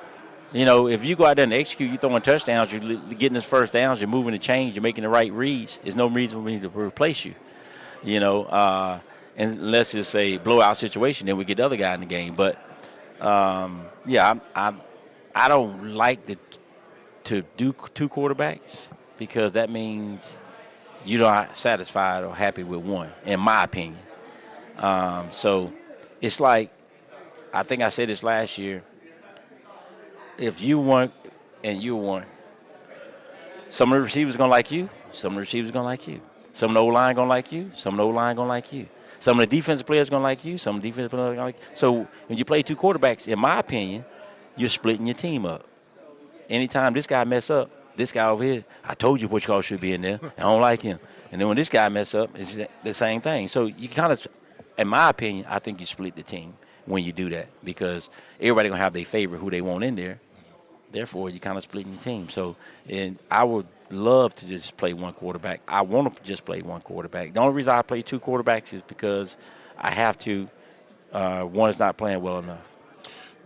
If you go out there and execute, you're throwing touchdowns, you're getting his first downs, you're moving the chains, you're making the right reads, there's no reason for me to replace you. Unless it's a blowout situation, then we get the other guy in the game. But, I don't like to do two quarterbacks because that means you're not satisfied or happy with one, in my opinion. So it's like, I think I said this last year, if you want and you want, some of the receivers going to like you, some of the receivers going to like you. Some of the O-line going to like you, some of the O-line going to like you. Some of the defensive players going to like you, some of the defensive players going to like you. So when you play two quarterbacks, in my opinion, you're splitting your team up. Anytime this guy mess up, this guy over here, I told you which call should be in there. I don't like him. And then when this guy mess up, it's the same thing. So you kind of, in my opinion, I think you split the team when you do that because everybody going to have their favorite who they want in there. Therefore, you're kind of splitting your team. So, and I would love to just play one quarterback. I want to just play one quarterback. The only reason I play two quarterbacks is because I have to. One is not playing well enough.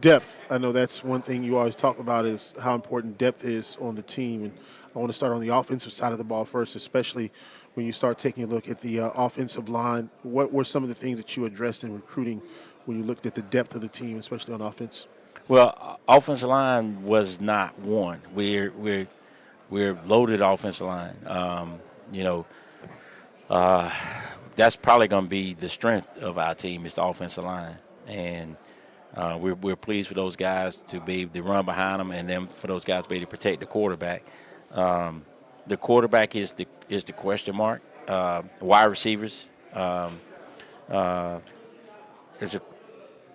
Depth. I know that's one thing you always talk about is how important depth is on the team. And I want to start on the offensive side of the ball first, especially when you start taking a look at the offensive line. What were some of the things that you addressed in recruiting when you looked at the depth of the team, especially on offense?
Well, offensive line was not one. We're loaded offensive line. That's probably going to be the strength of our team is the offensive line, and we're pleased for those guys to be able to run behind them, and then for those guys to be able to protect the quarterback. The quarterback is the question mark. Wide receivers is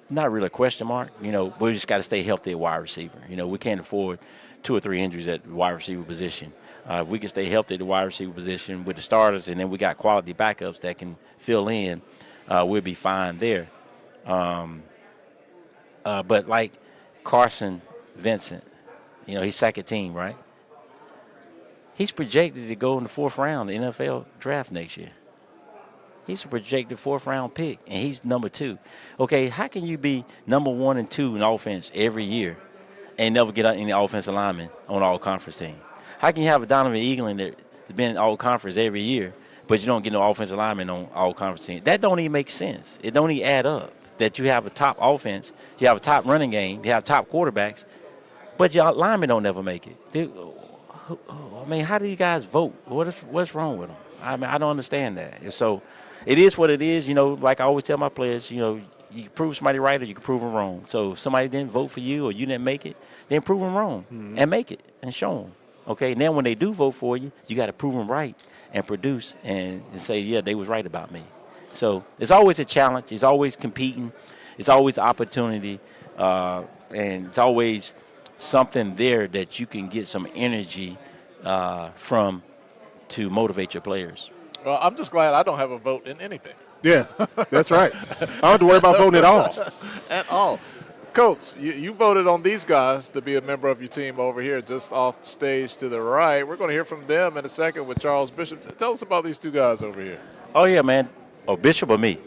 not really a question mark. We just got to stay healthy at wide receiver. We can't afford 2 or 3 injuries at the wide receiver position. If we can stay healthy at the wide receiver position with the starters, and then we got quality backups that can fill in, we'll be fine there. But like Carson Vincent, he's second team, right? He's projected to go in the 4th round of the NFL draft next year. He's a projected 4th-round pick, and he's number 2. Okay, how can you be number 1 and 2 in offense every year and never get any offensive lineman on all-conference team? How can you have a Donovan Eagling that's been in all-conference every year, but you don't get no offensive lineman on all-conference team? That don't even make sense. It don't even add up that you have a top offense, you have a top running game, you have top quarterbacks, but your linemen don't never make it. How do you guys vote? What's wrong with them? I don't understand that. So it is what it is. Like I always tell my players, you can prove somebody right or you can prove them wrong. So if somebody didn't vote for you or you didn't make it, then prove them wrong and make it and show them. Okay, now when they do vote for you, you got to prove them right and produce and say, yeah, they was right about me. So it's always a challenge. It's always competing. It's always opportunity. And it's always something there that you can get some energy from to motivate your players.
Well, I'm just glad I don't have a vote in anything.
Yeah, that's right. I don't have to worry about voting at all.
At all. Coach, you voted on these guys to be a member of your team over here, just off stage to the right. We're going to hear from them in a second with Charles Bishop. Tell us about these two guys over here.
Oh, yeah, man. Oh, Bishop or me?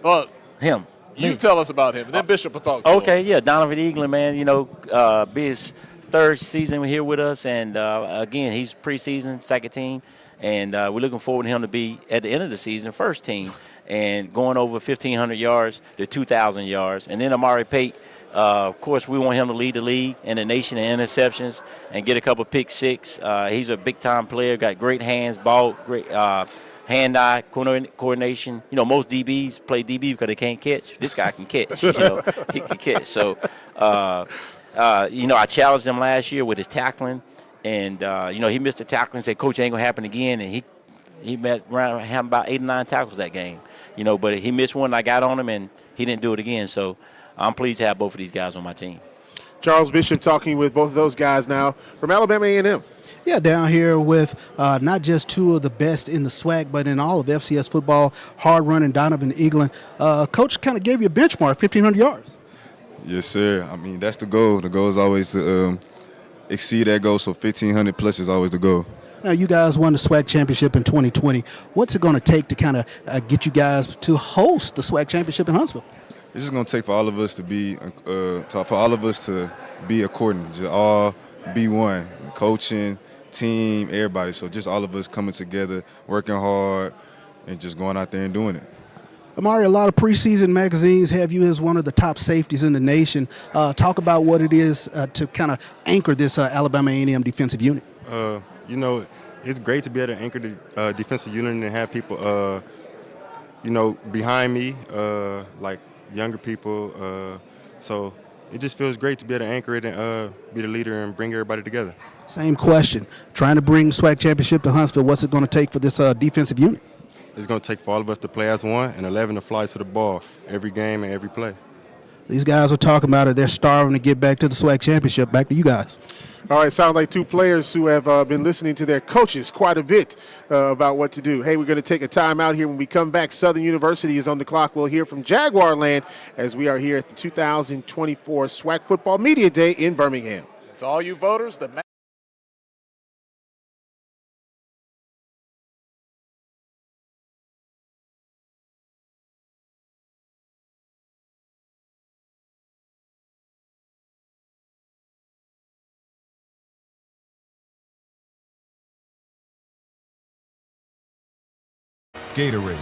Well,
him.
You tell us about him, and then Bishop will talk to
Okay, yeah, Donovan Eaglin, man, you know, be his third season here with us, and again, he's preseason, second team, and we're looking forward to him to be, at the end of the season, first team, and going over 1,500 yards to 2,000 yards. And then Amari Pate, of course, we want him to lead the league in the nation in interceptions and get a couple pick six. He's a big-time player, got great hands, ball, great hand-eye coordination. You know, most DBs play DB because they can't catch. This guy can catch. You know, he can catch. So, you know, I challenged him last year with his tackling, and you know, he missed a tackle and said, "Coach, it ain't gonna happen again." And he met around having about 8 or 9 tackles that game. You know, but he missed one. And I got on him, and he didn't do it again. So, I'm pleased to have both of these guys on my team.
Charles Bishop talking with both of those guys now from Alabama A&M.
Yeah, down here with not just two of the best in the SWAC, but in all of FCS football, hard-running Donovan Eaglin. Coach kind of gave you a benchmark, 1,500 yards.
Yes, sir. I mean, that's the goal. The goal is always to exceed that goal, so 1,500 plus is always the goal.
Now, you guys won the SWAC championship in 2020. What's it going to take to kind of get you guys to host the SWAC championship in Huntsville?
It's just going to take for all of us to be, accordant, just all be one, coaching, team, everybody. So just all of us coming together, working hard, and just going out there and doing it.
Amari, a lot of preseason magazines have you as one of the top safeties in the nation. Talk about what it is to kind of anchor this Alabama A&M defensive unit.
You know, it's great to be able to anchor the defensive unit and have people, you know, behind me, like younger people. So it just feels great to be able to anchor it and be the leader and bring everybody together.
Same question. Trying to bring SWAC championship to Huntsville, what's it going to take for this defensive unit?
It's going to take for all of us to play as one and 11 to fly to the ball every game and every play.
These guys are talking about it. They're starving to get back to the SWAC championship. Back to you guys.
All right, sounds like two players who have been listening to their coaches quite a bit about what to do. Hey, we're going to take a time out here. When we come back, Southern University is on the clock. We'll hear from Jaguar Land as we are here at the 2024 SWAC Football Media Day in Birmingham.
To all you voters, the
Gatorade,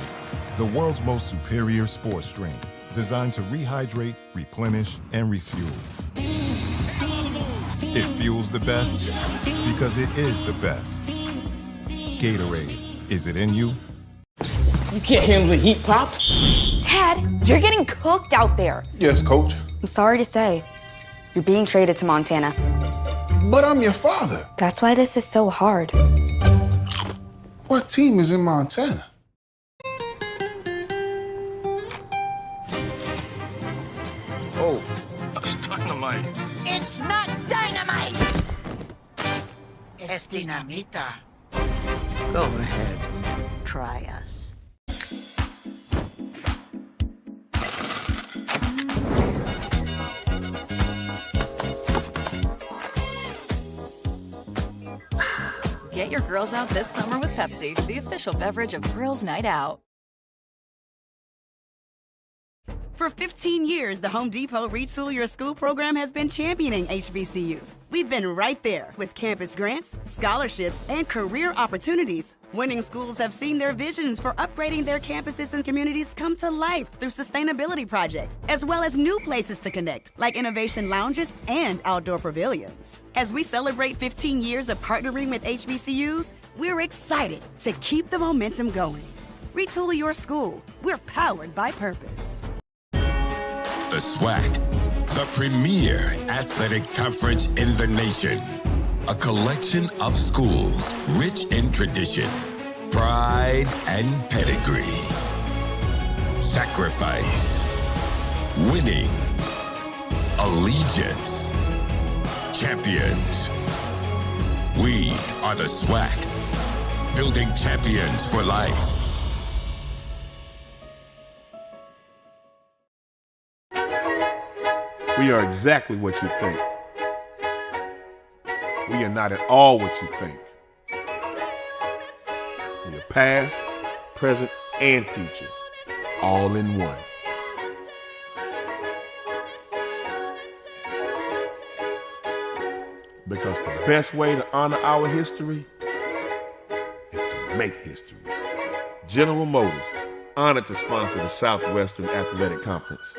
the world's most superior sports drink, designed to rehydrate, replenish, and refuel. It fuels the best because it is the best. Gatorade, is it in you?
You can't handle the heat, Pops.
Dad, you're getting cooked out there.
Yes, Coach.
I'm sorry to say, you're being traded to Montana.
But I'm your father.
That's why this is so hard.
What team is in Montana?
Oh, that's dynamite.
It's not dynamite! Es dinamita.
Go ahead. Try us.
Get your girls out this summer with Pepsi, the official beverage of Girls Night Out.
For 15 years, the Home Depot Retool Your School program has been championing HBCUs. We've been right there with campus grants, scholarships, and career opportunities. Winning schools have seen their visions for upgrading their campuses and communities come to life through sustainability projects, as well as new places to connect, like innovation lounges and outdoor pavilions. As we celebrate 15 years of partnering with HBCUs, we're excited to keep the momentum going. Retool your school. We're powered by purpose.
The SWAC, the premier athletic conference in the nation. A collection of schools rich in tradition, pride, and pedigree. Sacrifice, winning, allegiance, champions. We are the SWAC, building champions for life.
We are exactly what you think. We are not at all what you think. We are past, present, and future, all in one. Because the best way to honor our history is to make history. General Motors, honored to sponsor the Southwestern Athletic Conference.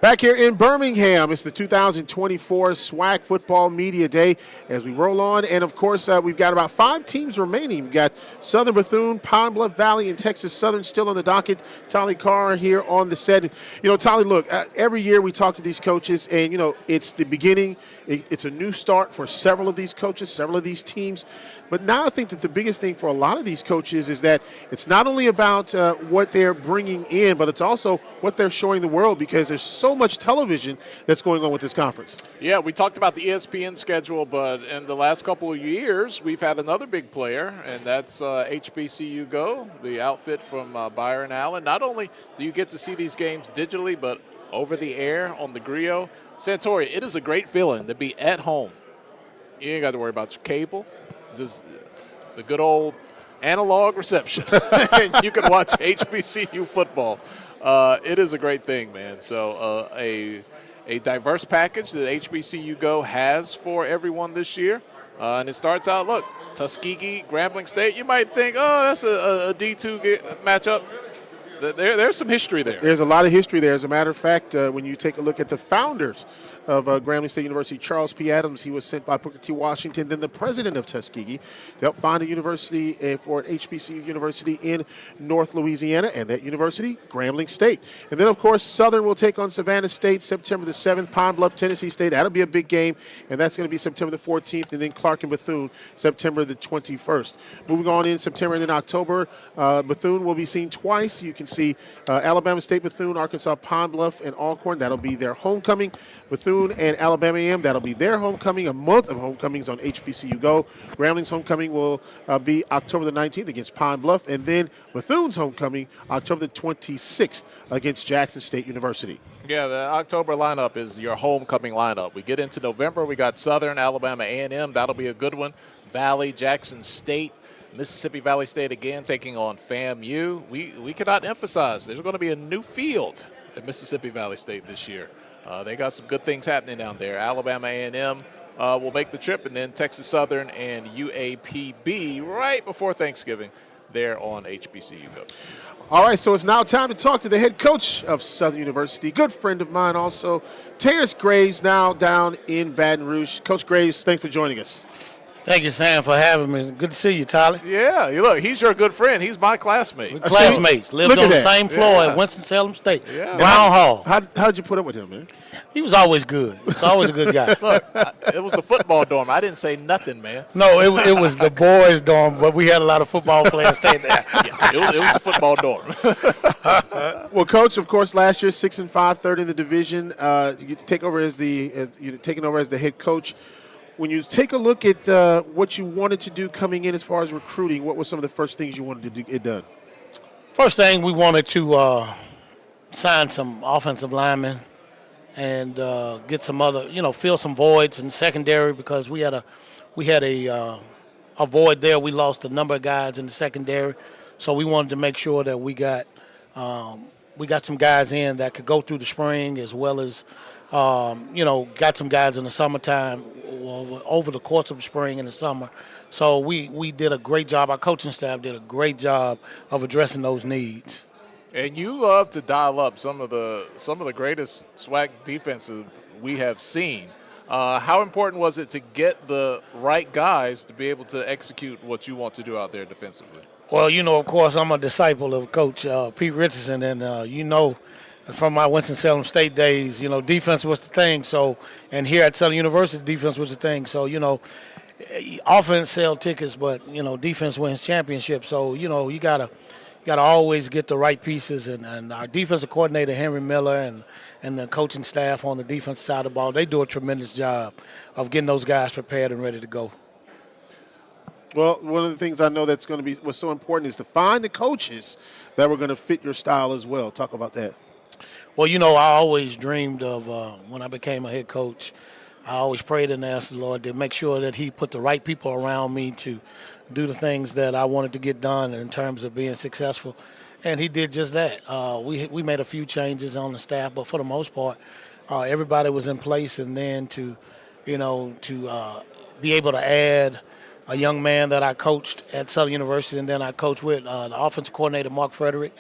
Back here in Birmingham, it's the 2024 SWAC Football Media Day as we roll on. And, of course, we've got about 5 teams remaining. We've got Southern Bethune, Pine Bluff Valley, and Texas Southern still on the docket. Tolly Carr here on the set. You know, Tolly, look, every year we talk to these coaches, and, you know, it's the beginning. It's a new start for several of these coaches, several of these teams. But now I think that the biggest thing for a lot of these coaches is that it's not only about what they're bringing in, but it's also what they're showing the world, because there's so much television that's going on with this conference.
Yeah, we talked about the ESPN schedule, but in the last couple of years, we've had another big player, and that's HBCU Go, the outfit from Byron Allen. Not only do you get to see these games digitally, but over the air on the Griot. Santoria, it is a great feeling to be at home. You ain't got to worry about your cable, just the good old analog reception. And you can watch HBCU football. It is a great thing, man. So a diverse package that HBCU Go has for everyone this year. And it starts out, look, Tuskegee, Grambling State. You might think, oh, that's a D2 matchup. There's some history there.
There's a lot of history there. As a matter of fact, when you take a look at the founders of Grambling State University, Charles P. Adams, he was sent by Booker T. Washington, then the president of Tuskegee, to help found a university for an HBCU university in North Louisiana, and that university, Grambling State. And then, of course, Southern will take on Savannah State September the 7th, Pine Bluff, Tennessee State. That'll be a big game, and that's going to be September the 14th, and then Clark and Bethune, September the 21st. Moving on in September and then October, Bethune will be seen twice. You can see Alabama State, Bethune, Arkansas, Pine Bluff, and Alcorn. That'll be their homecoming. Bethune and Alabama A&M, that'll be their homecoming, a month of homecomings on HBCU Go. Grambling's homecoming will be October the 19th against Pine Bluff, and then Bethune's homecoming, October the 26th against Jackson State University.
Yeah, the October lineup is your homecoming lineup. We get into November, we got Southern, Alabama A&M. That'll be a good one. Valley, Jackson State, Mississippi Valley State again taking on FAMU. We cannot emphasize there's going to be a new field at Mississippi Valley State this year. They got some good things happening down there. Alabama A&M will make the trip, and then Texas Southern and UAPB right before Thanksgiving there on HBCU Go.
All right, so it's now time to talk to the head coach of Southern University, good friend of mine also, Terence Graves, now down in Baton Rouge. Coach Graves, thanks for joining us.
Thank you, Sam, for having me. Good to see you, Tolly.
Yeah, look, he's your good friend. He's my classmate.
We're classmates. Lived on the same floor at Winston-Salem State.
Yeah.
Brown Hall.
How'd you put up with him, man?
He was always good. He was always a good guy.
Look, it was the football dorm. I didn't say nothing, man.
No, it was the boys' dorm, but we had a lot of football players stay there.
Yeah, it was the football dorm.
Well, Coach, of course, last year 6-5, third in the division. You take over you're taking over as the head coach. When you take a look at what you wanted to do coming in as far as recruiting, what were some of the first things you wanted to get done?
First thing, we wanted to sign some offensive linemen and get some other, fill some voids in secondary, because we had a void there. We lost a number of guys in the secondary, so we wanted to make sure that we got some guys in that could go through the spring, as well as got some guys in the summertime, over the course of the spring and the summer. So we did a great job. Our coaching staff did a great job of addressing those needs.
And you love to dial up some of the greatest SWAC defensive we have seen. How important was it to get the right guys to be able to execute what you want to do out there defensively?
Well, of course, I'm a disciple of Coach Pete Richardson, and from my Winston-Salem State days, defense was the thing. So, and here at Southern University, defense was the thing. So, offense sell tickets, but defense wins championships. So, you gotta always get the right pieces. And our defensive coordinator Henry Miller and the coaching staff on the defensive side of the ball, they do a tremendous job of getting those guys prepared and ready to go.
Well, one of the things I know that's going to be what's so important is to find the coaches that were going to fit your style as well. Talk about that.
Well, I always dreamed of when I became a head coach, I always prayed and asked the Lord to make sure that he put the right people around me to do the things that I wanted to get done in terms of being successful. And he did just that. We made a few changes on the staff, but for the most part, everybody was in place. And then to be able to add a young man that I coached at Southern University, and then I coached with the offensive coordinator, Mark Frederick.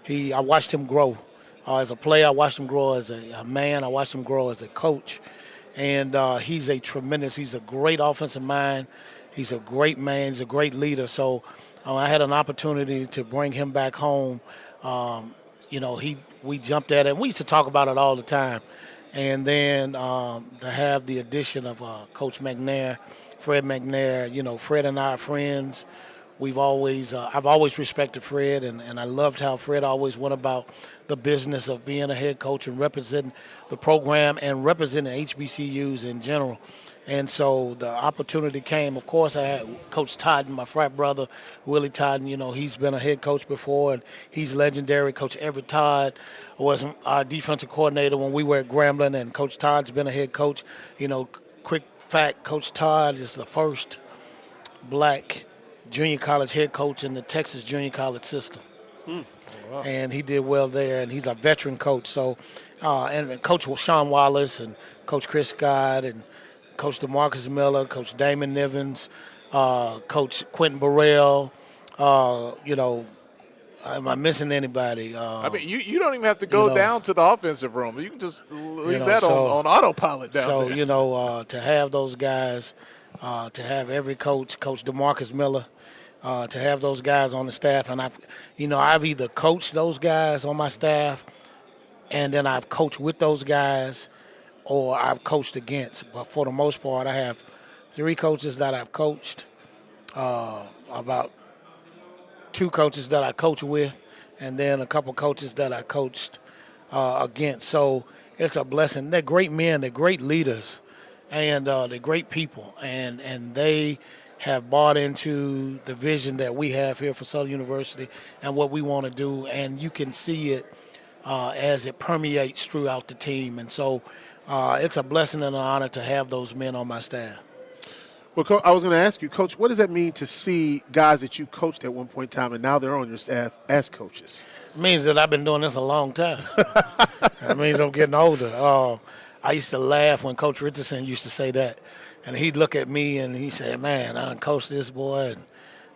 I watched him grow as a player. I watched him grow as a man. I watched him grow as a coach. And he's a great offensive mind. He's a great man. He's a great leader. So I had an opportunity to bring him back home. We jumped at it. And we used to talk about it all the time. And then to have the addition of Coach McNair, Fred McNair, Fred and I are friends. I've always respected Fred, and I loved how Fred always went about the business of being a head coach and representing the program and representing HBCUs in general. And so the opportunity came. Of course, I had Coach Totten, my frat brother, Willie Totten. He's been a head coach before, and he's legendary. Coach Everett Todd was our defensive coordinator when we were at Grambling, and Coach Todd's been a head coach. Quick fact, Coach Todd is the first black junior college head coach in the Texas junior college system. Oh, wow. And he did well there, and he's a veteran coach. So, and Coach Sean Wallace and Coach Chris Scott and Coach DeMarcus Miller, Coach Damon Nivens, Coach Quentin Burrell. Am I missing anybody?
You don't even have to go down to the offensive room. You can just leave that on autopilot down there.
So, to have those guys, to have every coach, Coach DeMarcus Miller, to have those guys on the staff. And I've either coached those guys on my staff, and then I've coached with those guys, or I've coached against. But for the most part, I have 3 coaches that I've coached, about 2 coaches that I coach with, and then a couple coaches that I coached against. So it's a blessing. They're great men. They're great leaders, and they're great people. And they have bought into the vision that we have here for Southern University and what we want to do. And you can see it as it permeates throughout the team. And so it's a blessing and an honor to have those men on my staff.
Well, I was going to ask you, Coach, what does that mean to see guys that you coached at one point in time and now they're on your staff as coaches?
It means that I've been doing this a long time. It means I'm getting older. I used to laugh when Coach Richardson used to say that. And he'd look at me and he said, man, I done coached this boy, and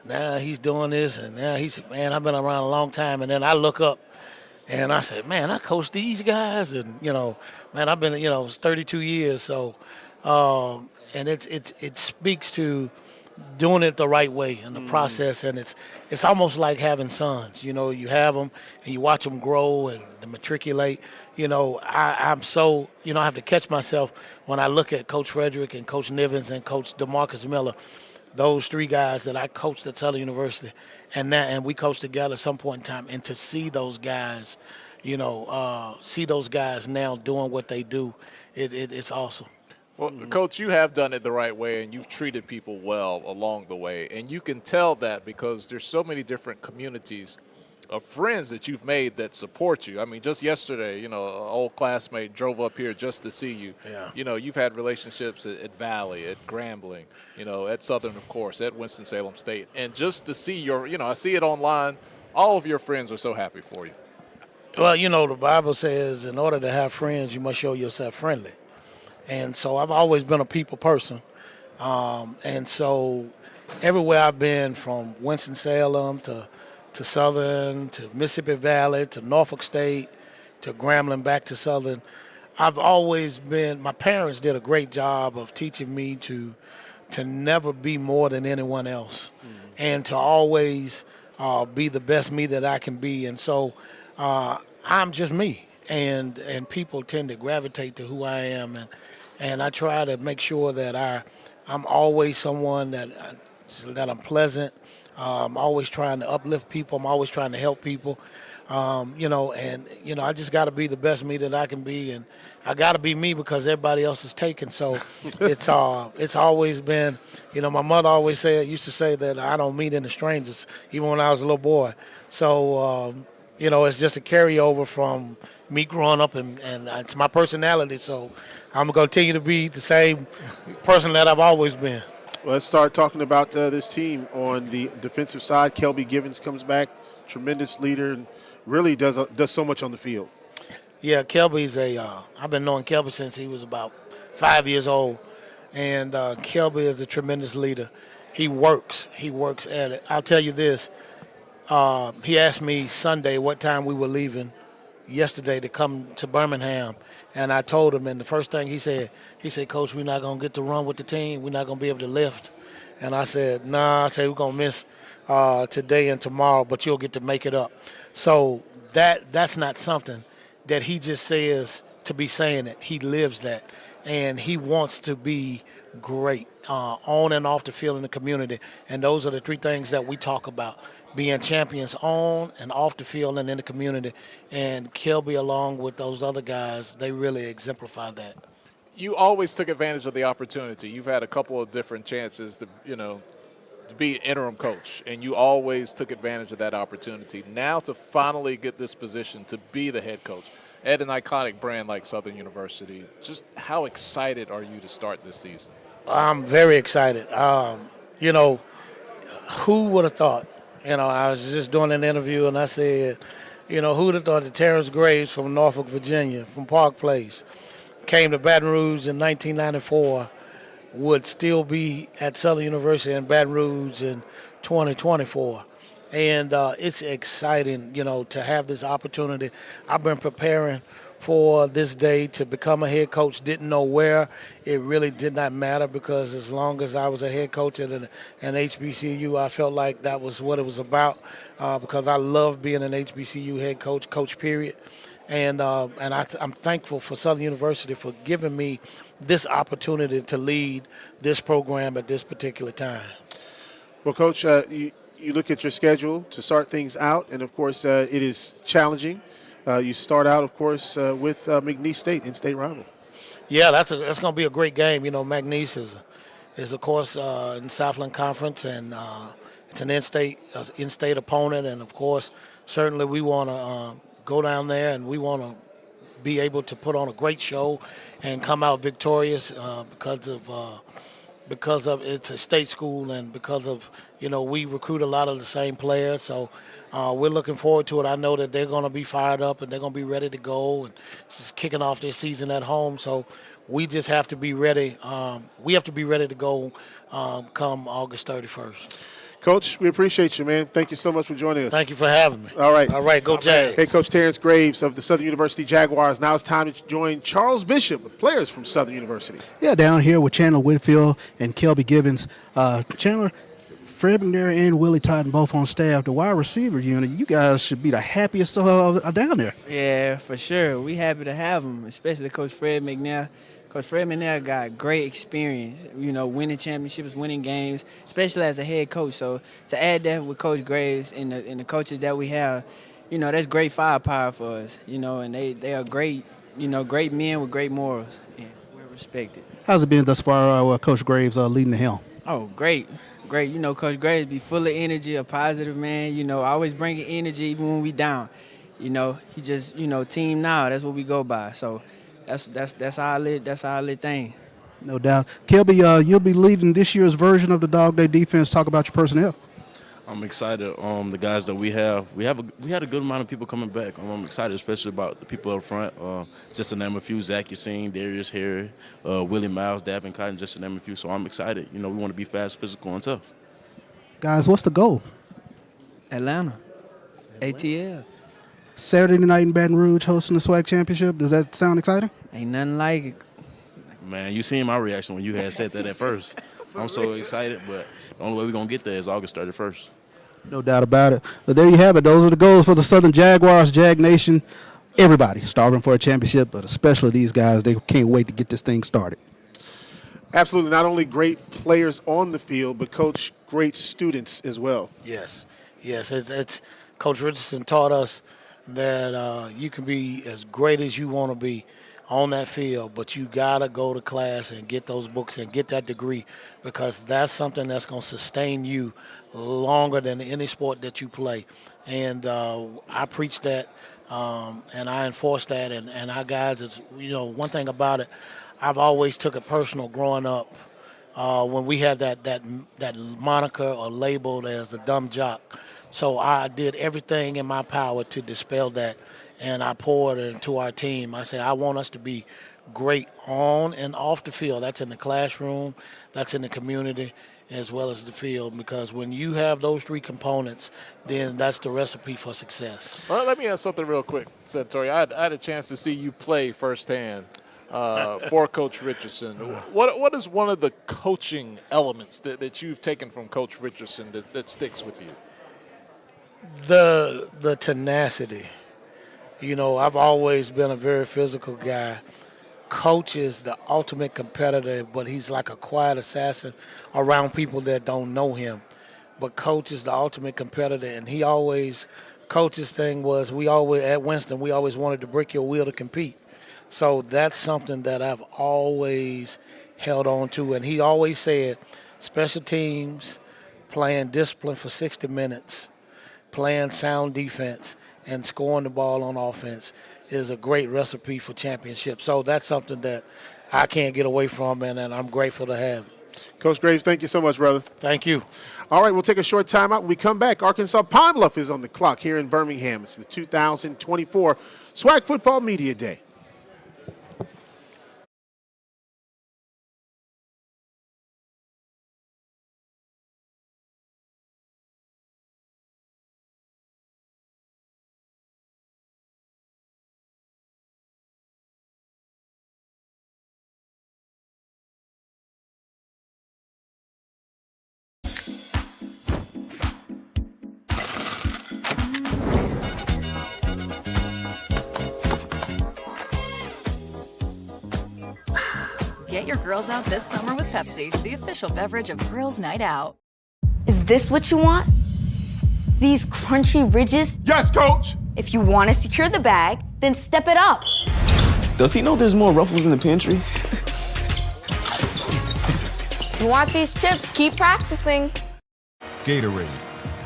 now he's doing this. And now he said, man, I've been around a long time. And then I look up and I said, man, I coached these guys. And, man, I've been, it's 32 years. So, and it speaks to doing it the right way in the process, and it's almost like having sons. You have them and you watch them grow and they matriculate. I'm so I have to catch myself when I look at Coach Frederick and Coach Nivens and Coach DeMarcus Miller, those 3 guys that I coached at Southern University, and we coached together at some point in time, and to see those guys, see those guys now doing what they do, it's awesome.
Well, Coach, you have done it the right way, and you've treated people well along the way. And you can tell that because there's so many different communities of friends that you've made that support you. I mean, just yesterday, an old classmate drove up here just to see you. Yeah. You've had relationships at Valley, at Grambling, at Southern, of course, at Winston-Salem State. And just to see I see it online, all of your friends are so happy for you.
Well, the Bible says in order to have friends, you must show yourself friendly. And so I've always been a people person. And so everywhere I've been, from Winston-Salem to to Southern, to Mississippi Valley, to Norfolk State, to Grambling, back to Southern. I've always been, my parents did a great job of teaching me to never be more than anyone else and to always be the best me that I can be. And so I'm just me, and people tend to gravitate to who I am, and I try to make sure that I'm always someone that I'm pleasant. I'm always trying to uplift people. I'm always trying to help people. I just got to be the best me that I can be, and I got to be me because everybody else is taken. So it's always been, my mother always used to say that I don't meet any strangers, even when I was a little boy. So it's just a carryover from me growing up, and it's my personality. So I'm gonna continue to be the same person that I've always been.
Well, let's start talking about this team on the defensive side. Kelby Givens comes back, tremendous leader, and really does so much on the field.
Yeah, Kelby's I've been knowing Kelby since he was about 5 years old, and Kelby is a tremendous leader. He works at it. I'll tell you this, he asked me Sunday what time we were leaving yesterday to come to Birmingham, and I told him, and the first thing he said, Coach, we're not going to get to run with the team. We're not going to be able to lift. And I said, nah, we're going to miss today and tomorrow, but you'll get to make it up. So that's not something that he just says to be saying it. He lives that, and he wants to be great on and off the field in the community. And those are the three things that we talk about, being champions on and off the field and in the community. And Kelby, along with those other guys, they really exemplify that.
You always took advantage of the opportunity. You've had a couple of different chances to be interim coach, and you always took advantage of that opportunity. Now to finally get this position to be the head coach at an iconic brand like Southern University, just how excited are you to start this season?
I'm very excited. Who would have thought? I was just doing an interview, and I said, who would have thought that Terence Graves from Norfolk, Virginia, from Park Place, came to Baton Rouge in 1994, would still be at Southern University in Baton Rouge in 2024. And it's exciting, to have this opportunity. I've been preparing for this day to become a head coach. Didn't know where. It really did not matter, because as long as I was a head coach at an HBCU, I felt like that was what it was about, because I love being an HBCU head coach period. And I'm thankful for Southern University for giving me this opportunity to lead this program at this particular time.
Well, Coach, you look at your schedule to start things out, and, of course, it is challenging. You start out, of course, with McNeese State, in-state rival.
Yeah, that's going to be a great game. McNeese is of course, in Southland Conference, and it's an in-state opponent. And, of course, certainly we want to go down there, and we want to be able to put on a great show and come out victorious because of it's a state school, and because of, we recruit a lot of the same players. So we're looking forward to it. I know that they're going to be fired up, and they're going to be ready to go, and just kicking off their season at home. So we just have to be ready. We have to be ready to go come August 31st.
Coach, we appreciate you, man. Thank you so much for joining us.
Thank you for having me.
All right.
Go Jags.
Hey, Coach Terence Graves of the Southern University Jaguars. Now it's time to join Charles Bishop with players from Southern University.
Yeah, down here with Chandler Whitfield and Kelby Givens. Chandler, Fred McNair and Willie Totten both on staff. The wide receiver unit, you guys should be the happiest down there.
Yeah, for sure. We happy to have them, especially Coach Fred McNair. Coach Fred McNair got great experience, winning championships, winning games, especially as a head coach. So to add that with Coach Graves and the coaches that we have, that's great firepower for us, and they are great, great men with great morals. Yeah, we're respected.
How's it been thus far, Coach Graves leading the helm?
Oh, great. Coach Graves be full of energy, a positive man, always bringing energy even when we down. He just, team now, that's what we go by. So that's our lit thing.
No doubt. Kelby, you'll be leading this year's version of the Dog Day defense. Talk about your personnel.
I'm excited. The guys that we had a good amount of people coming back. I'm excited, especially about the people up front. Just to name a few: Zach Yassine, Darius Harry, Willie Miles, Davin Cotton, just to name a few. So I'm excited. We want to be fast, physical, and tough.
Guys, what's the goal?
Atlanta. ATL.
Saturday night in Baton Rouge hosting the SWAC championship. Does that sound exciting?
Ain't nothing like it.
Man, you seen my reaction when you had said that at first. I'm so excited, but the only way we're going to get there is August 31st.
No doubt about it. But there you have it. Those are the goals for the Southern Jaguars, Jag Nation. Everybody starving for a championship, but especially these guys. They can't wait to get this thing started.
Absolutely. Not only great players on the field, but, Coach, great students as well.
Yes. It's Coach Richardson taught us that you can be as great as you want to be on that field, but you got to go to class and get those books and get that degree, because that's something that's going to sustain you longer than any sport that you play. And I preach that, and I enforce that, and our guys, it's, one thing about it, I've always took it personal growing up when we had that moniker or labeled as the dumb jock. So I did everything in my power to dispel that, and I poured it into our team. I said, I want us to be great on and off the field. That's in the classroom, that's in the community, as well as the field, because when you have those three components, then that's the recipe for success.
Well, let me ask something real quick, Santoria. I had a chance to see you play firsthand for Coach Richardson. What is one of the coaching elements that you've taken from Coach Richardson that sticks with you?
The tenacity. I've always been a very physical guy. Coach is the ultimate competitor, but he's like a quiet assassin around people that don't know him. But Coach is the ultimate competitor, and Coach's thing was at Winston, we always wanted to break your will to compete. So that's something that I've always held on to. And he always said, special teams, playing discipline for 60 minutes, playing sound defense, and scoring the ball on offense is a great recipe for championship. So that's something that I can't get away from, and I'm grateful to have.
Coach Graves, thank you so much, brother.
Thank you.
All right, we'll take a short timeout. When we come back, Arkansas Pine Bluff is on the clock here in Birmingham. It's the 2024 SWAC Football Media Day.
Get your girls out this summer with Pepsi, the official beverage of Girls' Night Out.
Is this what you want? These crunchy ridges?
Yes, Coach!
If you want to secure the bag, then step it up.
Does he know there's more Ruffles in the pantry?
You want these chips? Keep practicing.
Gatorade,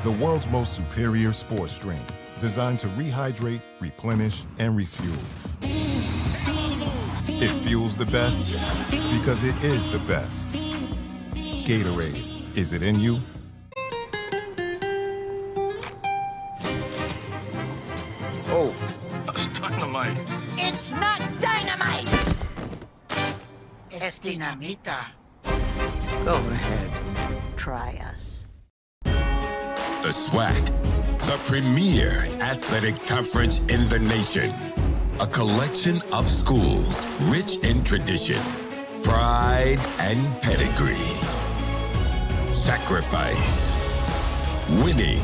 the world's most superior sports drink, designed to rehydrate, replenish, and refuel. It fuels the best because it is the best. Gatorade, is it in you?
Oh, that's dynamite.
It's not dynamite! Es dinamita.
Go ahead. Try us.
The SWAC, the premier athletic conference in the nation. A collection of schools rich in tradition, pride, and pedigree. Sacrifice, winning,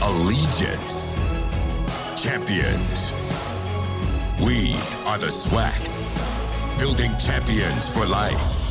allegiance, champions. We are the SWAC, building champions for life.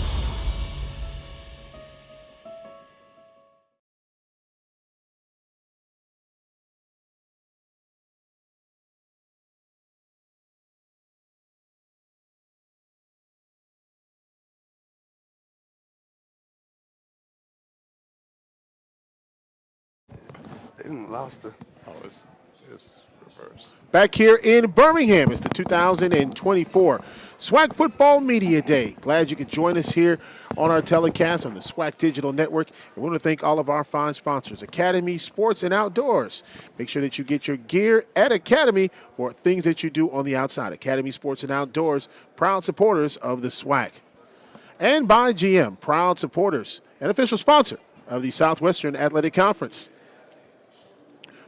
Lost her.
Oh, it's reversed.
Back here in Birmingham, it's the 2024 SWAC Football Media Day. Glad you could join us here on our telecast on the SWAC Digital Network. And we want to thank all of our fine sponsors, Academy Sports and Outdoors. Make sure that you get your gear at Academy for things that you do on the outside. Academy Sports and Outdoors, proud supporters of the SWAC. And by GM, proud supporters and official sponsor of the Southwestern Athletic Conference.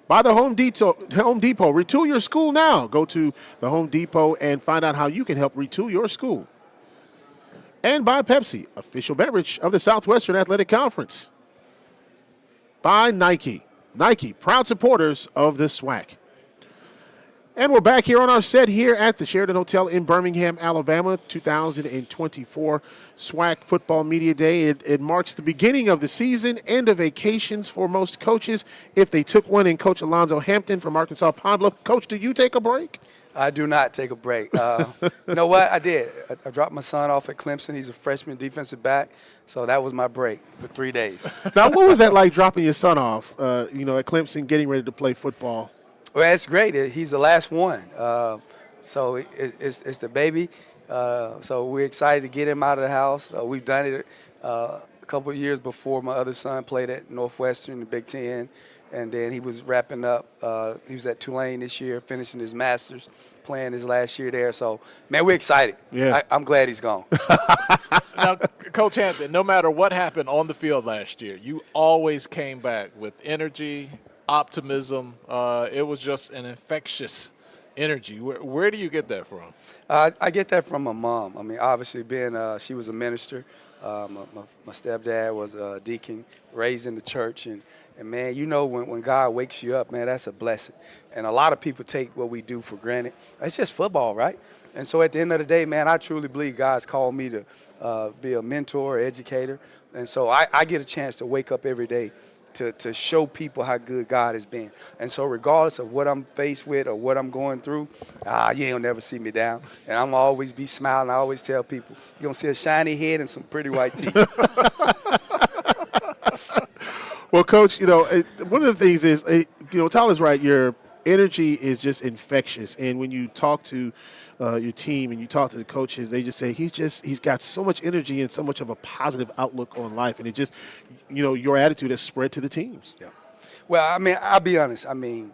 By the Home Depot. Retool your school now. Go to the Home Depot and find out how you can help retool your school. And by Pepsi, official beverage of the Southwestern Athletic Conference. By Nike. Nike, proud supporters of the SWAC. And we're back here on our set here at the Sheraton Hotel in Birmingham, Alabama, 2024 SWAC Football Media Day. It marks the beginning of the season, end of vacations for most coaches, if they took one. And Coach Alonzo Hampton from Arkansas Pine Bluff. Coach, do you take a break?
I do not take a break. You know what? I did. I dropped my son off at Clemson. He's a freshman defensive back, so that was my break for 3 days.
Now, what was that like dropping your son off, at Clemson, getting ready to play football?
Well, it's great. He's the last one. So it's the baby. So we're excited to get him out of the house. We've done it a couple of years before. My other son played at Northwestern, the Big Ten, and then he was wrapping up. He was at Tulane this year, finishing his master's, playing his last year there. So, man, we're excited.
Yeah.
I'm glad he's gone.
Now, Coach Hampton, no matter what happened on the field last year, you always came back with energy, optimism. It was just an infectious energy. Where do you get that from?
I get that from my mom. I mean, obviously, she was a minister. My stepdad was a deacon, raised in the church. And man, when God wakes you up, man, that's a blessing. And a lot of people take what we do for granted. It's just football, right? And so at the end of the day, man, I truly believe God's called me to be a mentor, educator. And so I get a chance to wake up every day to show people how good God has been. And so regardless of what I'm faced with or what I'm going through, you ain't never see me down. And I'm always be smiling. I always tell people, you're going to see a shiny head and some pretty white teeth.
Well, Coach, one of the things is, Tyler's right, your energy is just infectious. And when you talk to your team and you talk to the coaches, they just say he's got so much energy and so much of a positive outlook on life. And it just, your attitude has spread to the teams.
Yeah. Well, I mean, I'll be honest. I mean,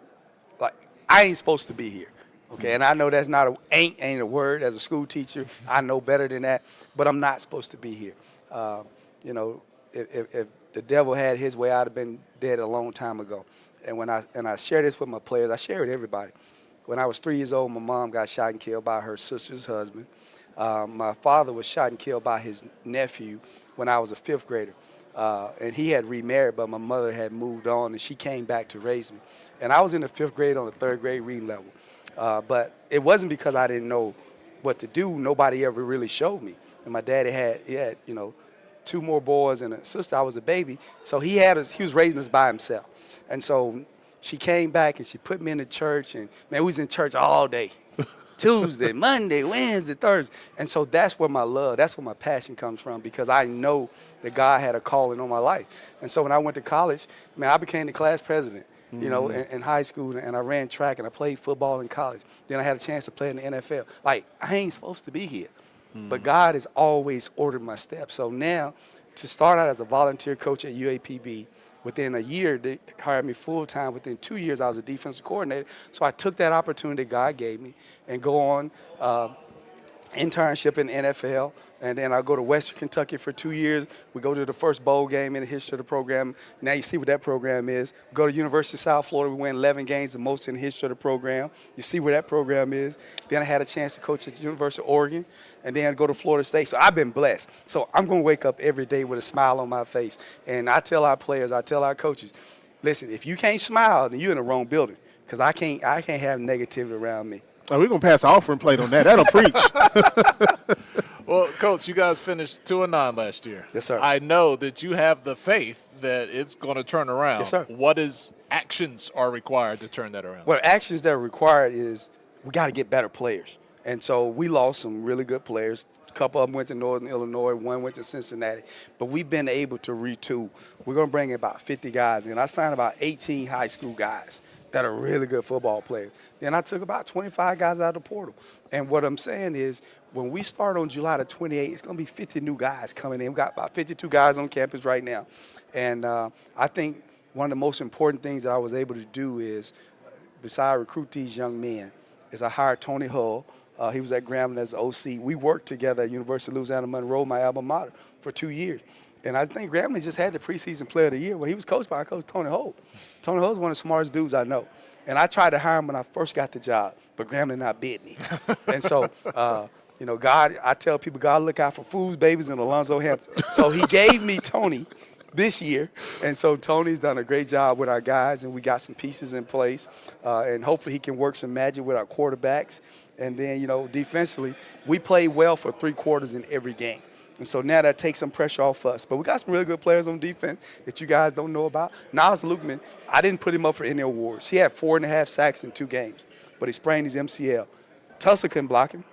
I ain't supposed to be here. Okay, and I know that's not ain't a word. As a school teacher, I know better than that. But I'm not supposed to be here. If the devil had his way, I'd have been dead a long time ago. And when I share this with my players, I share it with everybody. When I was 3 years old, my mom got shot and killed by her sister's husband. My father was shot and killed by his nephew when I was a fifth grader. And he had remarried, but my mother had moved on, and she came back to raise me. And I was in the fifth grade on the third grade reading level. But it wasn't because I didn't know what to do. Nobody ever really showed me. And my daddy had two more boys and a sister. I was a baby. So he was raising us by himself. And so she came back and she put me in the church, and man, we was in church all day. Tuesday, Monday, Wednesday, Thursday. And so that's where my love, that's where my passion comes from, because I know that God had a calling on my life. And so when I went to college, man, I became the class president, in high school, and I ran track and I played football in college. Then I had a chance to play in the NFL. I ain't supposed to be here. But God has always ordered my steps. So now, to start out as a volunteer coach at UAPB, within a year, they hired me full-time. Within 2 years, I was a defensive coordinator. So I took that opportunity God gave me and go on internship in the NFL. And then I go to Western Kentucky for 2 years. We go to the first bowl game in the history of the program. Now you see what that program is. Go to University of South Florida. We win 11 games, the most in the history of the program. You see where that program is. Then I had a chance to coach at the University of Oregon. And then go to Florida State. So I've been blessed. So I'm going to wake up every day with a smile on my face. And I tell our players, I tell our coaches, listen, if you can't smile, then you're in the wrong building, because I can't have negativity around me.
Oh, we're going to pass the offering plate on that. That'll preach.
Well, Coach, you guys finished 2-9 last year.
Yes, sir.
I know that you have the faith that it's going to turn around.
Yes, sir.
What actions are required to turn that around?
Well, actions that are required is we got to get better players. And so we lost some really good players. A couple of them went to Northern Illinois. One went to Cincinnati. But we've been able to retool. We're going to bring in about 50 guys. And I signed about 18 high school guys that are really good football players. Then I took about 25 guys out of the portal. And what I'm saying is, when we start on July the 28th, it's going to be 50 new guys coming in. We've got about 52 guys on campus right now. And I think one of the most important things that I was able to do is, besides recruit these young men, is I hired Tony Hull. He was at Grambling as the OC. We worked together at University of Louisiana Monroe, my alma mater, for 2 years. And I think Grambling just had the preseason player of the year. Well, he was coached by Coach Tony Holt. Tony Holt's one of the smartest dudes I know. And I tried to hire him when I first got the job, but Grambling not bid me. And so, God, I tell people, God look out for fools, babies, and Alonzo Hampton. So he gave me Tony this year. And so Tony's done a great job with our guys, and we got some pieces in place. And hopefully he can work some magic with our quarterbacks. And then, defensively, we played well for 3 quarters in every game. And so now that takes some pressure off us. But we got some really good players on defense that you guys don't know about. Niles Lukeman, I didn't put him up for any awards. He had 4.5 sacks in 2 games, but he sprained his MCL. Tulsa couldn't block him.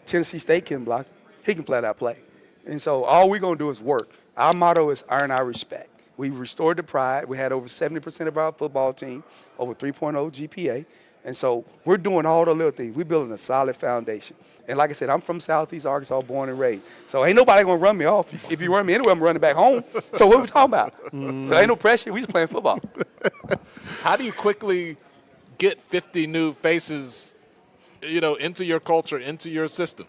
Tennessee State couldn't block him. He can flat out play. And so all we're going to do is work. Our motto is earn our respect. We restored the pride. We had over 70% of our football team, over 3.0 GPA. And so we're doing all the little things. We're building a solid foundation. And like I said, I'm from Southeast Arkansas, born and raised. So ain't nobody going to run me off. If you run me anywhere, I'm running back home. So what are we talking about? So ain't no pressure. We just playing football.
How do you quickly get 50 new faces, into your culture, into your system?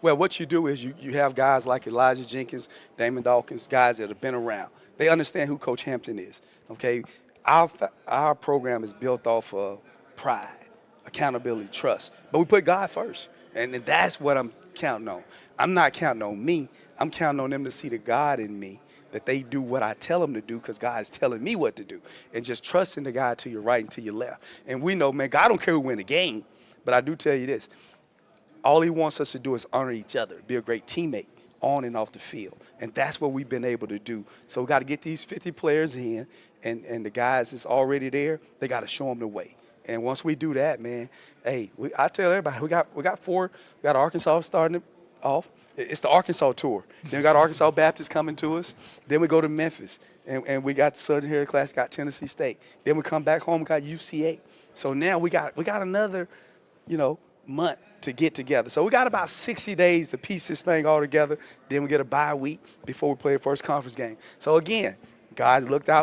Well, what you do is you have guys like Elijah Jenkins, Damon Dawkins, guys that have been around. They understand who Coach Hampton is, okay? Our program is built off of pride, accountability, trust. But we put God first. And that's what I'm counting on. I'm not counting on me. I'm counting on them to see the God in me, that they do what I tell them to do because God is telling me what to do. And just trusting the God to your right and to your left. And we know, man, God don't care who win the game. But I do tell you this. All he wants us to do is honor each other, be a great teammate on and off the field. And that's what we've been able to do. So we got to get these 50 players in, and the guys that's already there, they got to show them the way. And once we do that, man, hey, I tell everybody, we got 4. We got Arkansas starting off. It's the Arkansas tour. Then we got Arkansas Baptist coming to us. Then we go to Memphis, and we got the Southern Heritage Class, got Tennessee State. Then we come back home, got UCA. So now we got another, month to get together. So we got about 60 days to piece this thing all together. Then we get a bye week before we play the first conference game. So again, guys looking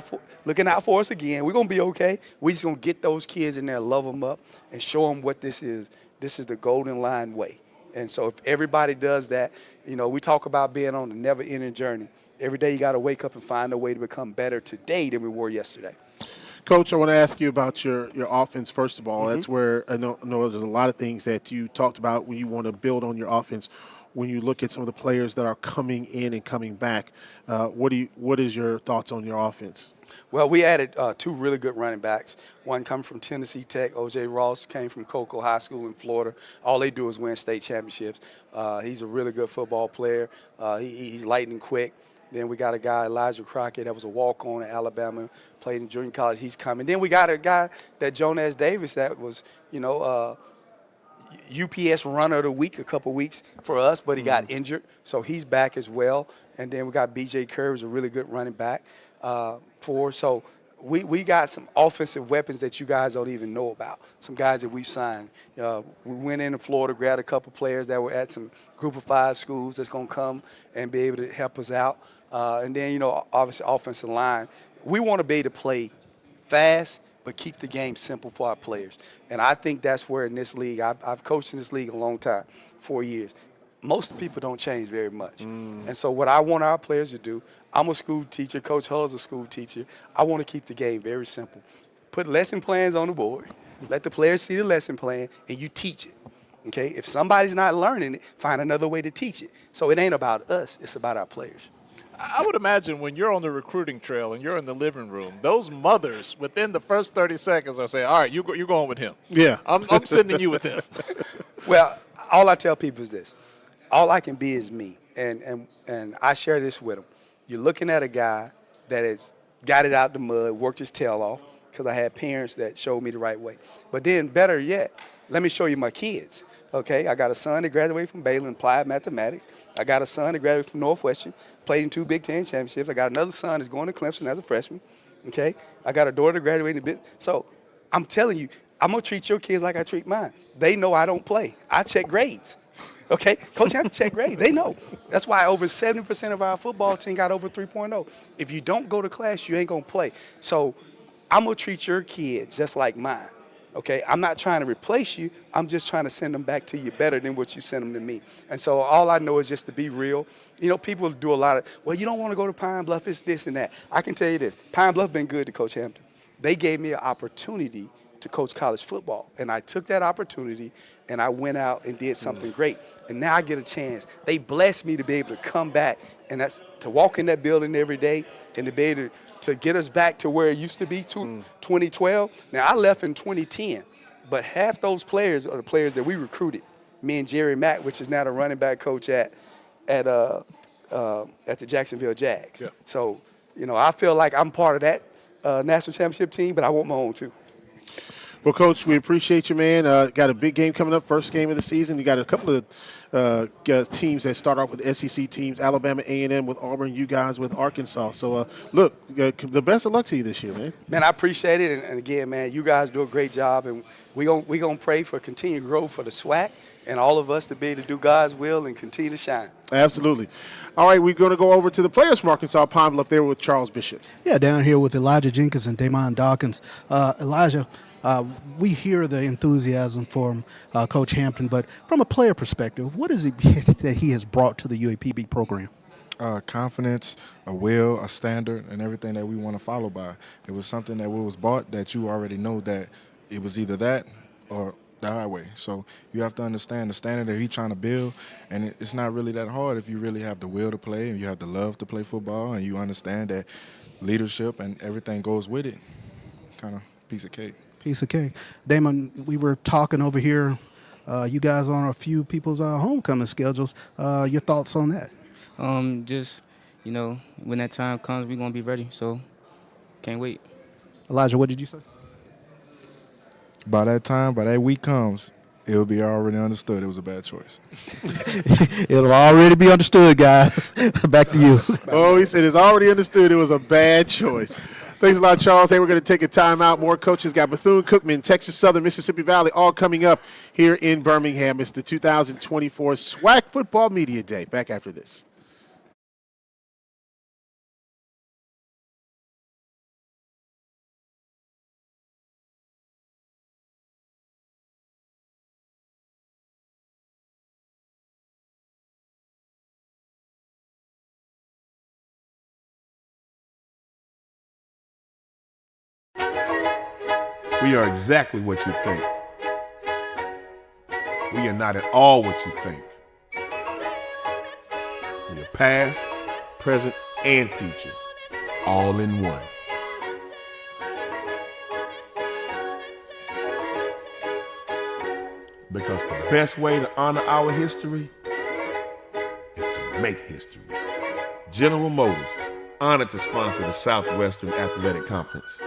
out for us again. We're going to be okay. We're just going to get those kids in there, love them up, and show them what this is. This is the golden line way. And so if everybody does that, we talk about being on a never-ending journey. Every day you got to wake up and find a way to become better today than we were yesterday.
Coach, I want to ask you about your offense, first of all. That's where I know there's a lot of things that you talked about when you want to build on your offense. When you look at some of the players that are coming in and coming back, what is your thoughts on your offense?
Well, we added 2 really good running backs. One coming from Tennessee Tech. O.J. Ross came from Cocoa High School in Florida. All they do is win state championships. He's a really good football player. He's lightning quick. Then we got a guy, Elijah Crockett, that was a walk-on at Alabama, played in junior college. He's coming. Then we got a guy, that Jonas Davis, that was, UPS runner of the week a couple weeks for us, but he got injured, so he's back as well. And then we got B.J. Kerr, who's a really good running back for us. So we got some offensive weapons that you guys don't even know about, some guys that we've signed. We went into Florida, grabbed a couple players that were at some Group of 5 schools that's going to come and be able to help us out. And then, obviously offensive line. We want to be able to play fast but keep the game simple for our players. And I think that's where in this league, I've coached in this league a long time, 4 years. Most people don't change very much. And so what I want our players to do, I'm a school teacher, Coach Hull's a school teacher. I want to keep the game very simple. Put lesson plans on the board, let the players see the lesson plan, and you teach it. Okay? If somebody's not learning it, find another way to teach it. So it ain't about us, it's about our players.
I would imagine when you're on the recruiting trail and you're in the living room, those mothers within the first 30 seconds are saying, all right, you're going with him.
Yeah.
I'm sending you with him.
Well, all I tell people is this. All I can be is me. And I share this with them. You're looking at a guy that has got it out the mud, worked his tail off, because I had parents that showed me the right way. But then better yet, let me show you my kids. Okay, I got a son that graduated from Baylor in applied mathematics. I got a son that graduated from Northwestern, played in 2 Big Ten championships. I got another son that's going to Clemson as a freshman. Okay, I got a daughter that graduated in business. So I'm telling you, I'm going to treat your kids like I treat mine. They know I don't play. I check grades. Okay, Coach Hampton check grades. They know. That's why over 70% of our football team got over 3.0. If you don't go to class, you ain't going to play. So I'm going to treat your kids just like mine. Okay, I'm not trying to replace you. I'm just trying to send them back to you better than what you sent them to me. And so all I know is just to be real. You know, people do a lot of, well, you don't want to go to Pine Bluff, it's this and that. I can tell you this, Pine Bluff been good to Coach Hampton. They gave me an opportunity to coach college football, and I took that opportunity and I went out and did something great. And now I get a chance. They blessed me to be able to come back, and that's to walk in that building every day and to be able to get us back to where it used to be, 2012. Now, I left in 2010, but half those players are the players that we recruited. Me and Jerry Mack, which is now the running back coach at the Jacksonville Jags. Yeah. So, you know, I feel like I'm part of that national championship team, but I want my own too.
Well, Coach, we appreciate you, man. Got a big game coming up, first game of the season. You got a couple of teams that start off with SEC teams, Alabama A&M with Auburn, you guys with Arkansas. So, look, the best of luck to you this year, man.
Man, I appreciate it. And again, man, you guys do a great job. And we gonna pray for continued growth for the SWAC and all of us to be able to do God's will and continue to shine.
Absolutely. All right, we're going to go over to the players from Arkansas, Pine Bluff, there with Charles Bishop.
Yeah, down here with Elijah Jenkins and Damon Dawkins. Elijah, we hear the enthusiasm from Coach Hampton, but from a player perspective, what is it that he has brought to the UAPB program?
Confidence, a will, a standard, and everything that we want to follow by. It was something that was bought that you already know that it was either that or the highway. So you have to understand the standard that he's trying to build, and it's not really that hard if you really have the will to play and you have the love to play football and you understand that leadership and everything goes with it. Kind of piece of cake.
Piece of cake. Damon, we were talking over here. You guys on a few people's homecoming schedules. Your thoughts on that?
Just, you know, when that time comes, we're going to be ready. So, can't wait.
Elijah, what did you say?
By that time, by that week comes, it'll be already understood it was a bad choice.
It'll already be understood, guys. Back to you.
Oh, he said it's already understood it was a bad choice. Thanks a lot, Charles. Hey, we're going to take a timeout. More coaches got Bethune-Cookman, Texas Southern, Mississippi Valley, all coming up here in Birmingham. It's the 2024 SWAC Football Media Day. Back after this.
We are exactly what you think. We are not at all what you think. We are past, present, and future, all in one. Because the best way to honor our history is to make history. General Motors, honored to sponsor the Southwestern Athletic Conference.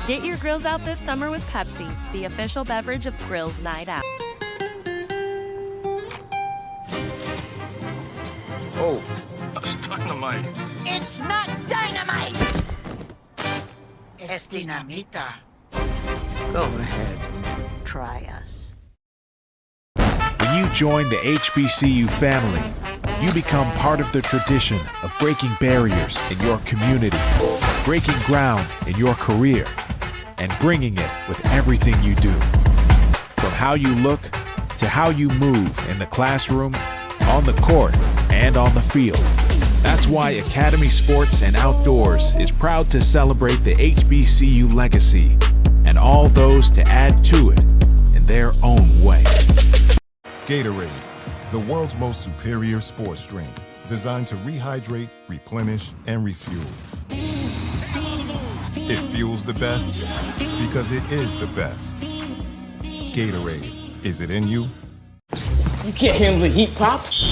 Get your grills out this summer with Pepsi, the official beverage of Grills Night Out.
Oh, that's dynamite.
It's not dynamite! Es dinamita.
Go ahead. Try us.
When you join the HBCU family, you become part of the tradition of breaking barriers in your community, breaking ground in your career, and bringing it with everything you do. From how you look to how you move in the classroom, on the court, and on the field. That's why Academy Sports and Outdoors is proud to celebrate the HBCU legacy and all those to add to it in their own way.
Gatorade, the world's most superior sports drink, designed to rehydrate, replenish, and refuel. It fuels the best because it is the best. Gatorade, is it in you?
You can't handle the heat, Pops.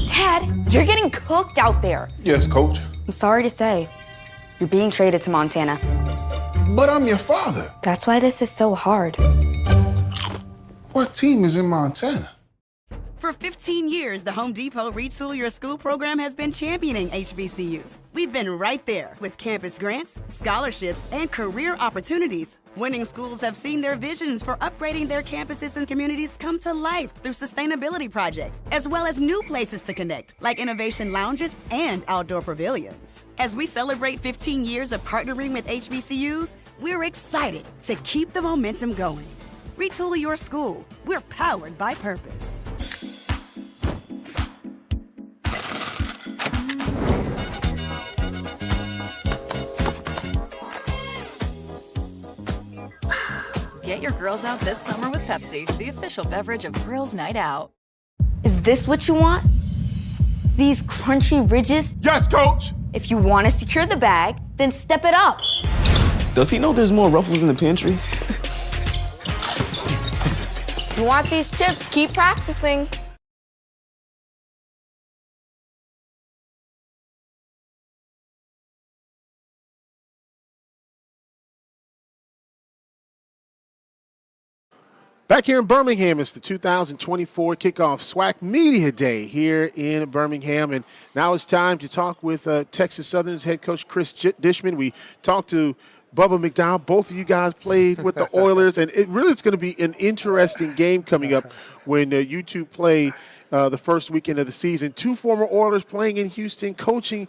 Dad, you're getting cooked out there.
Yes, Coach.
I'm sorry to say, you're being traded to Montana.
But I'm your father.
That's why this is so hard.
What team is in Montana?
For For 15 years, the Home Depot Retool Your School program has been championing HBCUs. We've been right there with campus grants, scholarships, and career opportunities. Winning schools have seen their visions for upgrading their campuses and communities come to life through sustainability projects, as well as new places to connect, like innovation lounges and outdoor pavilions. As we celebrate 15 years of partnering with HBCUs, we're excited to keep the momentum going. Retool your school. We're powered by purpose.
Get your girls out this summer with Pepsi, the official beverage of Girls Night Out.
Is this what you want? These crunchy ridges?
Yes, coach!
If you want to secure the bag, then step it up.
Does he know there's more Ruffles in the pantry?
If you want these chips, keep practicing.
Back here in Birmingham, it's the 2024 kickoff SWAC Media Day here in Birmingham. And now it's time to talk with Texas Southern's head coach Chris Dishman. We talked to Bubba McDowell. Both of you guys played with the Oilers. And it really is going to be an interesting game coming up when you two play the first weekend of the season. Two former Oilers playing in Houston, coaching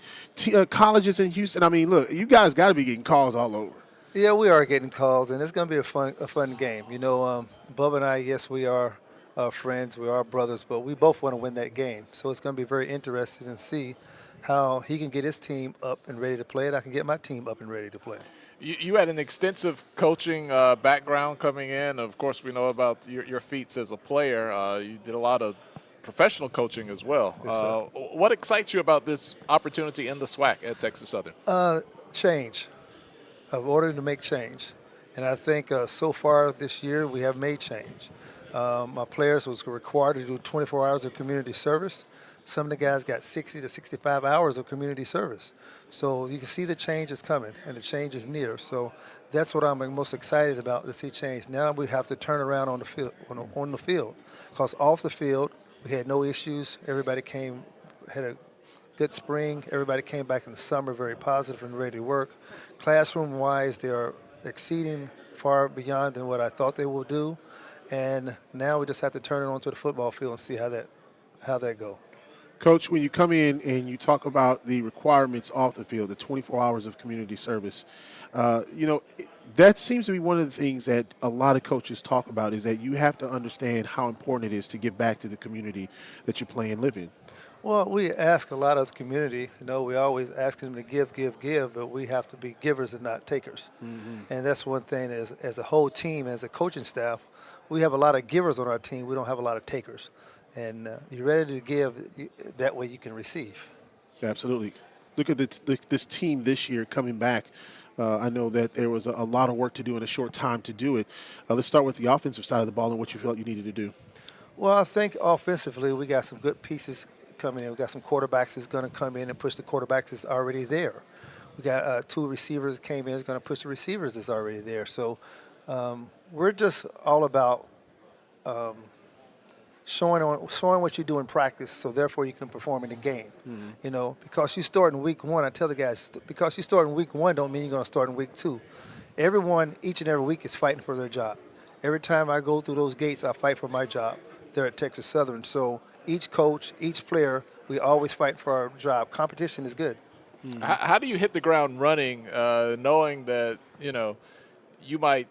colleges in Houston. I mean, look, you guys got to be getting calls all over.
Yeah, we are getting calls, and it's going to be a fun game. You know, Bubba and I, yes, we are friends, we are brothers, but we both want to win that game. So it's going to be very interesting to see how he can get his team up and ready to play, and I can get my team up and ready to play.
You had an extensive coaching background coming in. Of course, we know about your feats as a player. You did a lot of professional coaching as well. Yes, what excites you about this opportunity in the SWAC at Texas Southern?
Change. Of order to make change. And I think so far this year we have made change. My players was required to do 24 hours of community service. Some of the guys got 60 to 65 hours of community service. So you can see the change is coming and the change is near. So that's what I'm most excited about, to see change. Now we have to turn around on the field, on the field. Because off the field we had no issues. Everybody had a good spring. Everybody came back in the summer very positive and ready to work. Classroom-wise, they are exceeding far beyond than what I thought they will do. And now we just have to turn it onto the football field and see how that go.
Coach, when you come in and you talk about the requirements off the field, the 24 hours of community service, you know, that seems to be one of the things that a lot of coaches talk about, is that you have to understand how important it is to give back to the community that you play and live in.
Well, we ask a lot of the community. You know, we always ask them to give, but we have to be givers and not takers. Mm-hmm. And that's one thing, as a whole team, as a coaching staff, we have a lot of givers on our team. We don't have a lot of takers. And you're ready to give, that way you can receive.
Absolutely. Look at this team this year coming back. I know that there was a lot of work to do in a short time to do it. Let's start with the offensive side of the ball and what you felt you needed to do.
Well, I think offensively we got some good pieces coming in. We got some quarterbacks that's going to come in and push the quarterbacks that's already there. We got two receivers that came in that's going to push the receivers that's already there. So we're just all about showing what you do in practice, so therefore you can perform in the game. Mm-hmm. You know, because you start in week one, I tell the guys, because you start in week one don't mean you're going to start in week two. Everyone, each and every week, is fighting for their job. Every time I go through those gates, I fight for my job there at Texas Southern. So each coach, each player, we always fight for our job. Competition is good.
Mm-hmm. How do you hit the ground running, knowing that, you know, you might,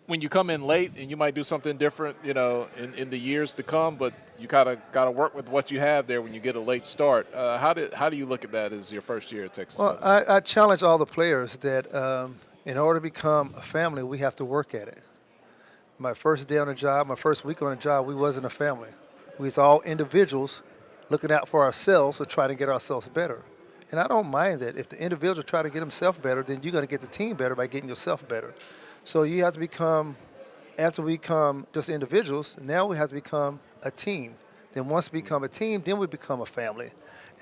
when you come in late and you might do something different, you know, in the years to come, but you kind of got to work with what you have there when you get a late start. How do you look at that as your first year at Texas Southern?
Well, I challenge all the players that in order to become a family, we have to work at it. My first day on the job, my first week on the job, we wasn't a family. We was all individuals looking out for ourselves to try to get ourselves better. And I don't mind that. If the individual try to get himself better, then you're going to get the team better by getting yourself better. So you have to become, after we become just individuals, now we have to become a team. Then once we become a team, then we become a family.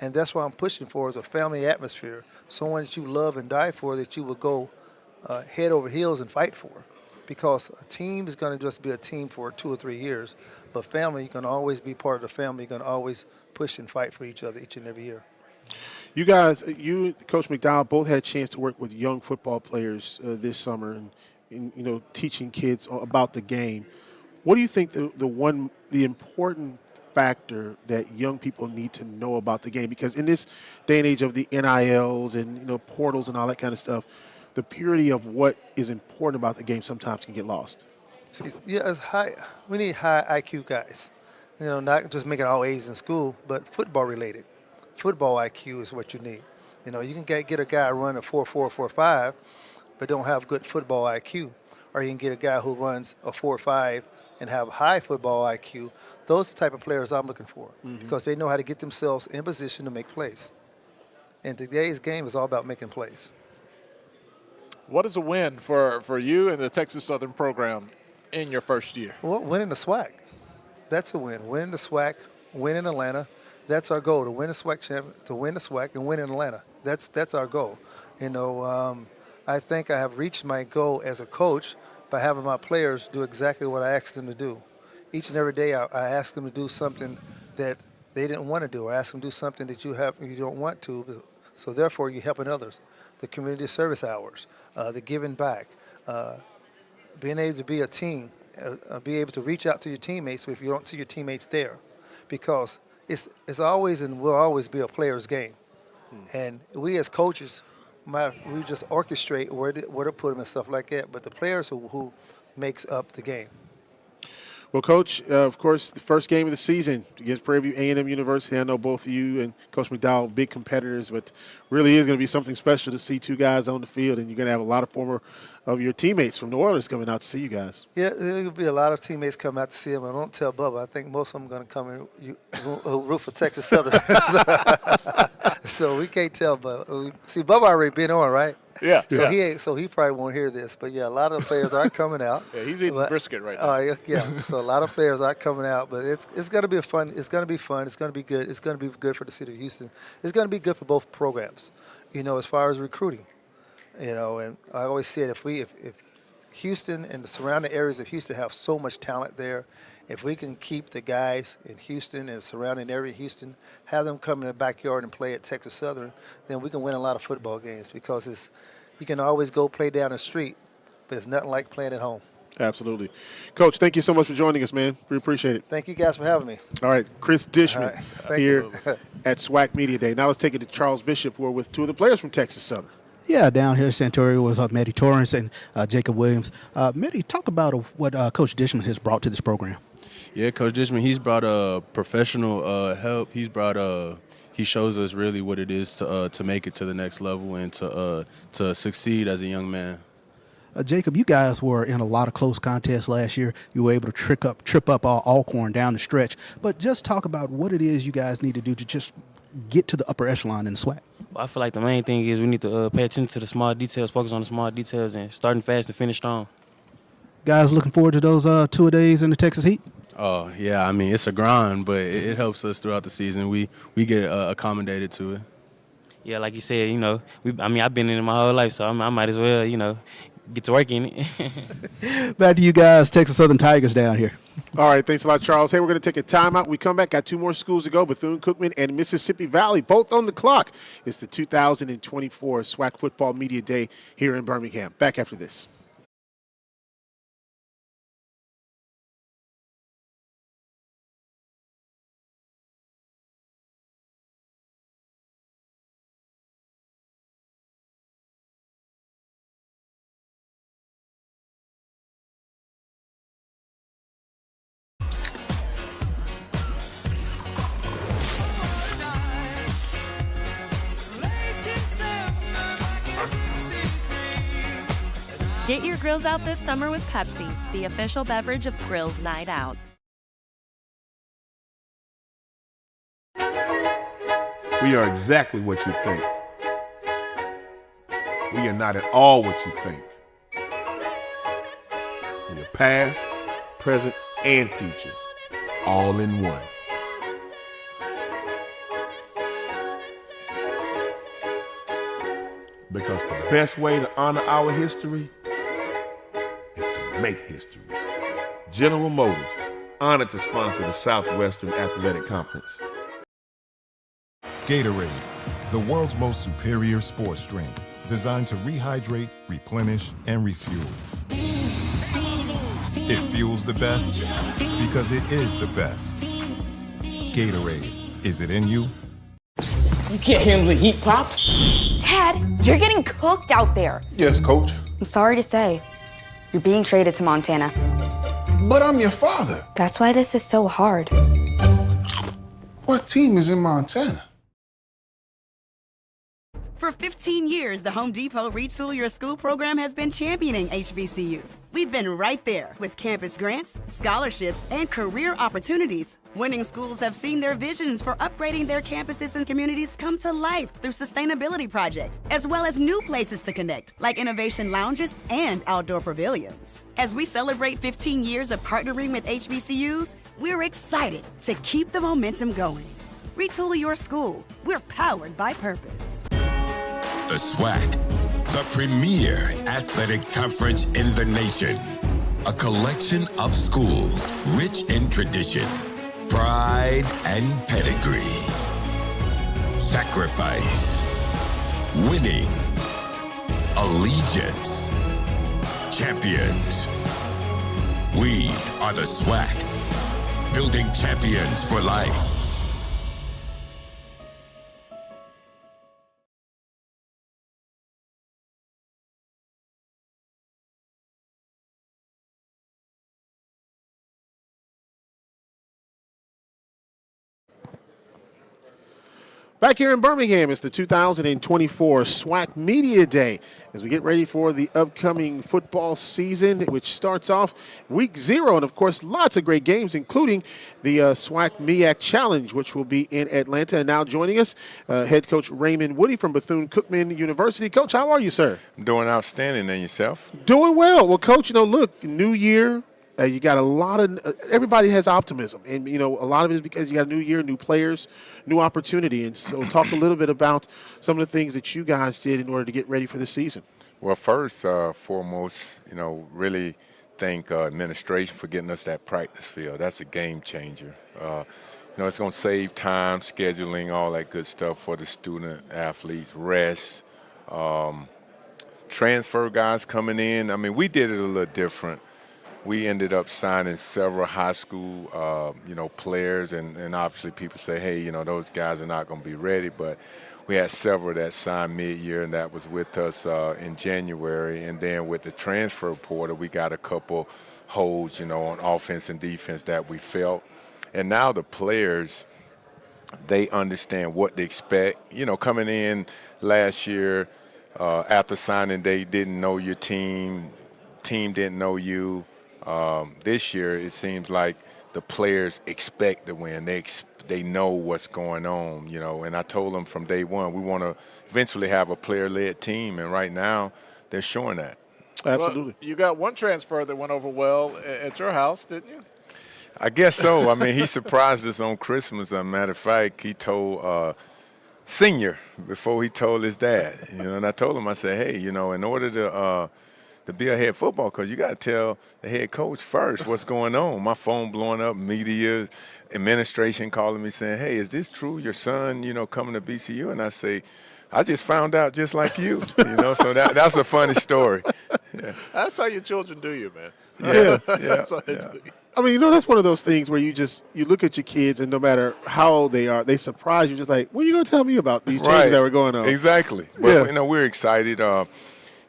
And that's what I'm pushing for, is a family atmosphere. Someone that you love and die for, that you will go head over heels and fight for. because a team is going to just be a team for 2 or 3 years. But family, you can always be part of the family. You can always push and fight for each other each and every year.
You guys, you, Coach McDowell, both had a chance to work with young football players this summer and teaching kids about the game. What do you think the important factor that young people need to know about the game? Because in this day and age of the NILs and portals and all that kind of stuff, the purity of what is important about the game sometimes can get lost.
Yeah, it's high. We need high IQ guys. Not just making all A's in school, but football related. Football IQ is what you need. You can get a guy run a 4.4, 4.5, but don't have good football IQ. Or you can get a guy who runs a 4.5 and have high football IQ. Those are the type of players I'm looking for because they know how to get themselves in position to make plays. And today's game is all about making plays.
What is a win for you and the Texas Southern program in your first year?
Well, winning the SWAC. That's a win. Winning the SWAC, win in Atlanta. That's our goal, to win the SWAC to win the SWAC and win in Atlanta. That's our goal. I think I have reached my goal as a coach by having my players do exactly what I asked them to do. Each and every day I ask them to do something that they didn't want to do. I ask them to do something that you don't want to, so therefore you're helping others. The community service hours, the giving back, being able to be a team, be able to reach out to your teammates if you don't see your teammates there, because it's always and will always be a player's game. And we as coaches, we just orchestrate where to put them and stuff like that, but the players who makes up the game.
Well, Coach, of course, the first game of the season against Prairie View A&M University. I know both of you and Coach McDowell, big competitors, but really is going to be something special to see two guys on the field, and you're going to have a lot of former of your teammates from New Orleans coming out to see you guys.
Yeah, there'll be a lot of teammates coming out to see them. I don't tell Bubba. I think most of them are going to come and root for Texas Southern. So we can't tell, but see, Bubba already been on, right?
Yeah.
So he probably won't hear this, but yeah, a lot of the players are coming out.
Yeah, he's eating brisket right now.
Yeah. So a lot of players are coming out, but it's going to be fun. It's going to be fun. It's going to be good. It's going to be good for the city of Houston. It's going to be good for both programs. As far as recruiting, and I always said if Houston and the surrounding areas of Houston have so much talent there, if we can keep the guys in Houston and the surrounding area of Houston, have them come in the backyard and play at Texas Southern, then we can win a lot of football games because you can always go play down the street, but it's nothing like playing at home.
Absolutely. Coach, thank you so much for joining us, man. We appreciate it.
Thank you guys for having me.
All right, Chris Dishman here
you.
at SWAC Media Day. Now let's take it to Charles Bishop, who are with two of the players from Texas Southern.
Yeah, down here in Santoria with Matty Torrance and Jacob Williams. Matty, talk about what Coach Dishman has brought to this program.
Yeah, Coach Dishman, he's brought professional help. He's brought he shows us really what it is to make it to the next level and to succeed as a young man.
Jacob, you guys were in a lot of close contests last year. You were able to trip up Alcorn down the stretch. But just talk about what it is you guys need to do to just get to the upper echelon in the SWAC.
I feel like the main thing is we need to pay attention to the small details, focus on the small details, and starting fast and finish strong.
Guys, looking forward to those 2 days in the Texas Heat?
Oh, yeah, I mean, it's a grind, but it helps us throughout the season. We get accommodated to it.
Yeah, like you said, I've been in it my whole life, so I might as well, get to work in it.
Back to you guys, Texas Southern Tigers down here.
All right, thanks a lot, Charles. Hey, we're going to take a timeout. We come back, got two more schools to go, Bethune-Cookman and Mississippi Valley, both on the clock. It's the 2024 SWAC Football Media Day here in Birmingham. Back after this.
Get your grills out this summer with Pepsi, the official beverage of Grills Night Out.
We are exactly what you think. We are not at all what you think. We are past, present, and future, all in one. Because the best way to honor our history is to make history. General Motors, honored to sponsor the Southwestern Athletic Conference.
Gatorade, the world's most superior sports drink, designed to rehydrate, replenish, and refuel. It fuels the best because it is the best. Gatorade, is it in you?
You can't handle the heat, Pops.
Dad, you're getting cooked out there.
Yes, Coach.
I'm sorry to say, you're being traded to Montana.
But I'm your father.
That's why this is so hard.
What team is in Montana?
For 15 years, the Home Depot Retool Your School program has been championing HBCUs. We've been right there with campus grants, scholarships, and career opportunities. Winning schools have seen their visions for upgrading their campuses and communities come to life through sustainability projects, as well as new places to connect, like innovation lounges and outdoor pavilions. As we celebrate 15 years of partnering with HBCUs, we're excited to keep the momentum going. Retool your school. We're powered by purpose.
The SWAC, the premier athletic conference in the nation. A collection of schools rich in tradition, pride, and pedigree. Sacrifice, winning, allegiance, champions. We are the SWAC, building champions for life.
Back here in Birmingham, it's the 2024 SWAC Media Day as we get ready for the upcoming football season, which starts off week 0. And, of course, lots of great games, including the SWAC MEAC Challenge, which will be in Atlanta. And now joining us, head coach Raymond Woody from Bethune-Cookman University. Coach, how are you, sir?
I'm doing outstanding. And yourself?
Doing well. Well, Coach, look, new year. You got a lot of everybody has optimism, and a lot of it is because you got a new year, new players, new opportunity. And so, talk a little bit about some of the things that you guys did in order to get ready for the season.
Well, first, foremost, really thank administration for getting us that practice field. That's a game changer. It's going to save time, scheduling, all that good stuff for the student athletes, rest, transfer guys coming in. I mean, we did it a little different. We ended up signing several high school, players, and obviously people say, hey, those guys are not going to be ready. But we had several that signed mid-year, and that was with us in January. And then with the transfer portal, we got a couple holes, on offense and defense that we felt. And now the players, they understand what they expect. Coming in last year after signing, they didn't know your team didn't know you. This year, it seems like the players expect to win. They know what's going on, And I told them from day one, we want to eventually have a player-led team, and right now they're showing that.
Absolutely.
Well, you got one transfer that went over well at your house, didn't you?
I guess so. I mean, he surprised us on Christmas. As a matter of fact, he told Senior before he told his dad. And I told him, I said, hey, in order to be a head football coach, you got to tell the head coach first what's going on. My phone blowing up, media, administration calling me saying, hey, is this true, your son, coming to BCU? And I say, I just found out just like you, so that's a funny story. Yeah.
That's how your children do you, man.
Yeah.
That's how they do you.
I mean, that's one of those things where you look at your kids, and no matter how old they are, they surprise you, just like, what are you going to tell me about these changes that were going on?
Exactly. But, we're excited.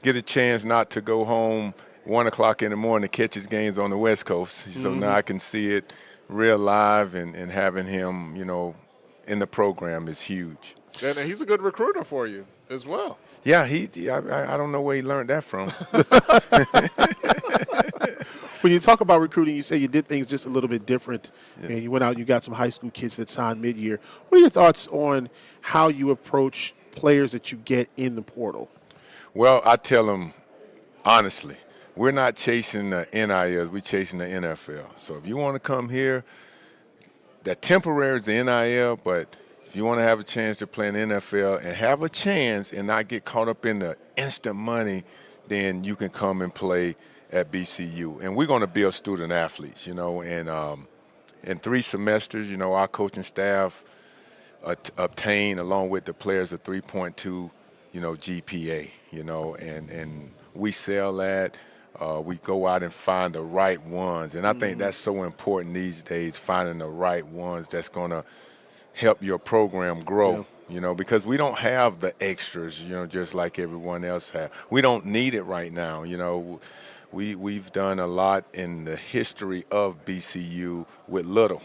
Get a chance not to go home 1 o'clock in the morning to catch his games on the West Coast. So now I can see it real live, and having him, in the program is huge.
And he's a good recruiter for you as well.
Yeah, I don't know where he learned that from.
When you talk about recruiting, you say you did things just a little bit different, and you went out and you got some high school kids that signed mid-year. What are your thoughts on how you approach players that you get in the portal?
Well, I tell them, honestly, we're not chasing the NILs, we're chasing the NFL. So if you want to come here, that temporary is the NIL, but if you want to have a chance to play in the NFL and have a chance and not get caught up in the instant money, then you can come and play at BCU, and we're going to build student athletes, and in 3 semesters, our coaching staff obtained, along with the players, a 3.2, GPA, and we sell that. We go out and find the right ones, and I think that's so important these days, finding the right ones that's going to help your program grow, because we don't have the extras, just like everyone else have. We don't need it right now, We've done a lot in the history of BCU with little,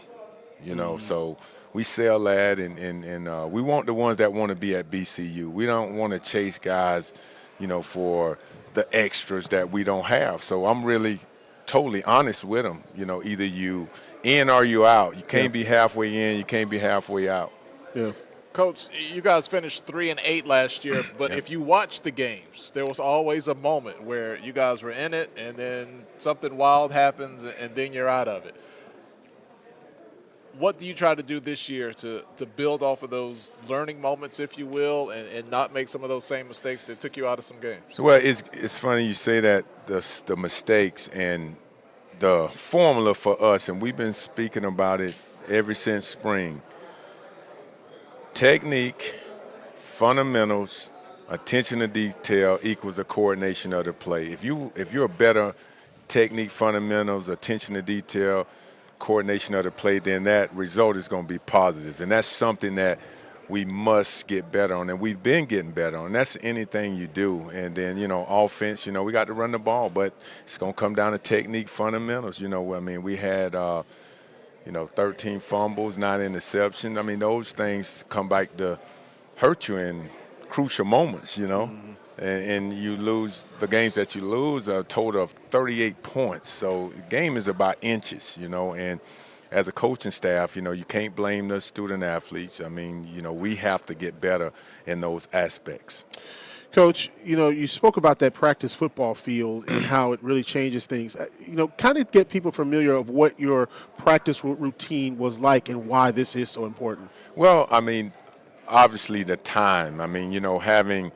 so we sell that, and we want the ones that want to be at BCU. We don't want to chase guys, for the extras that we don't have. So I'm really totally honest with them. Either you in or you out. You can't be halfway in. You can't be halfway out.
Yeah.
Coach, you guys finished 3-8 last year, but if you watch the games, there was always a moment where you guys were in it, and then something wild happens, and then you're out of it. What do you try to do this year to build off of those learning moments, if you will, and not make some of those same mistakes that took you out of some games?
Well, it's funny you say that, the mistakes and the formula for us, and we've been speaking about it ever since spring. Technique, fundamentals, attention to detail equals the coordination of the play. If you're a better technique, fundamentals, attention to detail, coordination of the play, then that result is going to be positive. And that's something that we must get better on, and we've been getting better on. That's anything you do. And then, offense, we got to run the ball, but it's going to come down to technique, fundamentals. We had 13 fumbles, 9 interceptions. Those things come back to hurt you in crucial moments, and you lose the games that you lose a total of 38 points. So the game is about inches, and as a coaching staff, you can't blame the student athletes. We have to get better in those aspects.
Coach, you spoke about that practice football field and how it really changes things. Kind of get people familiar of what your practice routine was like and why this is so important.
Well, obviously the time. Having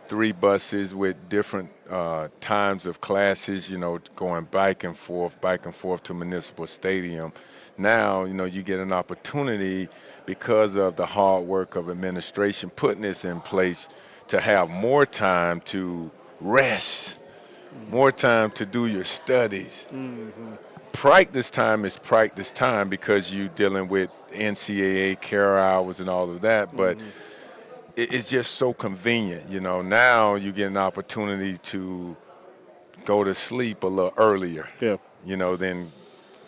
3 buses with different times of classes, going back and forth to Municipal Stadium. Now, you get an opportunity because of the hard work of administration putting this in place to have more time to rest, more time to do your studies. Practice time is practice time because you're dealing with NCAA care hours and all of that, but it's just so convenient. Now you get an opportunity to go to sleep a little earlier, than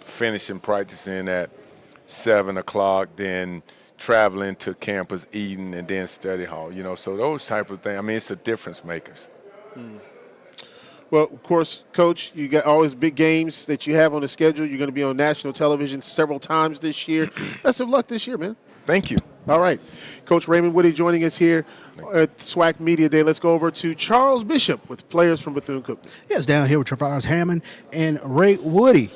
finishing practicing at 7 o'clock, then traveling to campus, eating, and then study hall, so those type of things, it's a difference makers.
Well, of course, Coach, you got always big games that you have on the schedule. You're going to be on national television several times this year. Best of luck this year, man.
Thank you.
All right. Coach Raymond Woody joining us here at SWAC Media Day. Let's go over to Charles Bishop with players from Bethune-Cookman.
Yes, down here with Travis Hammond and Ray Woody.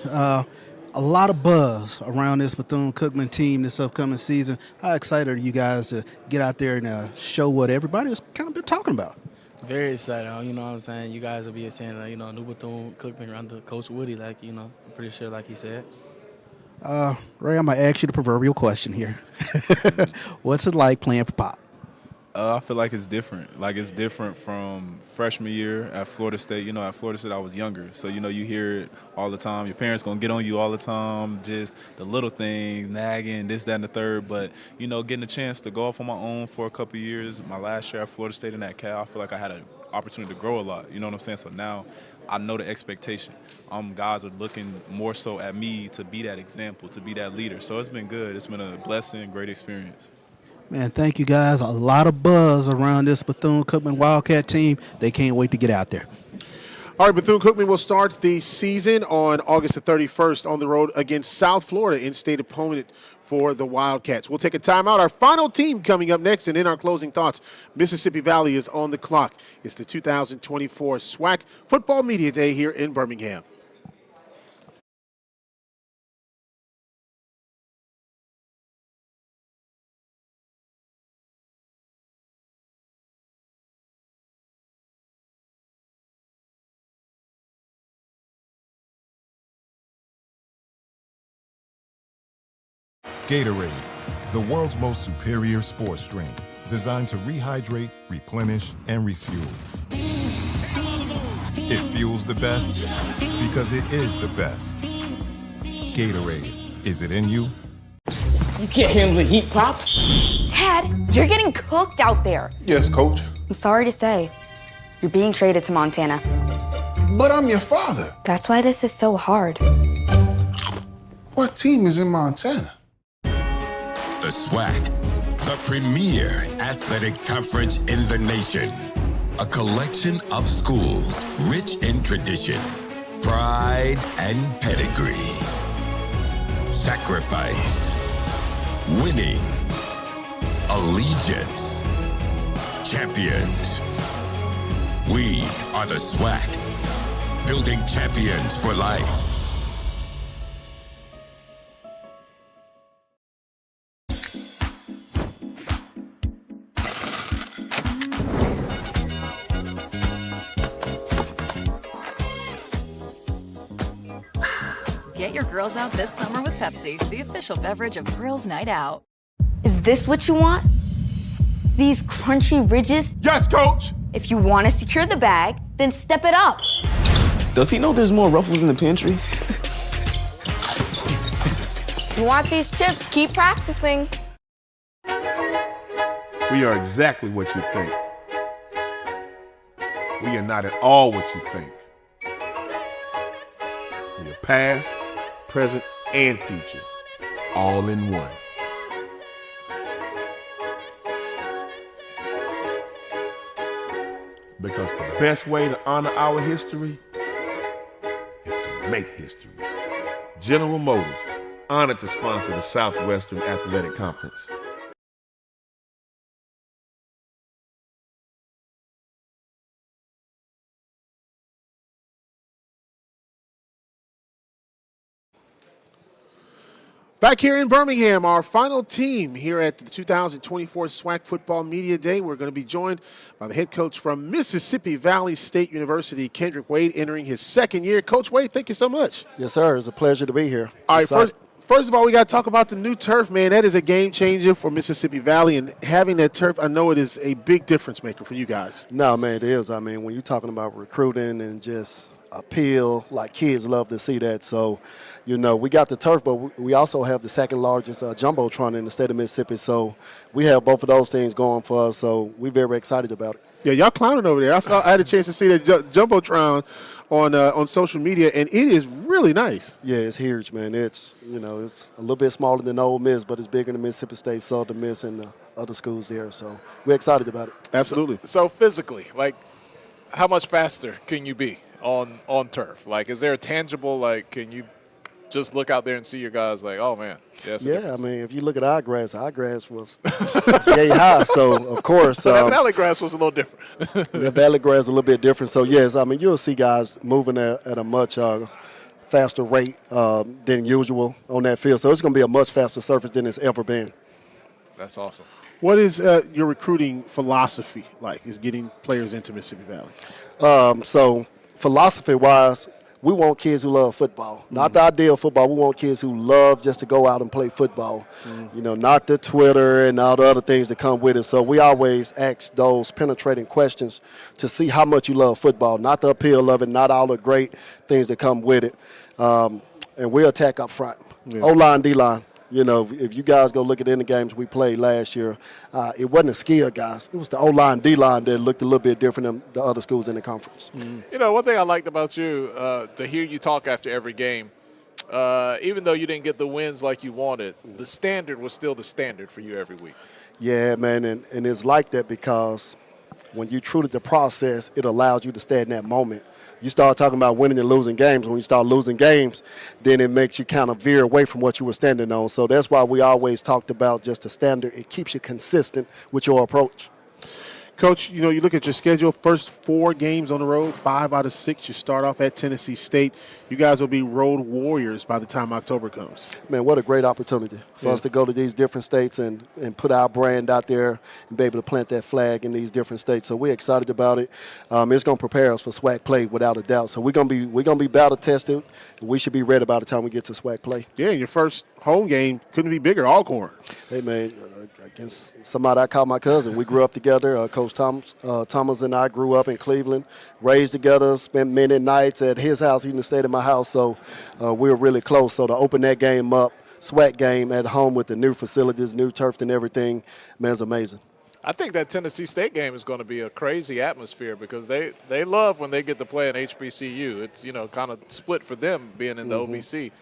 A lot of buzz around this Bethune-Cookman team this upcoming season. How excited are you guys to get out there and show what everybody's kind of been talking about?
Very excited. You know what I'm saying? You guys will be saying, new Bethune-Cookman under Coach Woody, I'm pretty sure, like he said.
Ray, I'm going to ask you the proverbial question here. What's it like playing for Pop?
I feel like it's different. It's different from freshman year at Florida State. At Florida State I was younger. So, you hear it all the time. Your parents going to get on you all the time, just the little things, nagging, this, that, and the third. But, getting a chance to go off on my own for a couple of years, my last year at Florida State in that Cal, I feel like I had an opportunity to grow a lot. You know what I'm saying? So now I know the expectation. Guys are looking more so at me to be that example, to be that leader. So it's been good. It's been a blessing, great experience.
Man, thank you guys. A lot of buzz around this Bethune-Cookman Wildcat team. They can't wait to get out there.
All right, Bethune-Cookman will start the season on August the 31st on the road against South Florida, in-state opponent for the Wildcats. We'll take a timeout. Our final team coming up next, and in our closing thoughts, Mississippi Valley is on the clock. It's the 2024 SWAC Football Media Day here in Birmingham.
Gatorade, the world's most superior sports drink, designed to rehydrate, replenish, and refuel. It fuels the best because it is the best. Gatorade, is it in you?
You can't handle the heat, Pops.
Dad, you're getting cooked out there.
Yes, Coach.
I'm sorry to say, you're being traded to Montana.
But I'm your father.
That's why this is so hard.
What team is in Montana?
The SWAC, the premier athletic conference in the nation. A collection of schools rich in tradition, pride, and pedigree. Sacrifice, winning, allegiance, champions. We are the SWAC, building champions for life.
Get your girls out this summer with Pepsi, the official beverage of Girls Night Out.
Is this what you want? These crunchy ridges?
Yes, Coach!
If you want to secure the bag, then step it up.
Does he know there's more Ruffles in the pantry?
You want these chips? Keep practicing.
We are exactly what you think. We are not at all what you think. We are past, present, and future, all in one. Because the best way to honor our history is to make history. General Motors, honored to sponsor the Southwestern Athletic Conference.
Back here in Birmingham, our final team here at the 2024 SWAC Football Media Day. We're going to be joined by the head coach from Mississippi Valley State University, Kendrick Wade, entering his second year. Coach Wade, thank you so much.
Yes, sir. It's a pleasure to be here.
All right, first of all, we got to talk about the new turf, man. That is a game changer for Mississippi Valley, and having that turf, I know it is a big difference maker for you guys.
No, man, it is. I mean, when you're talking about recruiting and just appeal, like kids love to see that. So, you know, we got the turf, but we also have the second largest jumbotron in the state of Mississippi. So we have both of those things going for us. So we're very excited about it.
Yeah, y'all clowning over there. I had a chance to see that jumbotron on social media, and it is really nice.
Yeah, it's huge, man. It's, you know, it's a little bit smaller than Ole Miss, but it's bigger than Mississippi State, Southern Miss, and the other schools there. So we're excited about it.
Absolutely.
So physically, like, how much faster can you be on turf? Like, is there a tangible, like, can you just look out there and see your guys like, oh, man.
Yeah, I mean, if you look at our grass was yay high. So, of course.
So that valley grass was a little different.
The valley grass is a little bit different. So, yes, I mean, you'll see guys moving at a much faster rate than usual on that field. So it's going to be a much faster surface than it's ever been.
That's awesome.
What is your recruiting philosophy like, is getting players into Mississippi Valley?
So philosophy-wise, we want kids who love football. Not the ideal football. We want kids who love just to go out and play football. You know, not the Twitter and all the other things that come with it. So we always ask those penetrating questions to see how much you love football, not the appeal of it, not all the great things that come with it. And we attack up front.
Yeah.
O-line, D-line. You know, if you guys go look at any games we played last year, it wasn't a skill, guys. It was the O-line, D-line that looked a little bit different than the other schools in the conference.
You know, one thing I liked about you, to hear you talk after every game, even though you didn't get the wins like you wanted, the standard was still the standard for you every week.
Yeah, man, and it's like that because when you true to the process, it allows you to stay in that moment. You start talking about winning and losing games. When you start losing games, then it makes you kind of veer away from what you were standing on. So that's why we always talked about just the standard. It keeps you consistent with your approach.
Coach, you look at your schedule, first 4 games on the road, 5 out of 6. You start off at Tennessee State. You guys will be road warriors by the time October comes.
Man, what a great opportunity for us to go to these different states and put our brand out there and be able to plant that flag in these different states. So we're excited about it. It's going to prepare us for SWAC play without a doubt. So we're going to be battle tested. We should be ready by the time we get to SWAC play.
Yeah, your first home game couldn't be bigger, Alcorn.
Hey, man, against somebody I call my cousin. We grew up together. Coach Thomas and I grew up in Cleveland, raised together, spent many nights at his house. He even stayed at my house, so we were really close. So to open that game up, SWAC game at home with the new facilities, new turf and everything, man, it's amazing.
I think that Tennessee State game is going to be a crazy atmosphere because they love when they get to play an HBCU. It's, kind of split for them being in the OVC.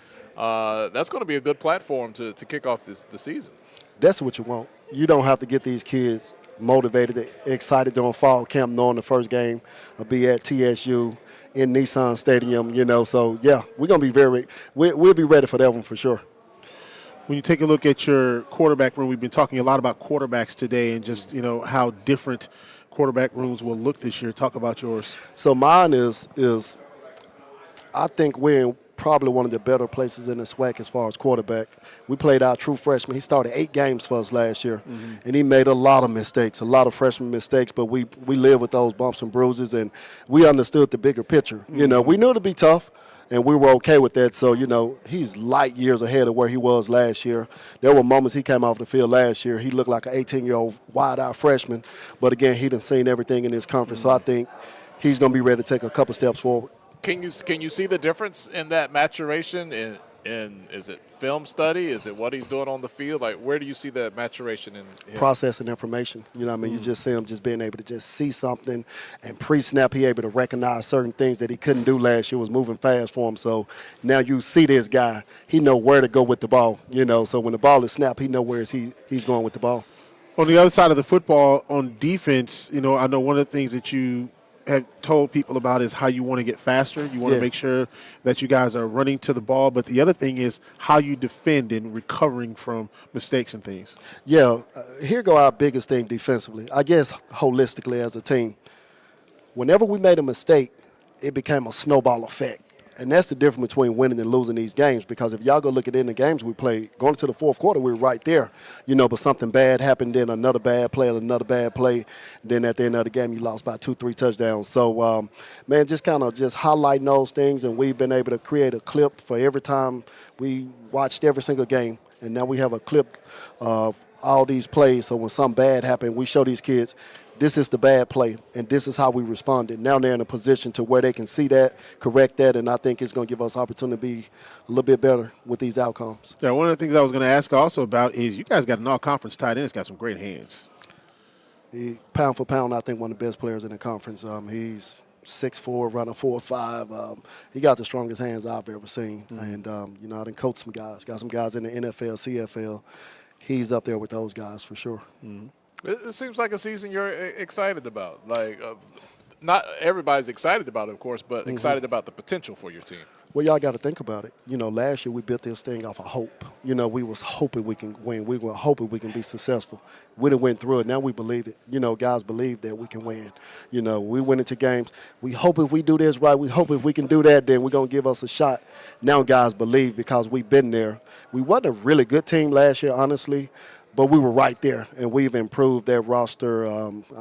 That's going to be a good platform to kick off the season.
That's what you want. You don't have to get these kids motivated, excited during fall camp, knowing the first game will be at TSU in Nissan Stadium, So, yeah, we're going to be we'll be ready for that one for sure.
When you take a look at your quarterback room, we've been talking a lot about quarterbacks today and just, how different quarterback rooms will look this year. Talk about yours.
So mine is I think we're in probably one of the better places in the SWAC as far as quarterback. We played our true freshman. He started 8 games for us last year, and he made a lot of mistakes, a lot of freshman mistakes, but we lived with those bumps and bruises, and we understood the bigger picture. We knew it'd be tough, and we were okay with that. So, he's light years ahead of where he was last year. There were moments he came off the field last year. He looked like an 18-year-old wide-eyed freshman, but, again, he done seen everything in his conference. So I think he's going to be ready to take a couple steps forward.
Can you see the difference in that maturation in is it film study? Is it what he's doing on the field? Like, where do you see that maturation in him?
Processing information. You just see him just being able to just see something and pre-snap he able to recognize certain things that he couldn't do last year, was moving fast for him. So now you see this guy, he know where to go with the ball, So when the ball is snapped, he know where he's going with the ball.
On the other side of the football, on defense, I know one of the things that you have told people about is how you want to get faster. You want to make sure that you guys are running to the ball. But the other thing is how you defend and recovering from mistakes and things.
Yeah, here go our biggest thing defensively. I guess holistically as a team, whenever we made a mistake, it became a snowball effect. And that's the difference between winning and losing these games, because if y'all go look at it in the games we played, going into the fourth quarter, we were right there, but something bad happened, then another bad play, then at the end of the game you lost by 2-3 touchdowns. So, man, just kind of just highlighting those things, and we've been able to create a clip for every time we watched every single game, and now we have a clip of all these plays, so when something bad happened, we show these kids, this is the bad play, and this is how we responded. Now they're in a position to where they can see that, correct that, and I think it's going to give us opportunity to be a little bit better with these outcomes.
Yeah, one of the things I was going to ask also about is you guys got an all-conference tight end that's got some great hands.
Pound for pound, I think one of the best players in the conference. He's 6'4", running 4'5". He got the strongest hands I've ever seen. And, I done coached some guys. Got some guys in the NFL, CFL. He's up there with those guys for sure.
It seems like a season you're excited about. Like, not everybody's excited about it, of course, but excited about the potential for your team.
Well, y'all got to think about it. Last year we built this thing off of hope. We was hoping we can win. We were hoping we can be successful. We done went through it. Now we believe it. Guys believe that we can win. We went into games. We hope if we do this right, we hope if we can do that, then we're going to give us a shot. Now guys believe because we've been there. We wasn't a really good team last year, honestly, but we were right there, and we've improved that roster.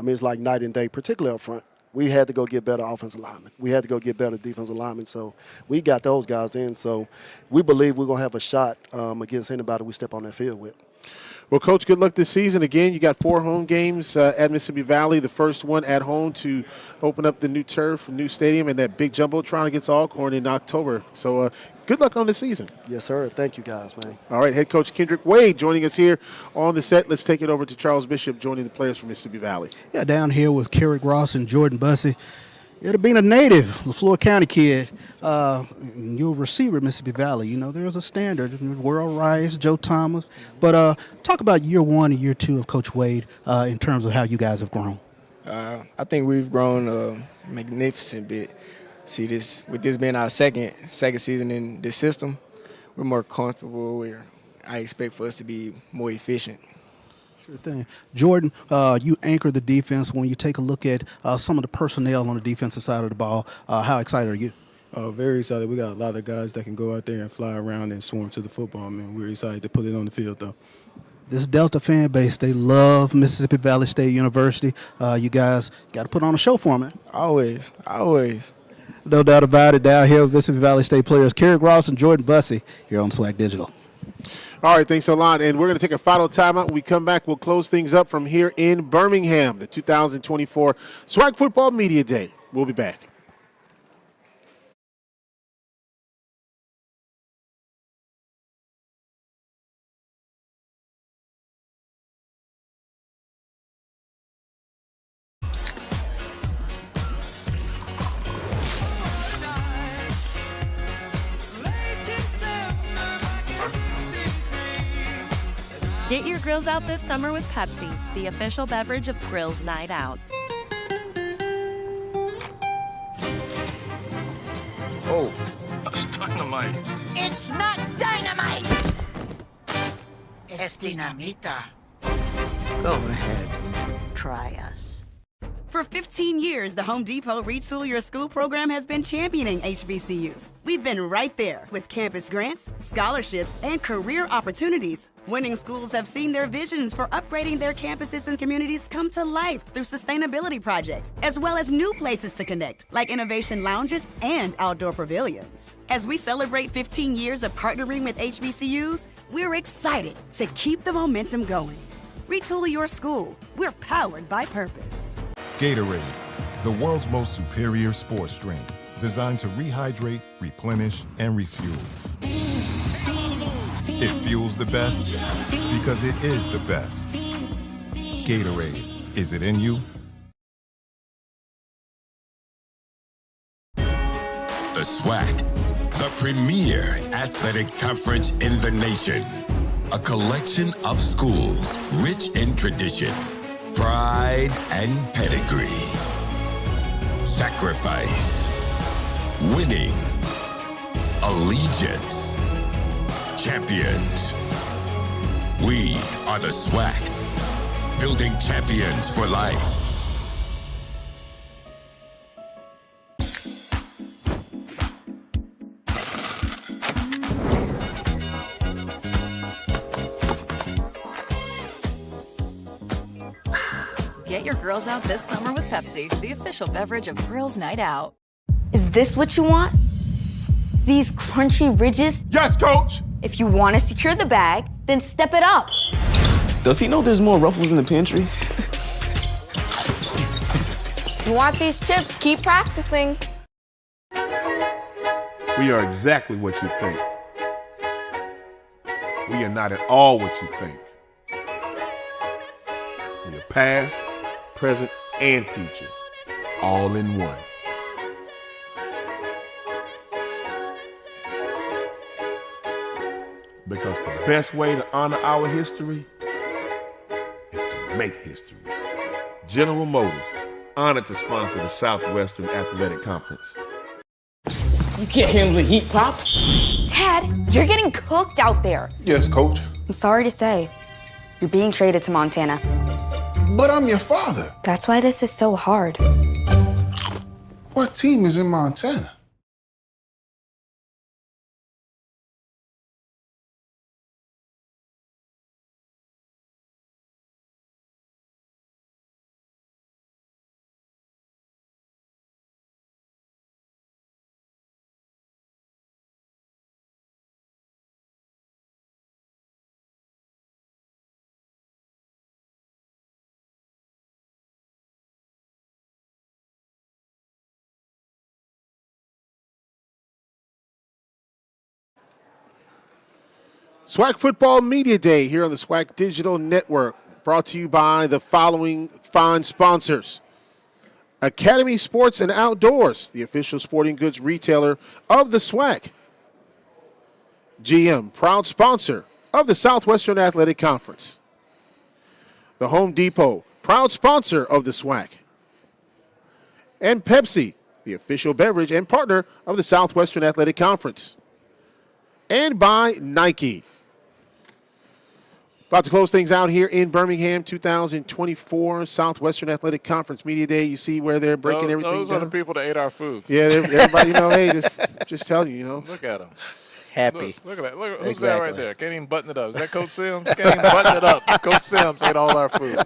It's like night and day, particularly up front. We had to go get better offensive linemen. We had to go get better defensive linemen. So we got those guys in. So we believe we're going to have a shot against anybody we step on that field with.
Well, Coach, good luck this season. Again, you got 4 home games at Mississippi Valley, the first one at home to open up the new turf, new stadium, and that big jumbotron against Alcorn in October. So good luck on the season.
Yes, sir. Thank you, guys, man.
All right, head coach Kendrick Wade joining us here on the set. Let's take it over to Charles Bishop joining the players from Mississippi Valley.
Yeah, down here with Kerrick Ross and Jordan Bussey. It'd being a native, LaFleur County kid, you're a receiver at Mississippi Valley. There's a standard. World Rice, Joe Thomas. But talk about year 1 and year 2 of Coach Wade in terms of how you guys have grown.
I think we've grown a magnificent bit. See, with this being our second season in this system, we're more comfortable. I expect for us to be more efficient.
Sure thing. Jordan, you anchor the defense. When you take a look at some of the personnel on the defensive side of the ball, how excited are you?
Very excited. We got a lot of guys that can go out there and fly around and swarm to the football, man. We're excited to put it on the field, though.
This Delta fan base, they love Mississippi Valley State University. You guys got to put on a show for them, man.
Always.
No doubt about it. Down here with Mississippi Valley State players, Kerrick Ross and Jordan Bussey here on SWAC Digital.
All right, thanks a lot. And we're going to take a final timeout. When we come back, we'll close things up from here in Birmingham, the 2024 SWAC Football Media Day. We'll be back.
Get your grills out this summer with Pepsi, the official beverage of Grills Night Out.
Oh, that's dynamite.
It's not dynamite! Es dinamita.
Go ahead. Try us.
For 15 years, the Home Depot Retool Your School program has been championing HBCUs. We've been right there with campus grants, scholarships, and career opportunities. Winning schools have seen their visions for upgrading their campuses and communities come to life through sustainability projects, as well as new places to connect, like innovation lounges and outdoor pavilions. As we celebrate 15 years of partnering with HBCUs, we're excited to keep the momentum going. Retool your school. We're powered by purpose.
Gatorade, the world's most superior sports drink, designed to rehydrate, replenish, and refuel. It fuels the best because it is the best. Gatorade, is it in you?
The SWAC, the premier athletic conference in the nation. A collection of schools rich in tradition, pride, and pedigree. Sacrifice, winning, allegiance, champions. We are the SWAC, building champions for life.
Get your girls out this summer with Pepsi, the official beverage of Girls Night Out.
Is this what you want? These crunchy ridges?
Yes, coach!
If you want to secure the bag, then step it up.
Does he know there's more Ruffles in the pantry?
You want these chips? Keep practicing.
We are exactly what you think. We are not at all what you think. We are past, present, and future, all in one. Because the best way to honor our history is to make history. General Motors, honored to sponsor the Southwestern Athletic Conference.
You can't handle the heat, Pops.
Dad, you're getting cooked out there.
Yes, coach.
I'm sorry to say, you're being traded to Montana.
But I'm your father.
That's why this is so hard.
What team is in Montana?
SWAC Football Media Day here on the SWAC Digital Network, brought to you by the following fine sponsors. Academy Sports and Outdoors, the official sporting goods retailer of the SWAC. GM, proud sponsor of the Southwestern Athletic Conference. The Home Depot, proud sponsor of the SWAC. And Pepsi, the official beverage and partner of the Southwestern Athletic Conference. And by Nike. About to close things out here in Birmingham, 2024 Southwestern Athletic Conference Media Day. You see where they're breaking everything
Those
down?
are the people that ate our food.
Yeah, everybody, hey, just tell you,
Look at them.
Happy.
Look at that. Look, who's that right there? Can't even button it up. Is that Coach Sims? Can't even button it up. Coach Sims ate all our food.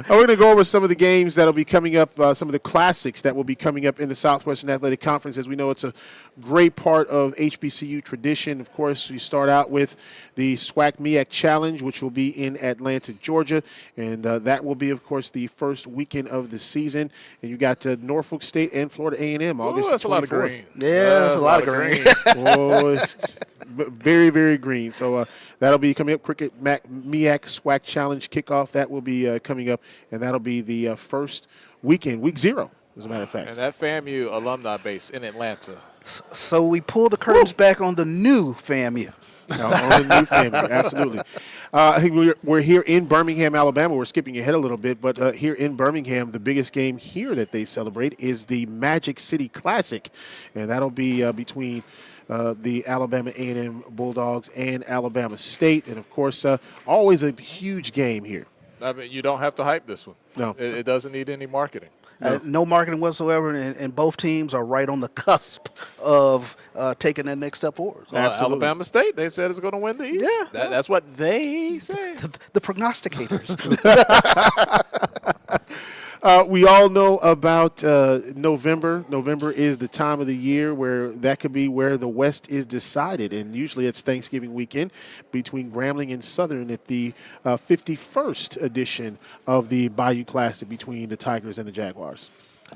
We're going to go over some of the games that will be coming up, some of the classics that will be coming up in the Southwestern Athletic Conference. As we know, it's a great part of HBCU tradition. Of course, we start out with the SWAC MEAC Challenge, which will be in Atlanta, Georgia. And that will be, of course, the first weekend of the season. And you got Norfolk State and Florida A&M August 24th.
That's a lot of green.
Yeah, that's a lot of green.
Oh, it's very, very green. So that'll be coming up. Cricket MEAC SWAC Challenge kickoff. That will be coming up, and that'll be the first weekend, week 0, as a matter of fact.
And that FAMU alumni base in Atlanta.
So we pull the curtains back on the new FAMU.
No, on the new FAMU, absolutely. I think we're here in Birmingham, Alabama. We're skipping ahead a little bit, but here in Birmingham, the biggest game here that they celebrate is the Magic City Classic, and that'll be between the Alabama A&M Bulldogs and Alabama State. And, of course, always a huge game here.
I mean, you don't have to hype this one.
No.
It doesn't need any marketing.
No marketing whatsoever, and both teams are right on the cusp of taking that next step forward.
Alabama State, they said is going to win the East.
Yeah.
That's what they say.
The prognosticators.
We all know about November. November is the time of the year where that could be where the West is decided, and usually it's Thanksgiving weekend between Grambling and Southern at the 51st edition of the Bayou Classic between the Tigers and the Jaguars.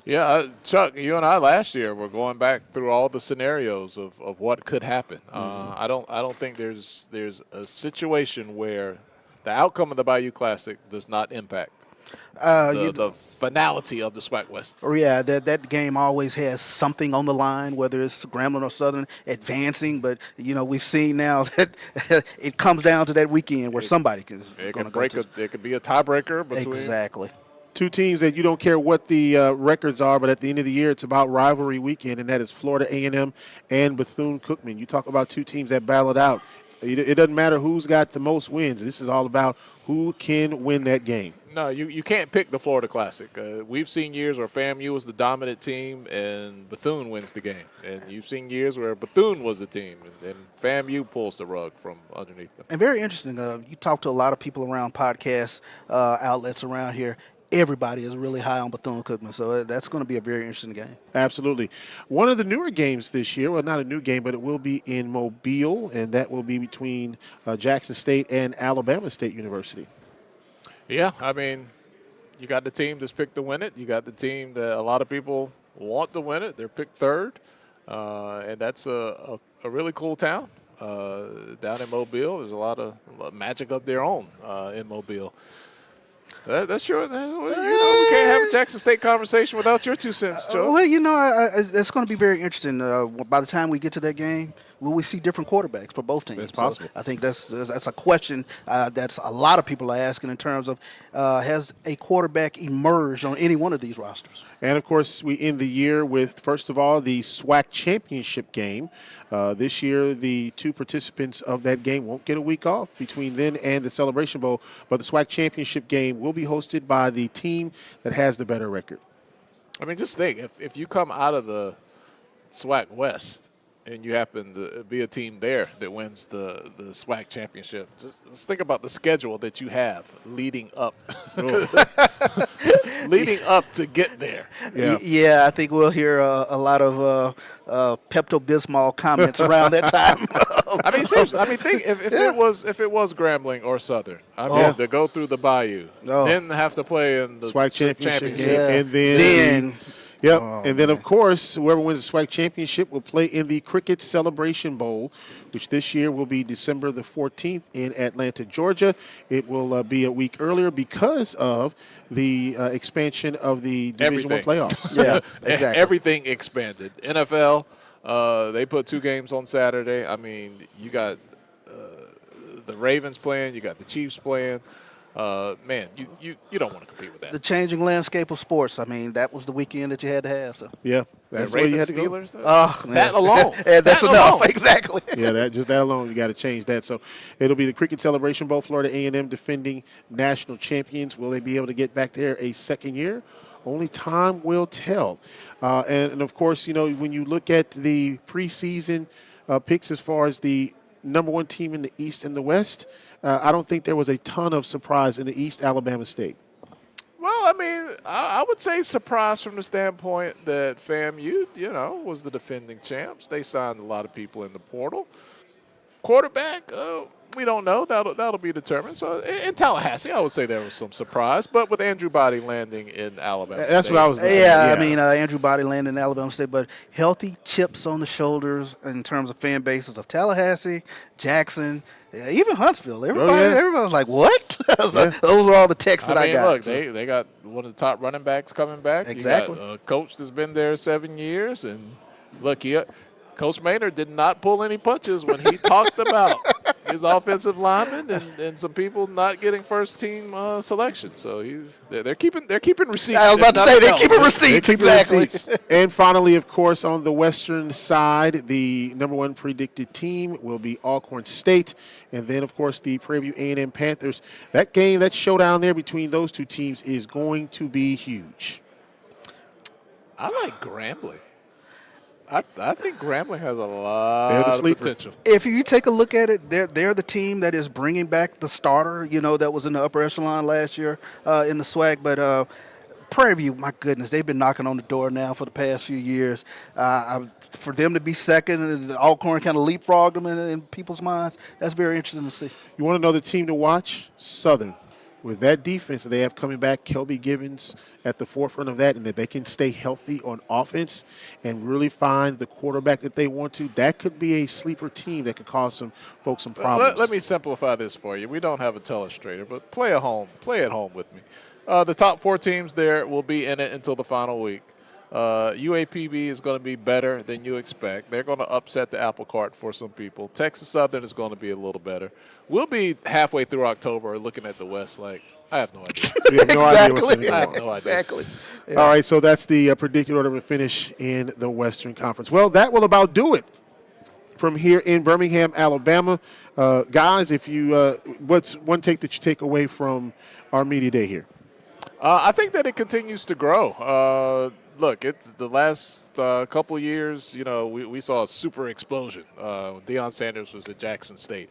Yeah, Chuck, you and I last year were going back through all the scenarios of what could happen. I don't think there's a situation where the outcome of the Bayou Classic does not impact the finality of the SWAC West.
Yeah, that game always has something on the line, whether it's Grambling or Southern advancing. But we've seen now that it comes down to that weekend where somebody is going to break.
It could be a tiebreaker between
exactly
two teams that you don't care what the records are, but at the end of the year, it's about rivalry weekend, and that is Florida A&M and Bethune-Cookman. You talk about two teams that battle it out. It doesn't matter who's got the most wins. This is all about who can win that game.
No, you can't pick the Florida Classic. We've seen years where FAMU was the dominant team and Bethune wins the game. And you've seen years where Bethune was the team and FAMU pulls the rug from underneath them.
And very interesting, you talk to a lot of people around podcast outlets around here. Everybody is really high on Bethune-Cookman, so that's going to be a very interesting game.
Absolutely. One of the newer games this year, well, not a new game, but it will be in Mobile, and that will be between Jackson State and Alabama State University.
Yeah, I mean, you got the team that's picked to win it. You got the team that a lot of people want to win it. They're picked third, and that's a really cool town down in Mobile. There's a lot of magic of their own in Mobile. That's sure. We can't have a Jackson State conversation without your 2 cents, Joe.
Well, it's going to be very interesting. By the time we get to that game, will we see different quarterbacks for both teams?
That's possible.
So I think that's a question that's a lot of people are asking in terms of has a quarterback emerged on any one of these rosters?
And, of course, we end the year with, first of all, the SWAC championship game. This year, the 2 participants of that game won't get a week off between then and the Celebration Bowl, but the SWAC championship game will be hosted by the team that has the better record.
I mean, just think, if you come out of the SWAC West and you happen to be a team there that wins the SWAC championship, just think about the schedule that you have leading up. Leading up to get there.
Yeah, I think we'll hear a lot of Pepto-Bismol comments around that time.
I mean, seriously. I mean, think if it was Grambling or Southern, I mean, to go through the Bayou, then have to play in the
SWAC championship game, and
then
and then, of course, whoever wins the SWAC championship will play in the Cricket Celebration Bowl, which this year will be December the 14th in Atlanta, Georgia. It will be a week earlier because of the expansion of the Division I playoffs.
Yeah, exactly.
Everything expanded. NFL, they put 2 games on Saturday. I mean, you got the Ravens playing, you got the Chiefs playing. man, you don't want to compete with that.
The changing landscape of sports. I mean, that was the weekend that you had to have. So
yeah, that's
where
you had to go.
Steelers.
That
alone.
That's
that
enough.
Alone.
Exactly.
Yeah, that alone, you got to change that. So it'll be the cricket celebration bowl. Florida A&M defending national champions. Will they be able to get back there a second year? Only time will tell. And of course, you know, when you look at the preseason picks as far as the number one team in the East and the West, I don't think there was a ton of surprise in the East, Alabama State.
Well, I mean, I would say surprise from the standpoint that FAMU, you know, was the defending champs. They signed a lot of people in the portal. Quarterback, we don't know. That'll be determined. So in Tallahassee, I would say there was some surprise. But with Andrew Body landing in Alabama
That's
State,
what I was thinking.
Yeah, I mean, Andrew Body landed in Alabama State, but healthy chips on the shoulders in terms of fan bases of Tallahassee, Jackson, even Huntsville. Everybody was like, what? Those were all the texts that I got.
Look, they got one of the top running backs coming back.
Exactly.
You got a coach that's been there 7 years. And, look, Coach Maynor did not pull any punches when he talked about his offensive linemen and some people not getting first team selection. So they're keeping receipts.
I was about to say they're keeping receipts. Exactly.
Receipts. And finally, of course, on the western side, the number one predicted team will be Alcorn State, and then of course the Prairie View A&M Panthers. That game, that showdown there between those two teams is going to be huge.
I like Grambling. I think Grambling has a lot of potential.
If you take a look at it, they're the team that is bringing back the starter, you know, that was in the upper echelon last year in the SWAC. But Prairie View, my goodness, they've been knocking on the door now for the past few years. For them to be second and Alcorn kind of leapfrogged them in people's minds, that's very interesting to see.
You want to know the team to watch? Southern. With that defense that they have coming back, Kelby Givens at the forefront of that, and that they can stay healthy on offense and really find the quarterback that they want to, that could be a sleeper team that could cause some folks some problems.
Let me simplify this for you. We don't have a telestrator, but play at home with me. The top four teams there will be in it until the final week. UAPB is going to be better than you expect. They're going to upset the apple cart for some people. Texas Southern is going to be a little better. We'll be halfway through October looking at the West like, I have no idea.
We have no idea what's
I have no idea.
Exactly.
Yeah. All right, so that's the predicted order of finish in the Western Conference. Well, that will about do it from here in Birmingham, Alabama. Guys, if you what's one take that you take away from our media day here?
I think that it continues to grow. Look, it's the last couple of years, you know, we saw a super explosion. Deion Sanders was at Jackson State.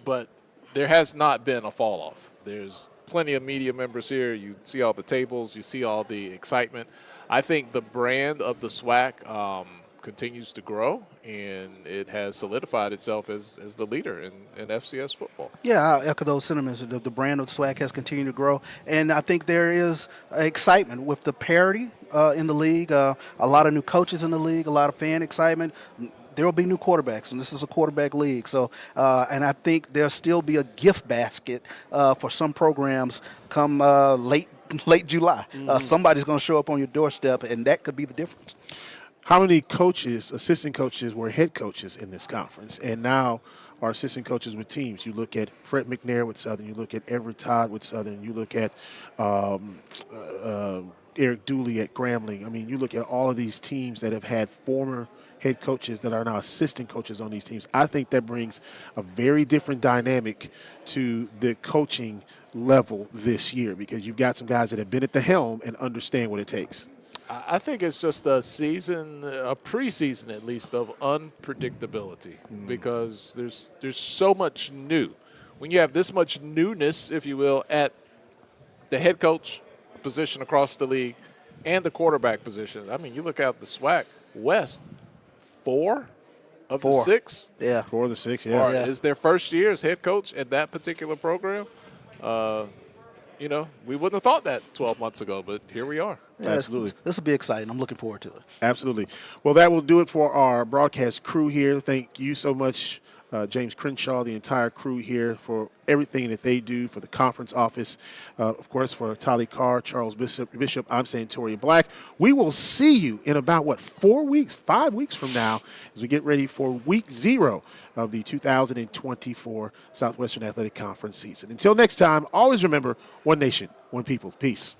But there has not been a fall off. There's plenty of media members here. You see all the tables. You see all the excitement. I think the brand of the SWAC continues to grow, and it has solidified itself as the leader in FCS football.
Yeah, I'll echo those sentiments. The brand of the SWAC has continued to grow, and I think there is excitement with the parity in the league, a lot of new coaches in the league, a lot of fan excitement. There will be new quarterbacks, and this is a quarterback league. So, and I think there'll still be a gift basket for some programs come late July. Somebody's going to show up on your doorstep, and that could be the difference.
How many coaches, assistant coaches, were head coaches in this conference, and now are assistant coaches with teams? You look at Fred McNair with Southern. You look at Everett Todd with Southern. You look at Eric Dooley at Grambling. I mean, you look at all of these teams that have had former head coaches that are now assistant coaches on these teams. I think that brings a very different dynamic to the coaching level this year because you've got some guys that have been at the helm and understand what it takes.
I think it's just a preseason at least, of unpredictability because there's so much new. When you have this much newness, if you will, at the head coach position across the league and the quarterback position. I mean, you look out the SWAC West, 4 of the 6.
Yeah.
4 of the 6, yeah.
Is their first year as head coach at that particular program. You know, we wouldn't have thought that 12 months ago, but here we are.
Yeah,
absolutely.
This will be exciting. I'm looking forward to it.
Absolutely. Well, that will do it for our broadcast crew here. Thank you so much, James Crenshaw, the entire crew here for everything that they do for the conference office. Of course, for Tolly Carr, Charles Bishop, I'm Santoria Black. We will see you in about, 5 weeks from now as we get ready for week 0 of the 2024 Southwestern Athletic Conference season. Until next time, always remember, one nation, one people. Peace.